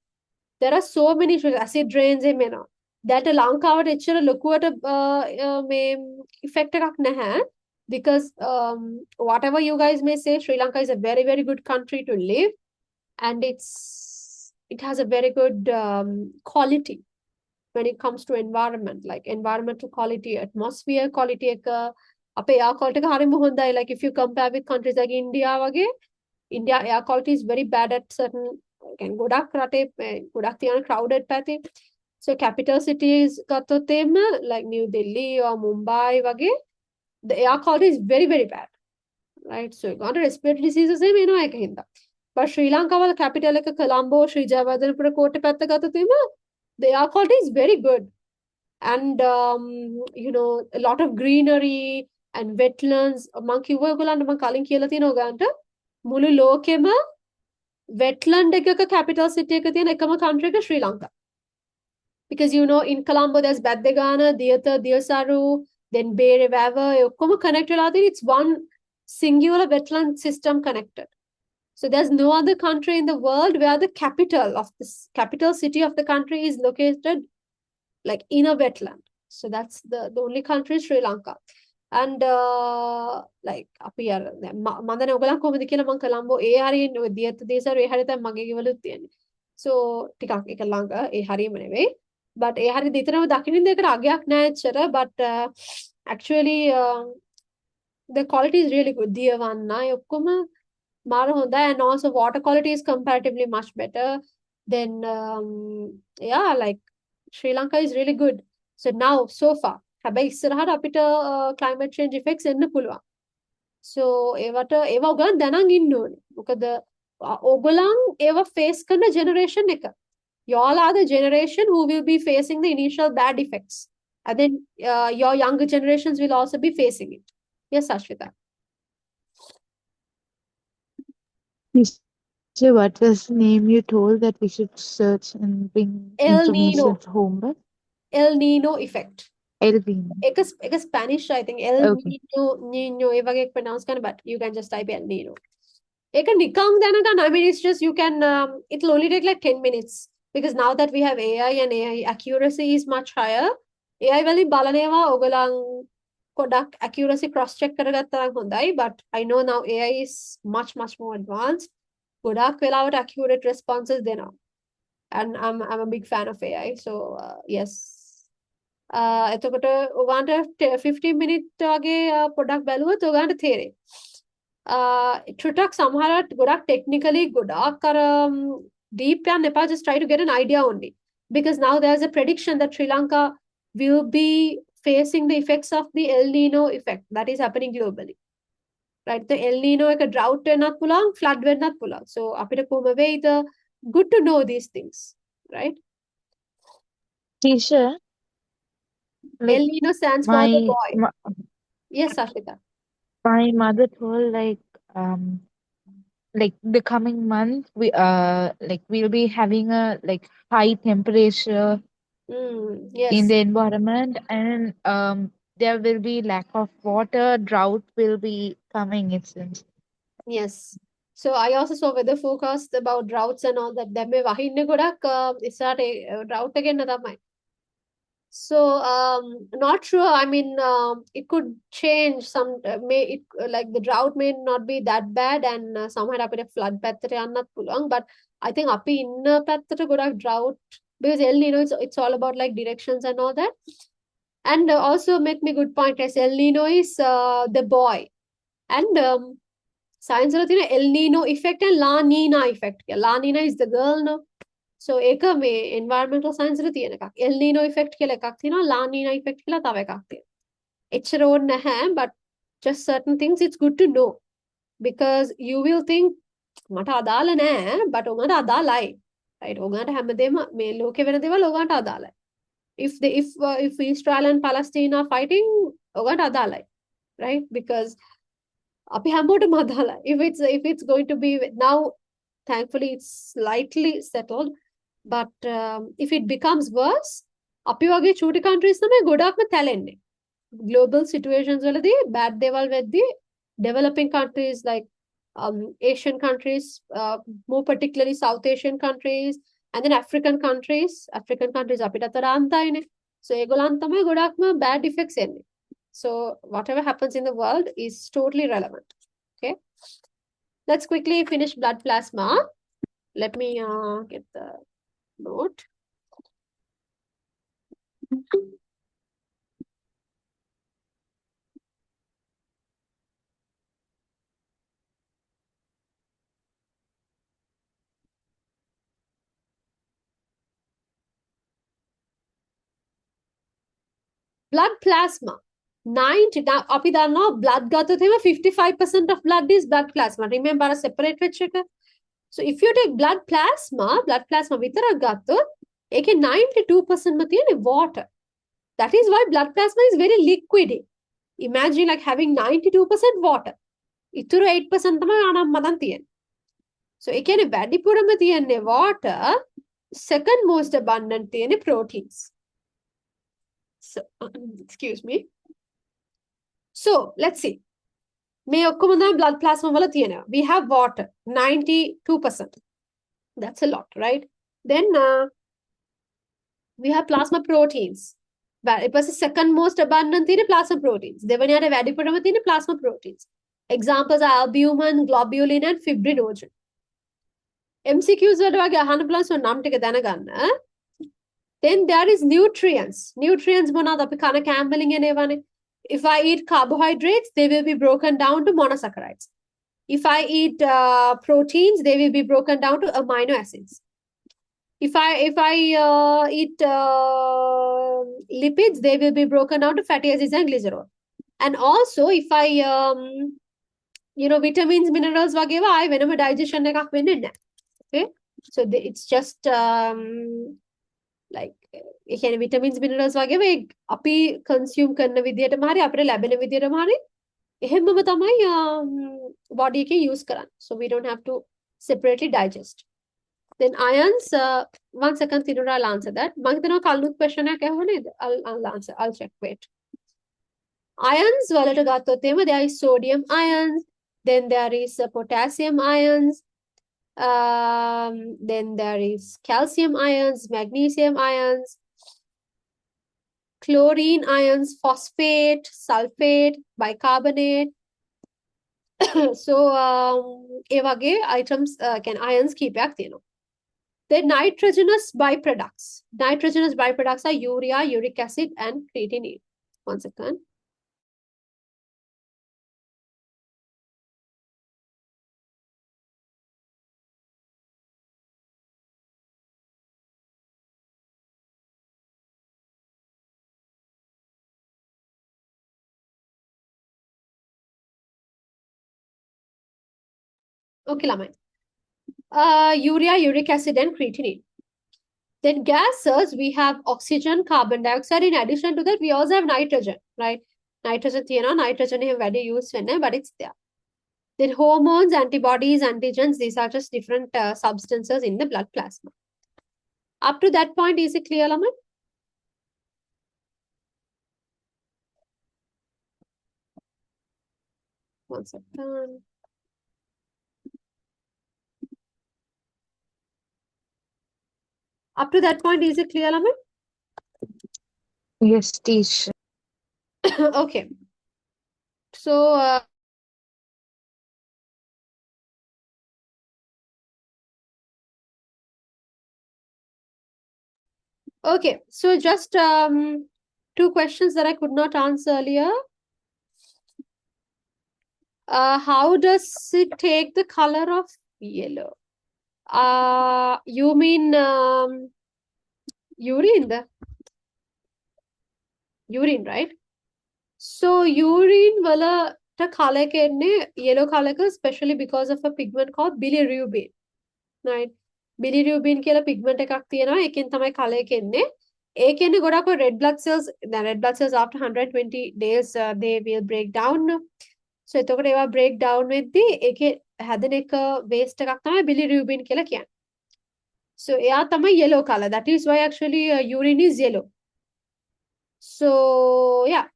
There are so many acid rains එනවා. That ලංකාවට එච්චර ලොකුවට මේ effect එකක් නැහැ. Because whatever you guys may say, Sri Lanka is a very good country to live and it has a very good quality when it comes to environment, like environmental quality, atmosphere quality අපේ air quality එක හරිම හොඳයි. Like if you compare with countries like India වගේ, India air quality is very bad at certain ගොඩක් රටේ ගොඩක් තියෙන crowded පැති. So capital cities ගත්තොත් like New Delhi or Mumbai වගේ, the air quality is very bad, right? So you got respiratory diseases එනවා එක හින්දා. But Sri Lanka වල capital එක Colombo, Sri Jayawardhanapura කෝට්ටේ පැත්ත ගත්තොත් the air quality is very good. And a lot of greenery and wetlands. මං කිව්වා ඔයගොල්ලන්ට මං කලින් කියලා තියෙනවා ගානට මුළු ලෝකෙම wetland එකක capital city එක තියෙන එකම country එක Sri Lanka. Because in Colombo there's Baddegana, Diyata, Diyasaru, then Bay River, ඔක්කොම connected out there. It's one singular wetland system connected. So there's no other country in the world where the capital city of the country is located like in a wetland. So that's the only country is Sri Lanka. And like අපි අර මම දැන් ඔයගලන් කොහොමද කියලා මම කොළඹ ඒ හරියෙන් ඔය දියත් දේශාර ඒ හරිය තමයි මගේ ගෙවලුත් තියෙන්නේ. So ටිකක් එක ළඟ ඒ හරියම නෙවෙයි. But ඒ හරිය දිතරම දකින්න දෙයකට අගයක් නැහැ ඇත්තට. But actually the quality is really good. දියවන්න ඔක්කොම මාර හොඳයි. And also water quality is comparatively much better. Then like Sri Lanka is really good. So now so far හැබැයි ඉස්සරහට අපිට climate change effects එන්න පුළුවන්. So ඒවට ඒවා ඔයගොල්ලන් දැනන් ඉන්න ඕනේ. මොකද ඔයගොල්ලන් ඒවා face කරන generation එක. Y'all are the generation who will be facing the initial bad effects. And then your younger generations will also be facing it. Yes, Ashwita. So what was the name you told that we should search and bring El information Nino. home by? El Nino effect. El Nino. එක Spanish, I think. El Okay. Nino, ඒ වගේ pronounce කරන්න, but you can just type El Nino. ඒක නිකං දැනගන්න. I mean, it's just you can, it'll only take like 10 minutes. Because now that we have AI and AI accuracy is much higher, AI වලින් බලන ඒවා ඔයගොල්ලන් ගොඩක් accuracy cross check කරගත්තා නම් හොඳයි. But I know now AI is much more advanced. ගොඩක් වෙලාවට accurate responses දෙනවා. And I'm a big fan of AI. So yes. එතකොට ඔයාලට 15 minute වගේ පොඩක් බැලුවොත් ඔයාලට තේරෙයි. ට්‍රිටක් සමහරට ගොඩක් technically ගොඩක් අර deep යන්න එපා, just try to get an idea only. Because now there's a prediction that Sri Lanka will be facing the effects of the El Nino effect that is happening globally. Right? The El Nino එක drought වෙන්නත් පුළුවන්, flood වෙන්නත් පුළුවන්. So අපිට කොහොම වෙයිද? Good to know these things, right? Teacher, like El Nino stands for the boy. Yes, Ashita. My mother told like the coming month we'll be having a like high temperature Yes. in the environment, and there will be lack of water, drought will be coming, it seems. Yes. So I also saw weather forecast about droughts and all that. දැන් මේ වහින්නේ ගොඩක් ඉස්සරහට drought එක එන්න තමයි. So not sure. I mean, it could change some. Like the drought may not be that bad, and සමහර අපිට flood පැත්තට යන්නත් පුළුවන්. But I think අපි ඉන්න පැත්තට ගොඩක් drought, because El Nino it's all about like directions and all that. And also make me good point. Yes, El Nino is the boy, and science වල තියෙන El Nino effect and La Nina effect. La Nina is the girl, no? So ඒක මේ environmental science වල තියෙන එකක්. El Nino effect කියලා එකක් තියෙනවා, La Nina effect කියලා තව එකක් තියෙනවා. එච්චර ඕනේ නැහැ, but just certain things it's good to know. Because you will think මට අදාළ නැහැ, but ඔයාලට අදාළයි. Right? ඔයාලට හැමදේම මේ ලෝකේ වෙන දේවල් ඔයාලට අදාළයි. If Israel and Palestine are fighting, ඔයාලට අදාළයි. Right? Because අපි හැමෝටම අදාළයි. If it's going to be now, thankfully it's slightly settled. But if it becomes worse, අපි වගේ චූටි countries තමයි ගොඩක්ම තැලෙන්නේ. Global situations වලදී bad දේවල් වෙද්දී developing countries like Asian countries, more particularly South Asian countries, and then African countries අපිට අතර අන්තයිනේ. So ඒගොල්ලන් තමයි ගොඩක්ම bad effects එන්නේ. So whatever happens in the world is totally relevant. Okay. Let's quickly finish blood plasma. Let me get the note. Blood plasma. 90. Now, අපි දන්නවා blood ගත්තොත් එහෙම 55% of blood is blood plasma. Remember a separate වෙච්ච එක. So if you take blood plasma විතරක් ගත්තොත් ඒකේ 92% ම තියෙන්නේ water. That is why blood plasma is very liquidy. Imagine like having 92% water. ඉතුරු 8% තමයි අනම්මදන් තියෙන්නේ. So ඒ කියන්නේ වැඩිපුරම තියෙන්නේ water, second most abundant තියෙන්නේ proteins. So excuse me. So let's see. මේ ඔක්කොම තමයි blood plasma වල තියෙනවා. We have water 92%. That's a lot, right? Then we have plasma proteins. It was the second most abundant in plasma proteins. දෙවෙනි යට වැඩිපුරම තියෙන plasma proteins. Examples are albumin, globulin, and fibrinogen. MCQs වල වගේ අහන්න පුළුවන්, so නම් ටික දැනගන්න. Then there is nutrients. Nutrients මොනවාද? අපි කන කෑම වලින් එනේවනේ. If I eat carbohydrates, they will be broken down to monosaccharides. If I eat proteins, they will be broken down to amino acids. If I eat lipids, they will be broken down to fatty acids and glycerol. And also, if I, vitamins, minerals, වගේව ආයි වෙනම digestion එකක් වෙන්නේ නැහැ. Okay, so it's just like ඒ කියන්නේ vitamins, minerals වගේව ඒ අපි consume කරන විදිහටම හරි අපිට ලැබෙන විදිහටම හරි එහෙමම තමයි body එකේ use කරන්නේ. So we don't have to separately digest. Then ions, one second, Tinura, I'll answer that. මම හිතනවා කල්නුත් question එකක් ඇහුවා නේද? I'll answer. I'll check. Wait. Ions වලට ගත්තොත් එහෙම there is sodium ions, then there is potassium ions, then there is calcium ions, magnesium ions, chlorine ions, phosphate, sulfate, bicarbonate. So ඒ වගේ items ions කීපයක් තියෙනවා. Then nitrogenous byproducts. Nitrogenous byproducts are urea, uric acid, and creatinine. One second. Okay, ළමයි. Urea, uric acid, and creatinine. Then gases, we have oxygen, carbon dioxide. In addition to that, we also have nitrogen, right? Nitrogen, nitrogen is very used, but it's there. Then hormones, antibodies, antigens, these are just different substances in the blood plasma. Up to that point, is it clear, ළමයි? One second. Up to that point, is it clear, ළමයි? Yes, teacher. Okay. So, okay. So just two questions that I could not answer earlier. How does it take the color of yellow? You mean urine, right? So urine wala ta color එක එන්නේ yellow color එක, especially because of a pigment called bilirubin, right? Bilirubin කියලා pigment එකක් තියෙනවා, ඒකෙන් තමයි color එක එන්නේ. ඒ කියන්නේ ගොඩක් red blood cells, the red blood cells after 120 days they will break down. So එතකොට ඒවා break down වෙද්දී ඒකේ හැදෙන එක waste එකක් තමයි bilirubin කියලා කියන්නේ. So එයා තමයි yellow color. That is why actually urine is yellow. So yeah,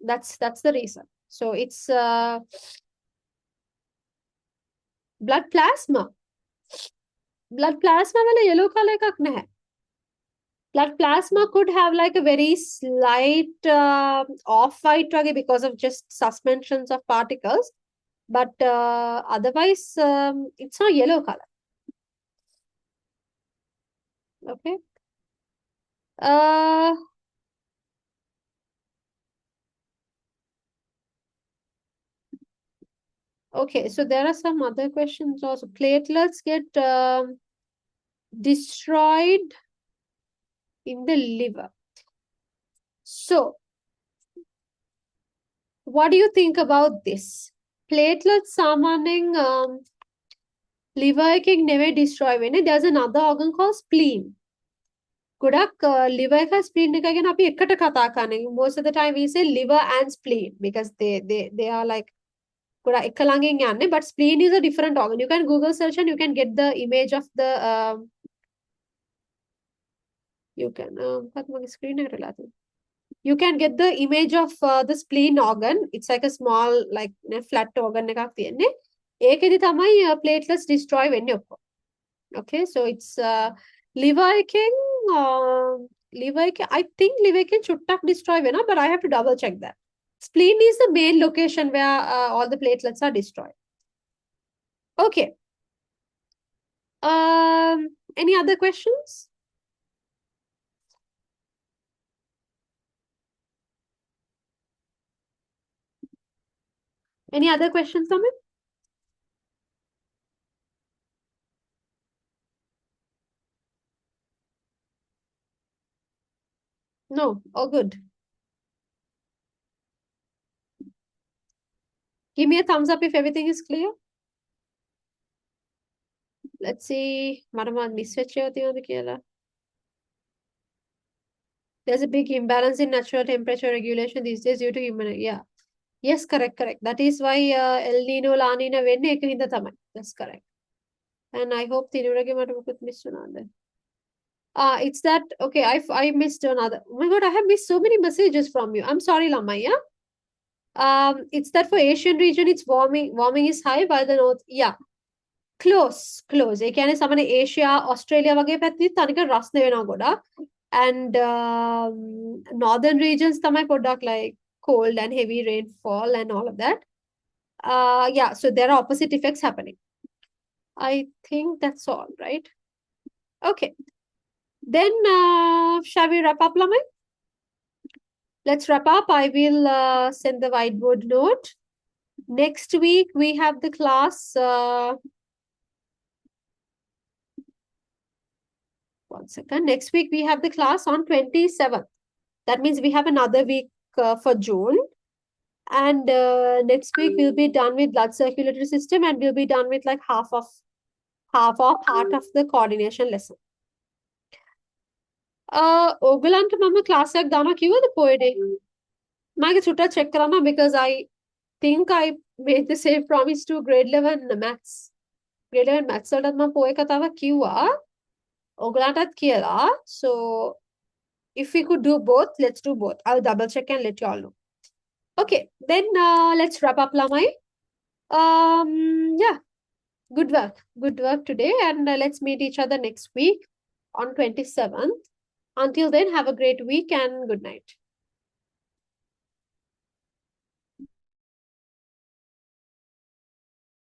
that's the reason. So it's blood plasma. Blood plasma wala yellow color එකක් නැහැ. Blood plasma could have like a very slight off-white because of just suspensions of particles, but otherwise it's not yellow color. Okay. Okay, so there are some other questions also. Platelets get destroyed in the liver. So, what do you think about this? Platelets සාමාන්‍යයෙන් liver එකෙන් නෙවෙයි destroy වෙන්නේ. There's another organ called spleen. ගොඩක් liver එක spleen එක ගැන අපි එකට කතා කරන්නේ. Most of the time we say liver and spleen because they are like ගොඩක් එක ළඟින් යන්නේ. But spleen is a different organ. You can Google search and you can get the image of the you can screen you can get the image of the spleen organ. It's like a small like flat organ එකක් තියෙන්නේ. ඒකෙදි තමයි platelets destroy වෙන්නේ ඔක්කොම. Okay, so it's liver එකෙන් I think liver එකෙන් චුට්ටක් destroy වෙනවා, but I have to double check that. Spleen is the main location where all the platelets are destroyed. Okay. Any other questions? Any other questions, Amit? No, all good. Give me a thumbs up if everything is clear. Let's see. Madam, miss කියලා. There's a big imbalance in natural temperature regulation these days due to human. Yeah. Yes, correct. That is why El Nino, La Nina වෙන්නේ ඒක හින්දා තමයි. That's correct. And I hope තිනුරගේ මට මොකුත් miss වුණාද? It's that okay. I missed another. Oh my God, I have missed so many messages from you. I'm sorry, Lamai. Yeah. It's that for Asian region, it's warming. Warming is high while the north. Yeah. Close. ඒ කියන්නේ සමහර Asia, Australia වගේ පැත්තේ තනිකර රස්නේ වෙනවා ගොඩක්. And northern regions තමයි පොඩ්ඩක් like cold and heavy rainfall and all of that. Yeah, so there are opposite effects happening. I think that's all, right? Okay. Then shall we wrap up, Lamai? Let's wrap up. I will send the whiteboard note. Next week we have the class. One second. Next week we have the class on 27th. That means we have another week for June. And next week we'll be done with blood circulatory system and we'll be done with like half or part of the coordination lesson. ඕගලන්ට මම class එකක් දානවා කිව්වද පොයේ? මම චුට්ටක් check කරන්න because I think I made the same promise to grade 11 maths. Grade 11 maths වලටත් මම පොයේ කතාවක් කිව්වා. ඕගලන්ටත් කියලා. So if we could do both, let's do both. I'll double check and let you all know. Okay, then let's wrap up, Lamai. Yeah, good work today, and let's meet each other next week on 27th. Until then, have a great week and good night.